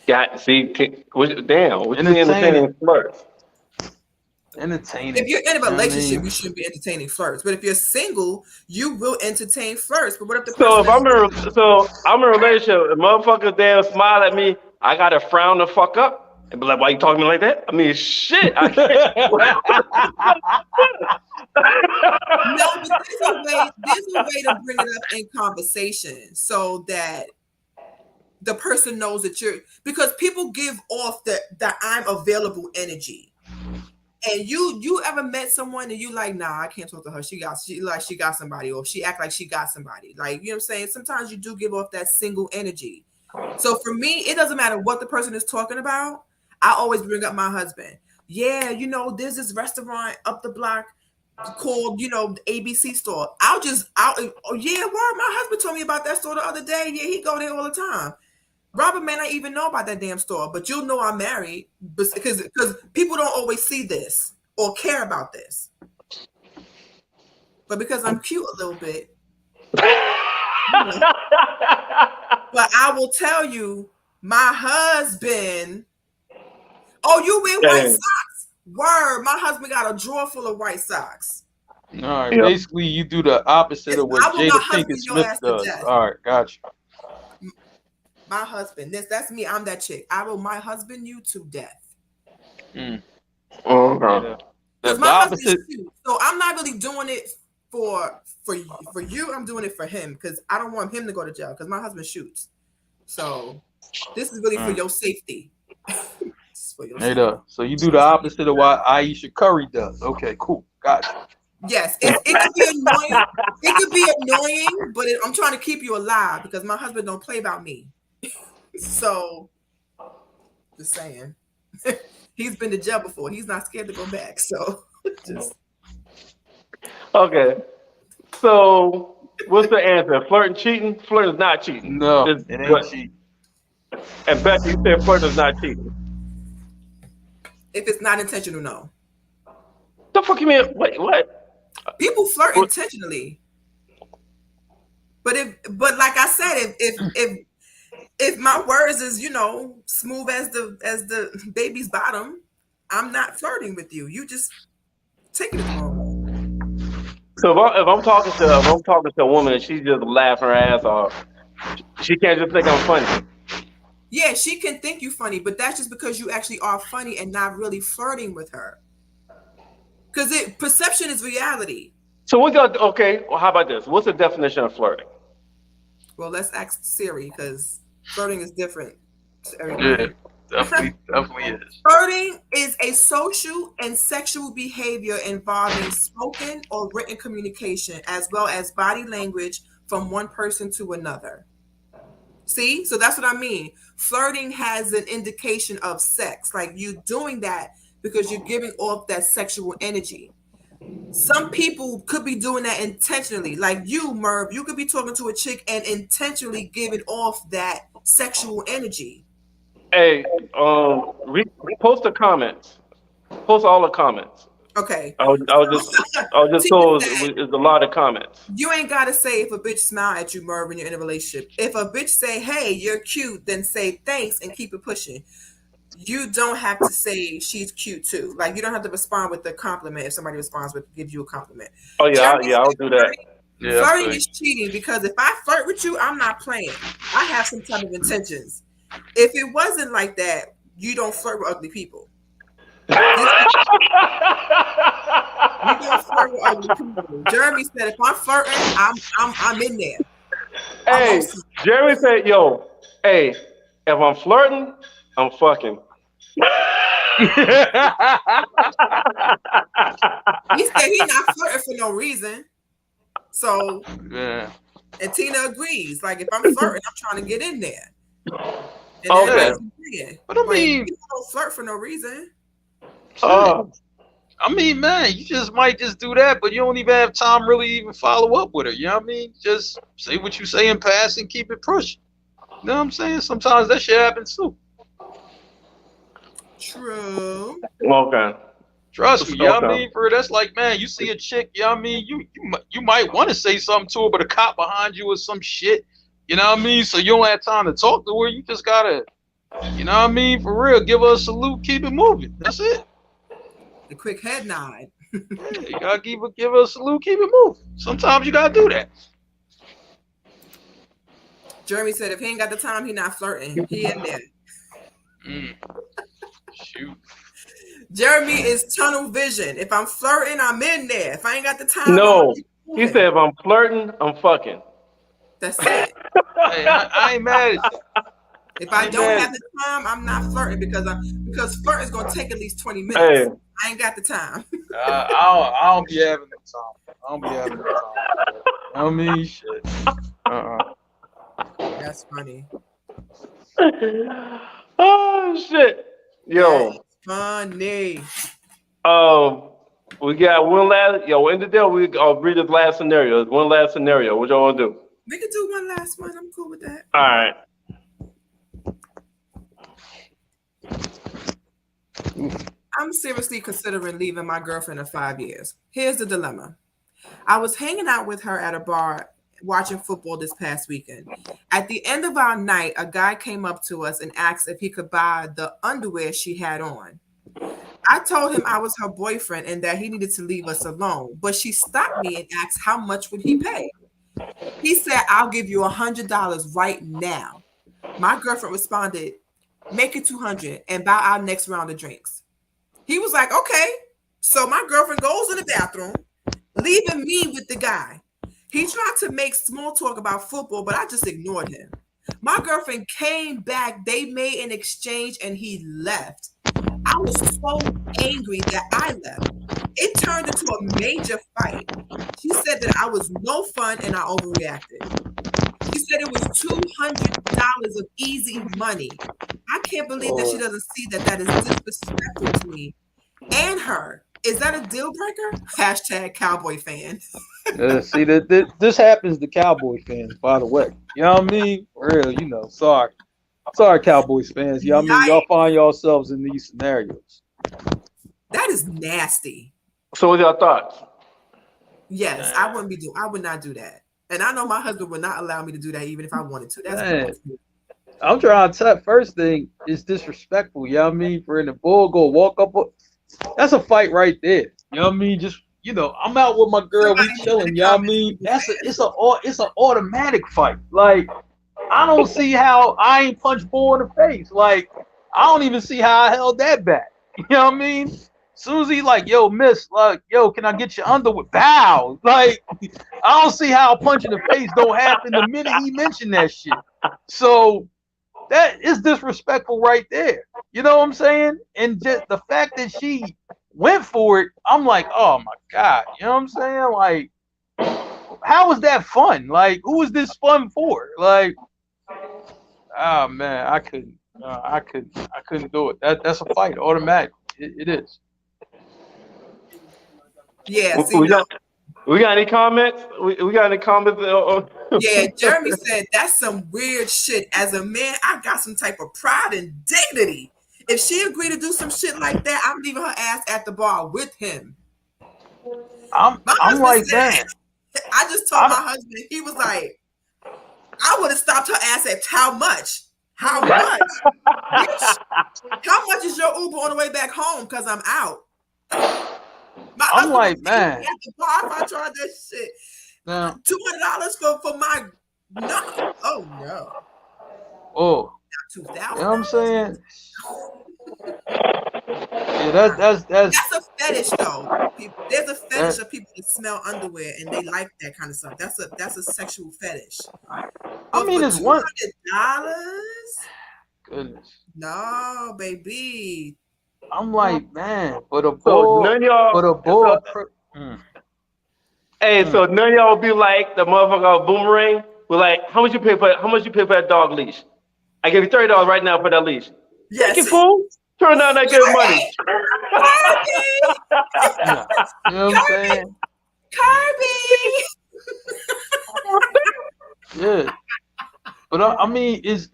What you entertaining flirts? Entertaining. If you're in a relationship, you shouldn't be entertaining flirts. But if you're single, you will entertain flirts. But what if the I'm in a relationship, a motherfucker damn smile at me, I gotta frown the fuck up and be like, why you talking to me like that? I mean, shit, I can't. No, but there's a way to bring it up in conversation so that the person knows that because people give off the I'm available energy. And you ever met someone and you like, nah, I can't talk to her. She got somebody, or she act like she got somebody. Like, you know what I'm saying? Sometimes you do give off that single energy. So for me, it doesn't matter what the person is talking about. I always bring up my husband. Yeah, there's this restaurant up the block called, the ABC store. Oh yeah, word. My husband told me about that store the other day. Yeah, he go there all the time. Robert may not even know about that damn store, but you'll know I'm married because people don't always see this or care about this. But because I'm cute a little bit, but I will tell you, my husband. Oh, you wear white socks? Word, my husband got a drawer full of white socks. All right, basically you do the opposite of what Jada Pinkett Smith does. All right, gotcha. My husband, that's me. I'm that chick. I will my husband you to death. Okay. That's my husband's cute, so I'm not really doing it for you. I'm doing it for him because I don't want him to go to jail because my husband shoots. So this is really for your safety. So you do the opposite of what Aisha Curry does. Okay, cool. Gotcha. Yes, it could be annoying. It could be annoying, but I'm trying to keep you alive because my husband don't play about me. So Just saying. He's been to jail before. He's not scared to go back. So just Okay. So what's the answer? Flirting, cheating? Flirting is not cheating. No, It's it ain't good. cheap. And Becky, you said flirting is not cheating. if it's not intentional, no. The fuck you mean? Wait, what? People flirt What? intentionally. But like I said, if my words is, you know, smooth as the baby's bottom, I'm not flirting with you. You just taking it the wrong way. So if I'm talking to a woman and she's just laughing her ass off, she can't just think I'm funny. Yeah, she can think you funny, but that's just because you actually are funny and not really flirting with her. Because perception is reality. So we got okay. Well, how about this? What's the definition of flirting? Well, let's ask Siri because flirting is different to Yeah, everybody. definitely is. Flirting is a social and sexual behavior involving spoken or written communication, as well as body language from one person to another. See? So that's what I mean. Flirting has an indication of sex. Like you doing that because you're giving off that sexual energy. Some people could be doing that intentionally. Like you, Merv, you could be talking to a chick and intentionally giving off that sexual energy. Hey, post the comments. Post all the comments. Okay. I was just told it's a lot of comments. You ain't gotta say if a bitch smile at you, Merv, when you're in a relationship. If a bitch say, "Hey, you're cute," then say thanks and keep it pushing. You don't have to say she's cute too. Like you don't have to respond with a compliment if somebody responds with gives you a compliment. Oh yeah, Jeremy I'll said do that. Yeah, flirting I is cheating because if I flirt with you, I'm not playing. I have some type of intentions. If it wasn't like that, you don't flirt with ugly people. You don't flirt with ugly people. Jeremy said, if I'm flirting, I'm in there. Hey, Jeremy said, "Yo, hey, if I'm flirting, I'm fucking." He said he's not flirting for no reason. So, yeah. and Tina agrees. Like if I'm flirting, I'm trying to get in there. And Okay. everybody's agreeing. But I Like, mean, people don't flirt for no reason. Oh, I mean, man, you just might just do that, but you don't even have time really even follow up with her. You know what I mean? Just say what you say in passing, keep it pushing. You know what I'm saying? Sometimes that shit happens too. True. okay. Trust me, you know what I Okay. mean? For that's like, man, you see a chick, you know what I mean? You might want to say something to her, but a cop behind you or some shit. You know what I mean? So you don't have time to talk to her. You just gotta, you know what I mean? For real, give her a salute, keep it moving. That's it. The quick head nod. Yeah, you gotta give her a salute, keep it moving. Sometimes you gotta do that. Jeremy said if he ain't got the time, he not flirting. He in there. Shoot. Jeremy is tunnel vision. If I'm flirting, I'm in there. If I ain't got the time, No, I'm he moving. said if I'm flirting, I'm fucking. That's it. Hey, I ain't mad at you. If I don't Amen. have the time, I'm not flirting because flirting is gonna take at least 20 minutes. Hey, I ain't got the time. I don't be having no time. I don't be having no time. I mean, shit. That's funny. oh shit, yo. That's funny. We got one last. Yo, in the deal, I'll read this last scenario. There's one last scenario. What y'all want to do? We can do one last one. I'm cool with that. All right. I'm seriously considering leaving my girlfriend of 5 years. Here's the dilemma. I was hanging out with her at a bar watching football this past weekend. At the end of our night, a guy came up to us and asked if he could buy the underwear she had on. I told him I was her boyfriend and that he needed to leave us alone, but she stopped me and asked how much would he pay. He said, "I'll give you $100 right now." My girlfriend responded, "Make it 200 and buy our next round of drinks." He was like, "Okay." So my girlfriend goes in the bathroom, leaving me with the guy. He tried to make small talk about football, but I just ignored him. My girlfriend came back, they made an exchange, and he left. I was so angry that I left. It turned into a major fight. She said that I was no fun and I overreacted. She said it was $200 of easy money. I can't believe that she doesn't see that is disrespectful to me and her. Is that a deal breaker? Hashtag cowboy fan. See that this happens to Cowboy fans, by the way. You know what I mean? For real, you know. Sorry, Cowboys fans. You know what I mean? Y'all find yourselves in these scenarios. That is nasty. So what's your thoughts? Yes, I would not do that. And I know my husband would not allow me to do that even if I wanted to. That's Man, I'm trying to tell. First thing is disrespectful. You know what I mean? For the bull go walk up, that's a fight right there. You know what I mean? Just I'm out with my girl, we chilling. You know what I mean? It's an automatic fight. Like I don't see how I ain't punched bull in the face. Like I don't even see how I held that back. You know what I mean? Soon as he like, yo, miss, like, yo, can I get your underwear? Bow. Like, I don't see how a punch in the face don't happen the minute he mentioned that shit. So that is disrespectful right there. You know what I'm saying? And just the fact that she went for it, I'm like, oh my God. You know what I'm saying? Like, how was that fun? Like, who is this fun for? Like, oh man, I couldn't do it. That's a fight, automatic. It is. Yeah, we got any comments? We got any comments? Yeah, Jeremy said that's some weird shit. As a man, I got some type of pride and dignity. If she agreed to do some shit like that, I'm leaving her ass at the bar with him. I'm like that. I just told my husband, he was like, I would have stopped her ass at how much? How much? Bitch, how much is your Uber on the way back home? Because I'm out. I'm like, man. At the bar, if I tried that shit. Now, $200 for my no. Oh no. Oh. $2,000. You know what I'm saying? Yeah, that's a fetish though. There's a fetish of people that smell underwear and they like that kind of stuff. That's a sexual fetish. I mean, it's $200? Goodness. No, baby. I'm like, man, but a bull, Hey, so none of y'all will be like the motherfucker Boomerang. We're like, how much you pay for that dog leash? I give you $30 right now for that leash. Yes. Thank you, fool. Turn down that good money. You know what I'm saying? Kirby. Yeah. But I mean, is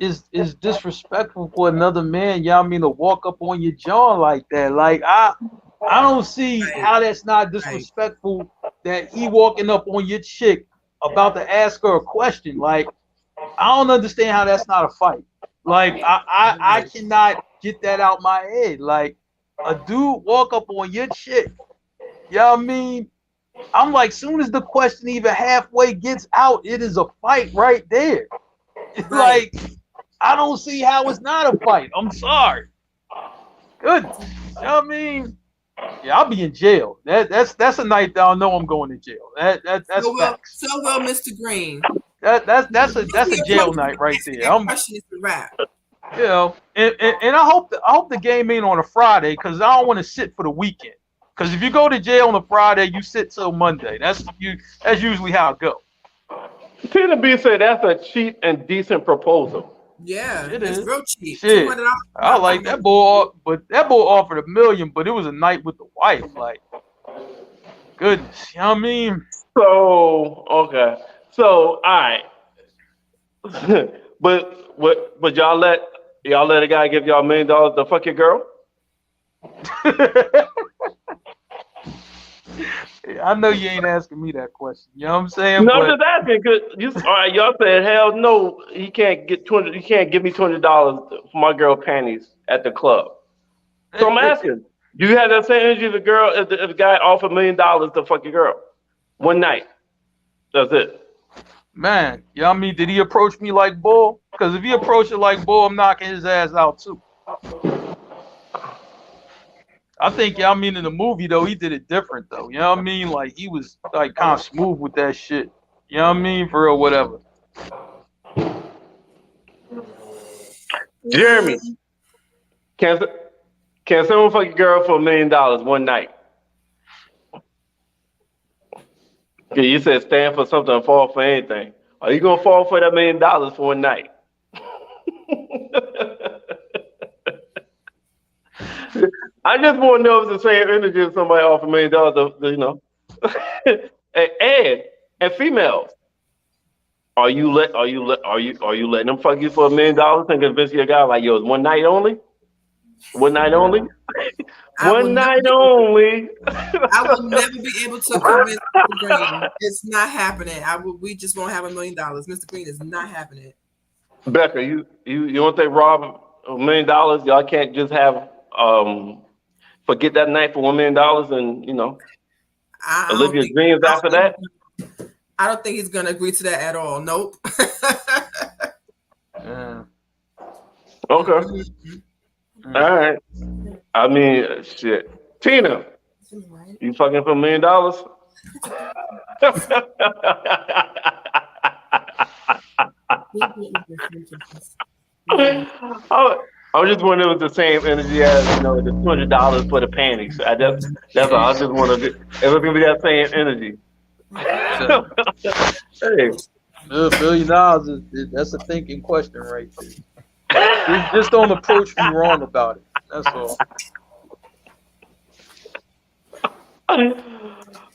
disrespectful for another man, you know what I mean, to walk up on your jaw like that. Like I don't see how that's not disrespectful that he walking up on your chick about to ask her a question. Like, I don't understand how that's not a fight. Like I cannot get that out my head. Like a dude walk up on your chick, you know what I mean? I'm like, soon as the question even halfway gets out, it is a fight right there. Like, I don't see how it's not a fight. I'm sorry. Good. You know what I mean? Yeah, I'll be in jail. That's a night that I know I'm going to jail. That's facts. So will Mr. Green. That's a jail night right there. Question is the rap. You know, and I hope the game ain't on a Friday because I don't want to sit for the weekend. Because if you go to jail on a Friday, you sit till Monday. That's usually how it goes. Peter B said that's a cheap and decent proposal. Yeah, it's real cheap. Shit. I like that boy, but that boy offered $1 million, but it was a night with the wife. Like, goodness, you know what I mean? So okay, so all right, but y'all let a guy give y'all $1 million to fuck your girl? I know you ain't asking me that question. You know what I'm saying? No, I'm just asking because all right, y'all said hell no, he can't get $200. He can't give me $200 for my girl panties at the club. So I'm asking, do you have that same energy if the guy offered $1 million to fuck your girl one night? That's it. Man, you know what I mean? Did he approach me like bull? Because if he approached it like bull, I'm knocking his ass out too. I think, you know what I mean, in the movie, though, he did it different, though. You know what I mean? Like, he was, like, kind of smooth with that shit. You know what I mean? For real, whatever. Jeremy, can someone fuck your girl for $1 million one night? Okay, you said stand for something and fall for anything. Are you going to fall for that $1 million for one night? I just want to know if it's the same energy if somebody offered $1 million, you know. and females, are you letting them fuck you for $1 million and convince your guy like, yo, it's one night only? One night only? One night only. I will never be able to convince Mr. Green. It's not happening. We just won't have $1 million. Mr. Green is not happening. Becca, you don't think Rob $1 million? Y'all can't just have forget that night for $1 million and you know live your dreams after that? I don't think he's gonna agree to that at all. Nope. Yeah. Okay. All right. I mean, shit. Tina, you fucking for $1 million? I was just wondering if it was the same energy as the $200 for the panties. That's all. I just want to. If it's gonna be that same energy. Hey. $1 billion that's a thinking question right there. Just don't approach me wrong about it. That's all.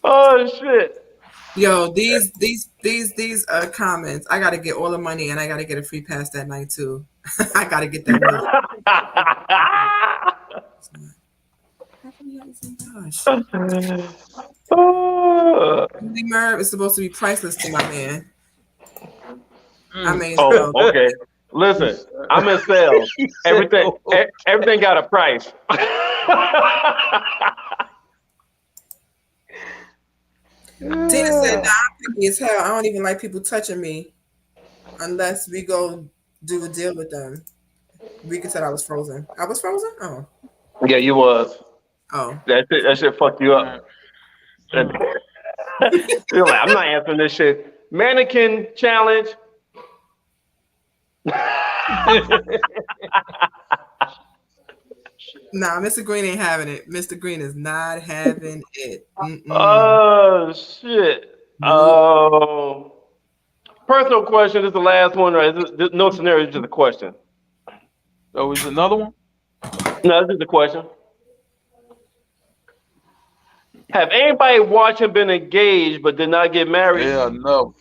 Oh shit. Yo, these comments. I gotta get all the money and I gotta get a free pass that night too. I gotta get that money. Merv is supposed to be priceless to my man. I mean, okay. Listen, I'm in sales. Everything got a price. Tina said, "Nah, I'm picky as hell. I don't even like people touching me unless we go do a deal with them." Rika said I was frozen. I was frozen? Oh. Yeah, you was. Oh. That shit fucked you up. You're like, I'm not answering this shit. Mannequin challenge. Nah, Mr. Green ain't having it. Mr. Green is not having it. Oh shit. Personal question. This is the last one, right? No scenario, just a question. Oh, is another one? No, this is the question. Have anybody watching been engaged but did not get married? Yeah, no.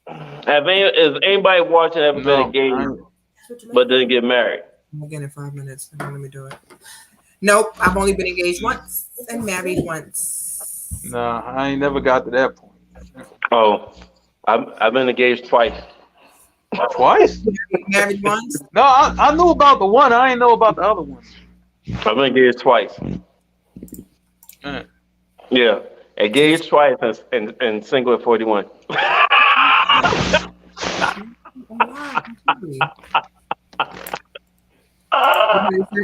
Is anybody watching ever been engaged but didn't get married? Again in 5 minutes. Let me do it. Nope, I've only been engaged once and married once. Nah, I ain't never got to that point. Oh, I've been engaged twice. Twice? Married once? No, I knew about the one. I ain't know about the other one. I've been engaged twice. Yeah, engaged twice and single at 41.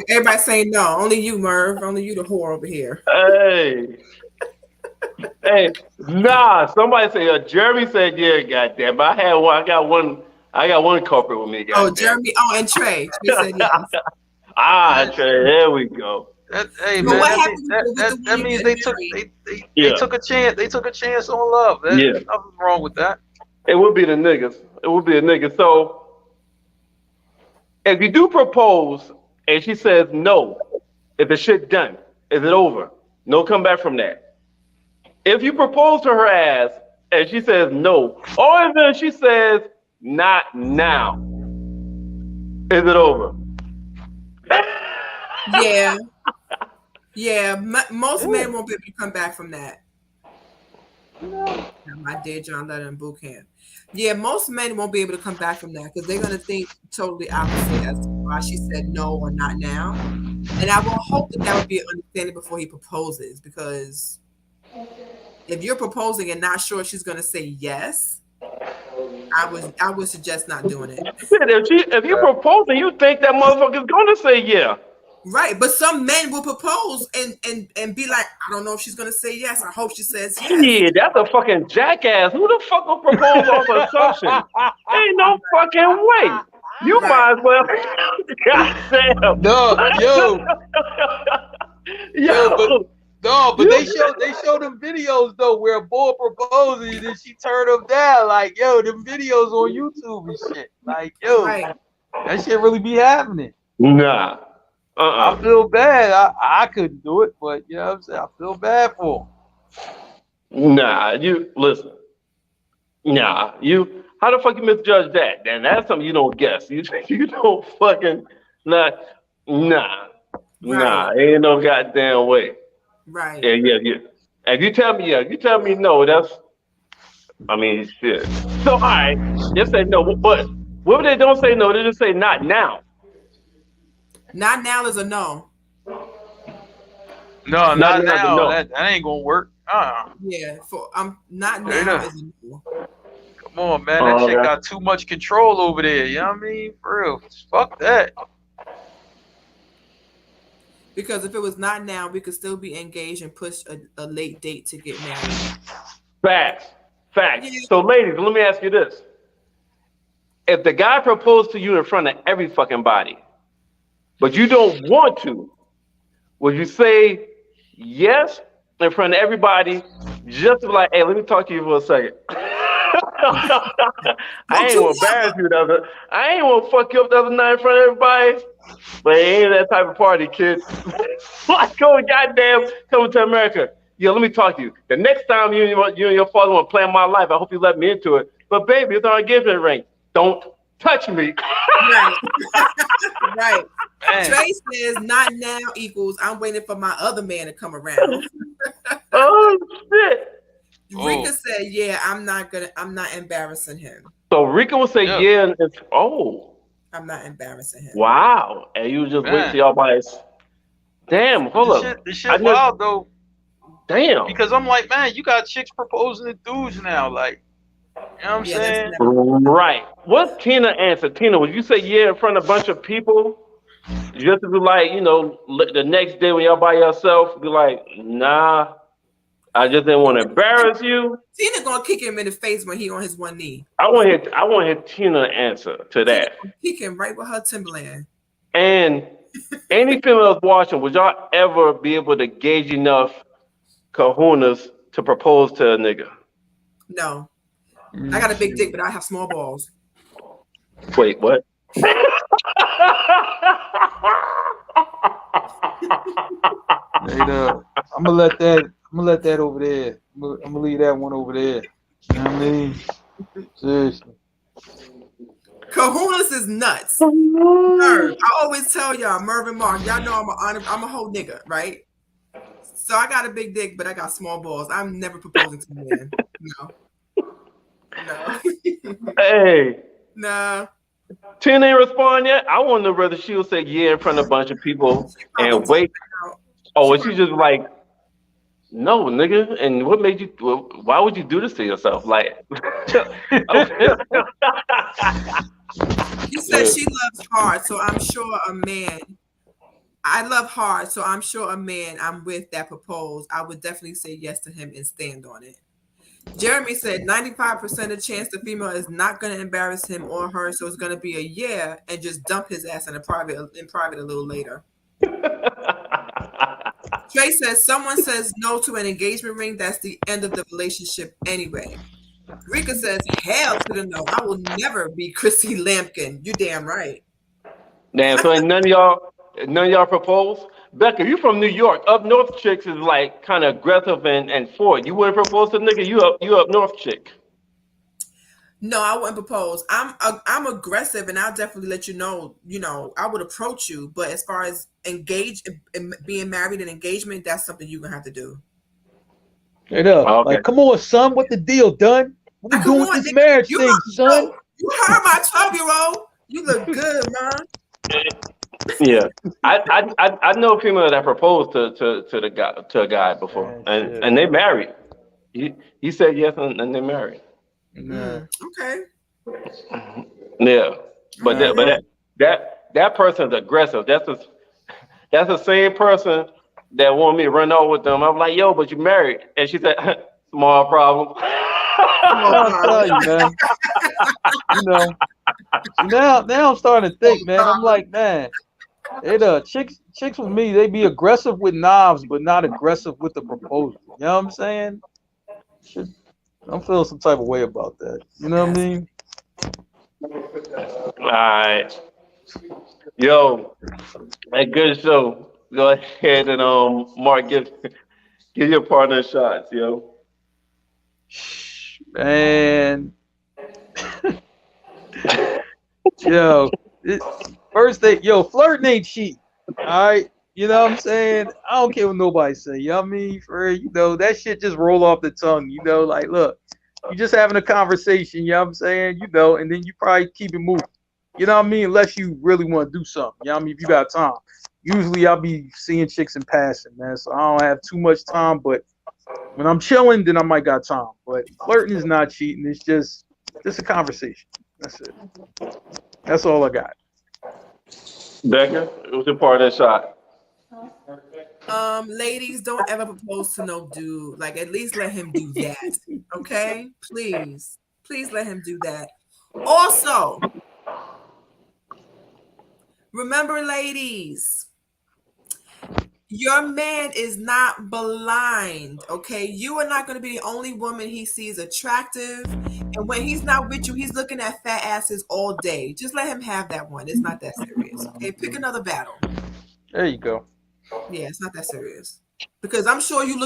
Everybody saying no. Only you, Merv. Only you, the whore over here. Hey, nah. Somebody said. Jeremy said, "Yeah, goddamn." I had one. I got one culprit with me. Goddamn. Oh, Jeremy. Oh, and Trey. Trey said yes. Trey. There we go. Hey But man, what that means they took a chance. They took a chance on love. There's nothing wrong with that. It would be the niggas. It would be a nigga. So if you do propose and she says no, if the shit done, is it over? No come back from that. If you propose to her ass and she says no, or even she says not now, is it over? Yeah. Yeah. Most men won't be able to come back from that. My dear John Lennon boot camp. Yeah, most men won't be able to come back from that because they're gonna think totally opposite as to why she said no or not now. And I will hope that would be an understanding before he proposes, because if you're proposing and not sure she's gonna say yes, I would suggest not doing it. If you're proposing, you think that motherfucker's gonna say yeah. Right, but some men will propose and be like, I don't know if she's gonna say yes. I hope she says yes. Yeah, that's a fucking jackass. Who the fuck will propose off assumption? Ain't no fucking way. You might as well. Goddamn. No, but they show them videos though where a boy proposes and she turned him down. Like, yo, them videos on YouTube and shit. Like, yo, that shit really be happening. Nah. I feel bad. I couldn't do it, but you know what I'm saying? I feel bad for him. Nah, you listen. Nah, you. How the fuck you misjudge that? Then that's something you don't guess. You don't fucking nah. Right. Ain't no goddamn way. Right. Yeah. If you tell me no, that's. I mean, shit. So all right, just say no. But what if they don't say no? They just say not now. Not now is a no. No, Not not now, now. no. That ain't gonna work. Yeah. For not There you now go. is a no. Come on, man. That Oh, shit okay. got too much control over there. You know what I mean? For real. Fuck that. Because if it was not now, we could still be engaged and push a late date to get married. Facts. Yeah. So, ladies, let me ask you this: if the guy proposed to you in front of every fucking body, but you don't want to, would you say yes in front of everybody, just to be like, hey, let me talk to you for a second? I ain't gonna embarrass you I ain't gonna fuck you up the other night in front of everybody. But it ain't that type of party, kid. Like, goddamn, coming to America. Yo, let me talk to you. The next time you and your father want to plan my life, I hope you let me into it. But baby, it's our engagement ring. Don't touch me. Right. Right. Man. Trey says not now equals I'm waiting for my other man to come around. Oh shit. Rika said, yeah, I'm not embarrassing him. So Rika will say yeah, and it's I'm not embarrassing him. wow. And you just wait till y'all boys. Damn, hold up. This shit wild though. Damn. Because I'm like, man, you got chicks proposing to dudes now, like, you know what I'm saying? Right. What's Tina answer? Tina, would you say yeah in front of a bunch of people? Just to be like, the next day when y'all by yourself, be like, nah, I just didn't want to embarrass you. Tina gonna kick him in the face when he on his one knee. I want to hear Tina answer to that. Kick him right with her Timberland. And any females watching, would y'all ever be able to gauge enough kahunas to propose to a nigga? No. I got a big dick, but I have small balls. Wait, what? I'm gonna let that over there. I'm gonna leave that one over there. You know what I mean? Seriously. Kahunas is nuts. Merv, I always tell y'all, Merv and Mark, y'all know I'm a whole nigga, right? So I got a big dick, but I got small balls. I'm never proposing to a man. No. Hey. No. Tina ain't respond yet. I want to know whether she'll say yeah in front of a bunch of people and wait. Oh, and she's just like, no, nigga. And what made you? Why would you do this to yourself? Like, she said she loves hard, so I'm sure a man. I love hard, so I'm sure a man I'm with that proposed, I would definitely say yes to him and stand on it. Jeremy said 95% of chance the female is not going to embarrass him or her, so it's going to be a yeah and just dump his ass in private a little later. Trey says someone says no to an engagement ring, that's the end of the relationship anyway. Rika says hell to the no. I will never be Chrissy Lampkin. You damn right. Damn, so ain't none of y'all propose? Becca, you from New York. Up north chicks is like kind of aggressive and forward. You wouldn't propose to a nigga, you up north chick. No, I wouldn't propose. I'm aggressive, and I'll definitely let you know. I would approach you, but as far as being married and engagement, that's something you're gonna have to do. Straight up. Okay. Like, come on, son. What the deal, done? What we doing with this marriage thing, son? You heard my 12-year-old. You look good, man. Yeah, I know a female that proposed to a guy before, and they married. He said yes, and they married. Okay. Yeah, but that person's aggressive. That's the same person that wanted me to run off with them. I'm like, yo, but you married, and she said, small problem. I'll tell you, man. Now I'm starting to think, man. I'm like, man, chicks with me, they be aggressive with knobs, but not aggressive with the proposal. You know what I'm saying? I'm feeling some type of way about that. You know what I mean? All right. Yo, a good show. Go ahead and Mark, give your partner shots, yo. Man, yo, first thing, yo, flirting ain't cheap. All right, you know what I'm saying? I don't care what nobody say. You know what I mean? For real, you know, that shit just roll off the tongue. You know, like, look, you just having a conversation. You know what I'm saying? You know, and then you probably keep it moving. You know what I mean? Unless you really want to do something. You know what I mean? If you got time. Usually I'll be seeing chicks in passing, man. So I don't have too much time, but when I'm chilling, then I might got time. But flirting is not cheating. It's just a conversation. That's it. That's all I got. Becca, what's your partner shot? Ladies, don't ever propose to no dude. Like, at least let him do that. Okay? Please. Please let him do that. Also, remember, ladies, your man is not blind, okay? You are not going to be the only woman he sees attractive. And when he's not with you, he's looking at fat asses all day. Just let him have that one. It's not that serious, okay? Pick another battle. There you go. Yeah, it's not that serious. Because I'm sure you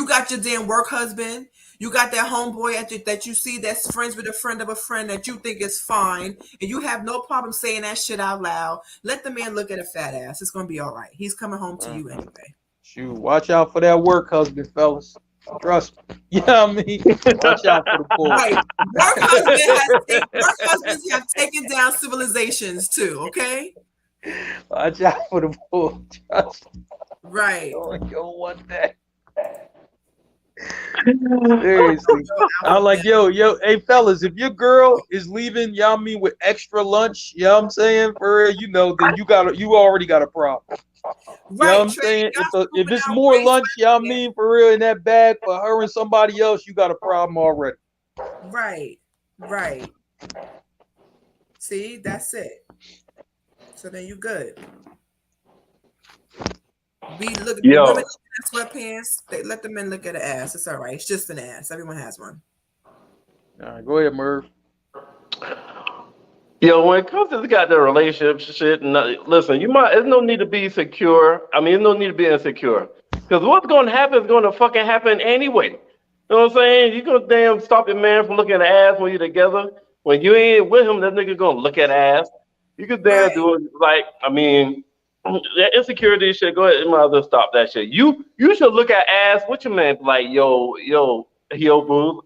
got your damn work husband. You got that homeboy that you see that's friends with a friend of a friend that you think is fine. And you have no problem saying that shit out loud. Let the man look at a fat ass. It's going to be all right. He's coming home to you anyway. Shoot, watch out for that work husband, fellas. Trust me. You know what I mean? Watch out for the bull. Right. Work husbands have taken down civilizations too, okay? Watch out for the bull. Trust me. Right. You don't want that. Seriously. I'm like, yo, hey fellas, if your girl is leaving, y'all mean with extra lunch, you know what I'm saying? For real, you know, then you already got a problem. Right. You know what I'm saying? If it's more lunch, y'all mean for real in that bag for her and somebody else, you got a problem already. Right. Right. See, that's it. So then you good. We look at the women looking at sweatpants. They let the men look at an ass. It's all right. It's just an ass. Everyone has one. All right, go ahead, Merv. Yo, when it comes to this goddamn relationship shit, listen, there's no need to be secure. I mean, there's no need to be insecure. Because what's going to happen is going to fucking happen anyway. You know what I'm saying? You gonna damn stop your man from looking at ass when you're together. When you ain't with him, that nigga gonna look at ass. You could damn do it. Like, I mean, that insecurity shit, go ahead, you might as well stop that shit. You should look at ass with your man, like, yo, boo,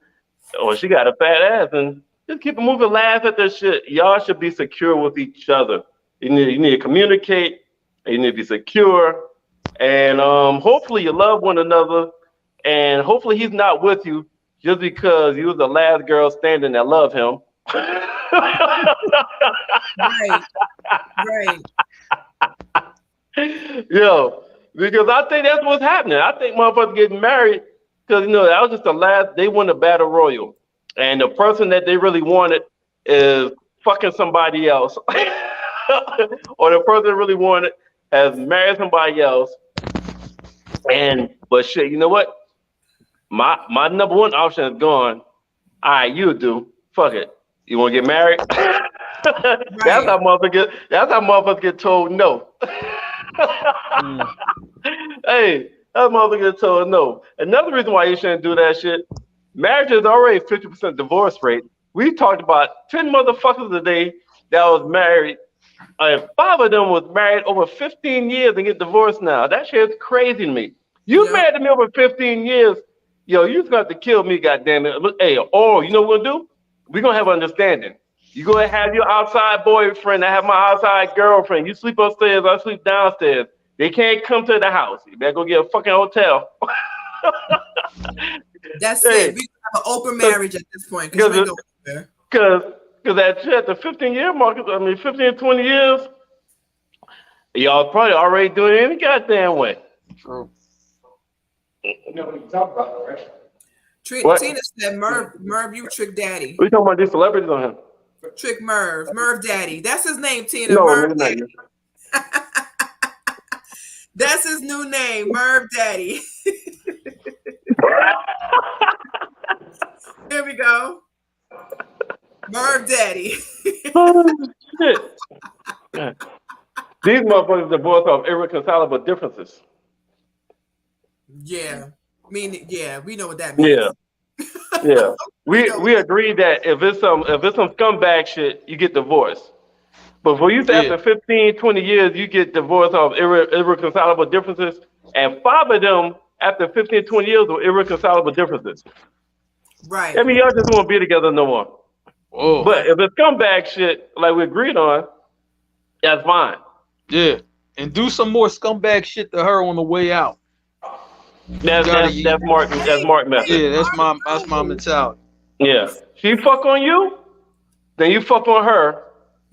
or she got a fat ass, and just keep it moving, laugh at this shit. Y'all should be secure with each other. You need to communicate, and you need to be secure, and hopefully you love one another, and hopefully he's not with you just because you was the last girl standing that loved him. Right. Yo, because I think that's what's happening. I think motherfuckers getting married because, that was just the last, they won the battle royal. And the person that they really wanted is fucking somebody else. Or the person that really wanted has married somebody else. But shit, you know what? My number one option is gone. All right, you do. Fuck it. You want to get married? That's how motherfuckers get told no. Hey, that motherfucker get told no. Another reason why you shouldn't do that shit, marriage is already 50% divorce rate. We talked about 10 motherfuckers today that was married, and 5 of them was married over 15 years and get divorced now. That shit is crazy to me. You married to me over 15 years, yo, you just got to kill me, goddammit. Hey, or you know what we're gonna do? We're gonna have understanding. You go and have your outside boyfriend, I have my outside girlfriend. You sleep upstairs, I sleep downstairs. They can't come to the house. You better go get a fucking hotel. That's it. We have an open marriage at this point. Because at the 15-year mark, 15, 20 years, y'all probably already doing it any goddamn way. True. You know what you talk about, right? Tina said, Merv, you trick daddy. We talking about these celebrities on him. Trick Merv daddy. That's his name, Tina. No, Merv daddy. That's his new name, Merv daddy. Here we go. Merv daddy. Oh, shit. These motherfuckers divorce off irreconcilable differences. Yeah. Yeah, we know what that means. Yeah. Yeah. We agreed that if it's some scumbag shit, you get divorced. But for you to after 15, 20 years, you get divorced off irreconcilable differences, and 5 of them after 15, 20 years were irreconcilable differences. Right. I mean, y'all just won't be together no more. Oh, But if it's scumbag shit, like we agreed on, that's fine. yeah. And do some more scumbag shit to her on the way out. That's Mark method. Yeah, that's my mentality. Yeah. She fuck on you, then you fuck on her,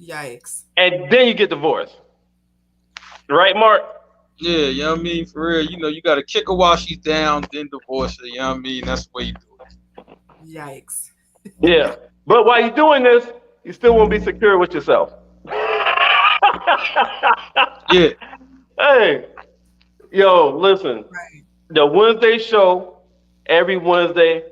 Yikes. and then you get divorced. Right, Mark? Yeah, you know what I mean? For real, you gotta kick her while she's down, then divorce her, you know what I mean? That's the way you do it. Yikes. Yeah. But while you're doing this, you still won't be secure with yourself. Yeah. Hey, yo, listen. Right. The Wednesday show, every Wednesday,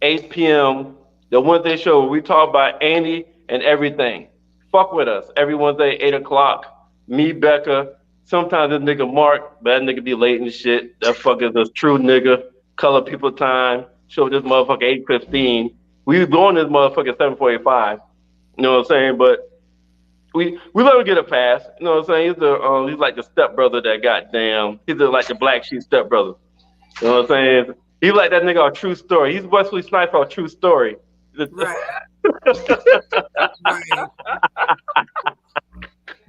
8 p.m. The Wednesday show where we talk about Andy and everything. Fuck with us. Every Wednesday, 8 o'clock. Me, Becca. Sometimes this nigga Mark, but that nigga be late and shit. That fucker's a true nigga. Color people time. Show this motherfucker 8:15. We was on this motherfucker 7:45. You know what I'm saying? But we let him get a pass. You know what I'm saying? He's like the stepbrother that goddamn. He's like the black sheep stepbrother. You know what I'm saying? He's like that nigga on True Story. He's Wesley Snipes on True Story. Right.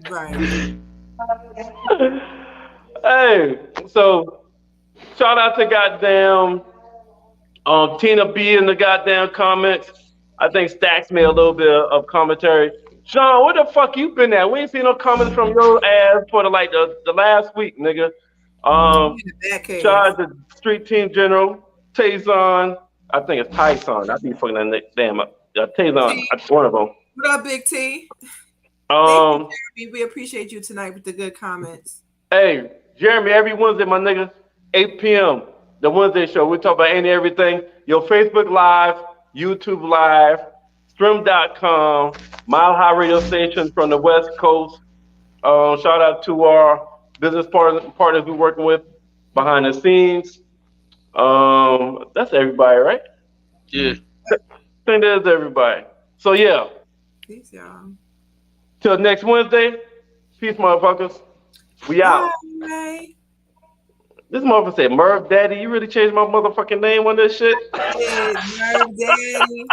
Right. Hey, so shout out to goddamn Tina B in the goddamn comments. I think Stacks made a little bit of commentary. Sean, where the fuck you been at? We ain't seen no comments from your ass for the last week, nigga. Shout out to Street Team General, Tayson. I think it's Tyson. I be fucking that damn up. Tayson, one of them. What up, Big T? Um, Thank you, Jeremy. We appreciate you tonight with the good comments. Hey, Jeremy, every Wednesday, my nigga, 8 p.m., the Wednesday show. We talk about any everything. Your Facebook Live, YouTube Live, Stream.com, Mile High Radio Station from the West Coast. Shout out to our business partners we're working with behind the scenes. That's everybody, right? Yeah. I think that's everybody. So, yeah. Peace, y'all. Till next Wednesday. Peace, motherfuckers. We out. Bye. This motherfucker said, Merv Daddy, you really changed my motherfucking name on this shit? Yeah, Merv Daddy.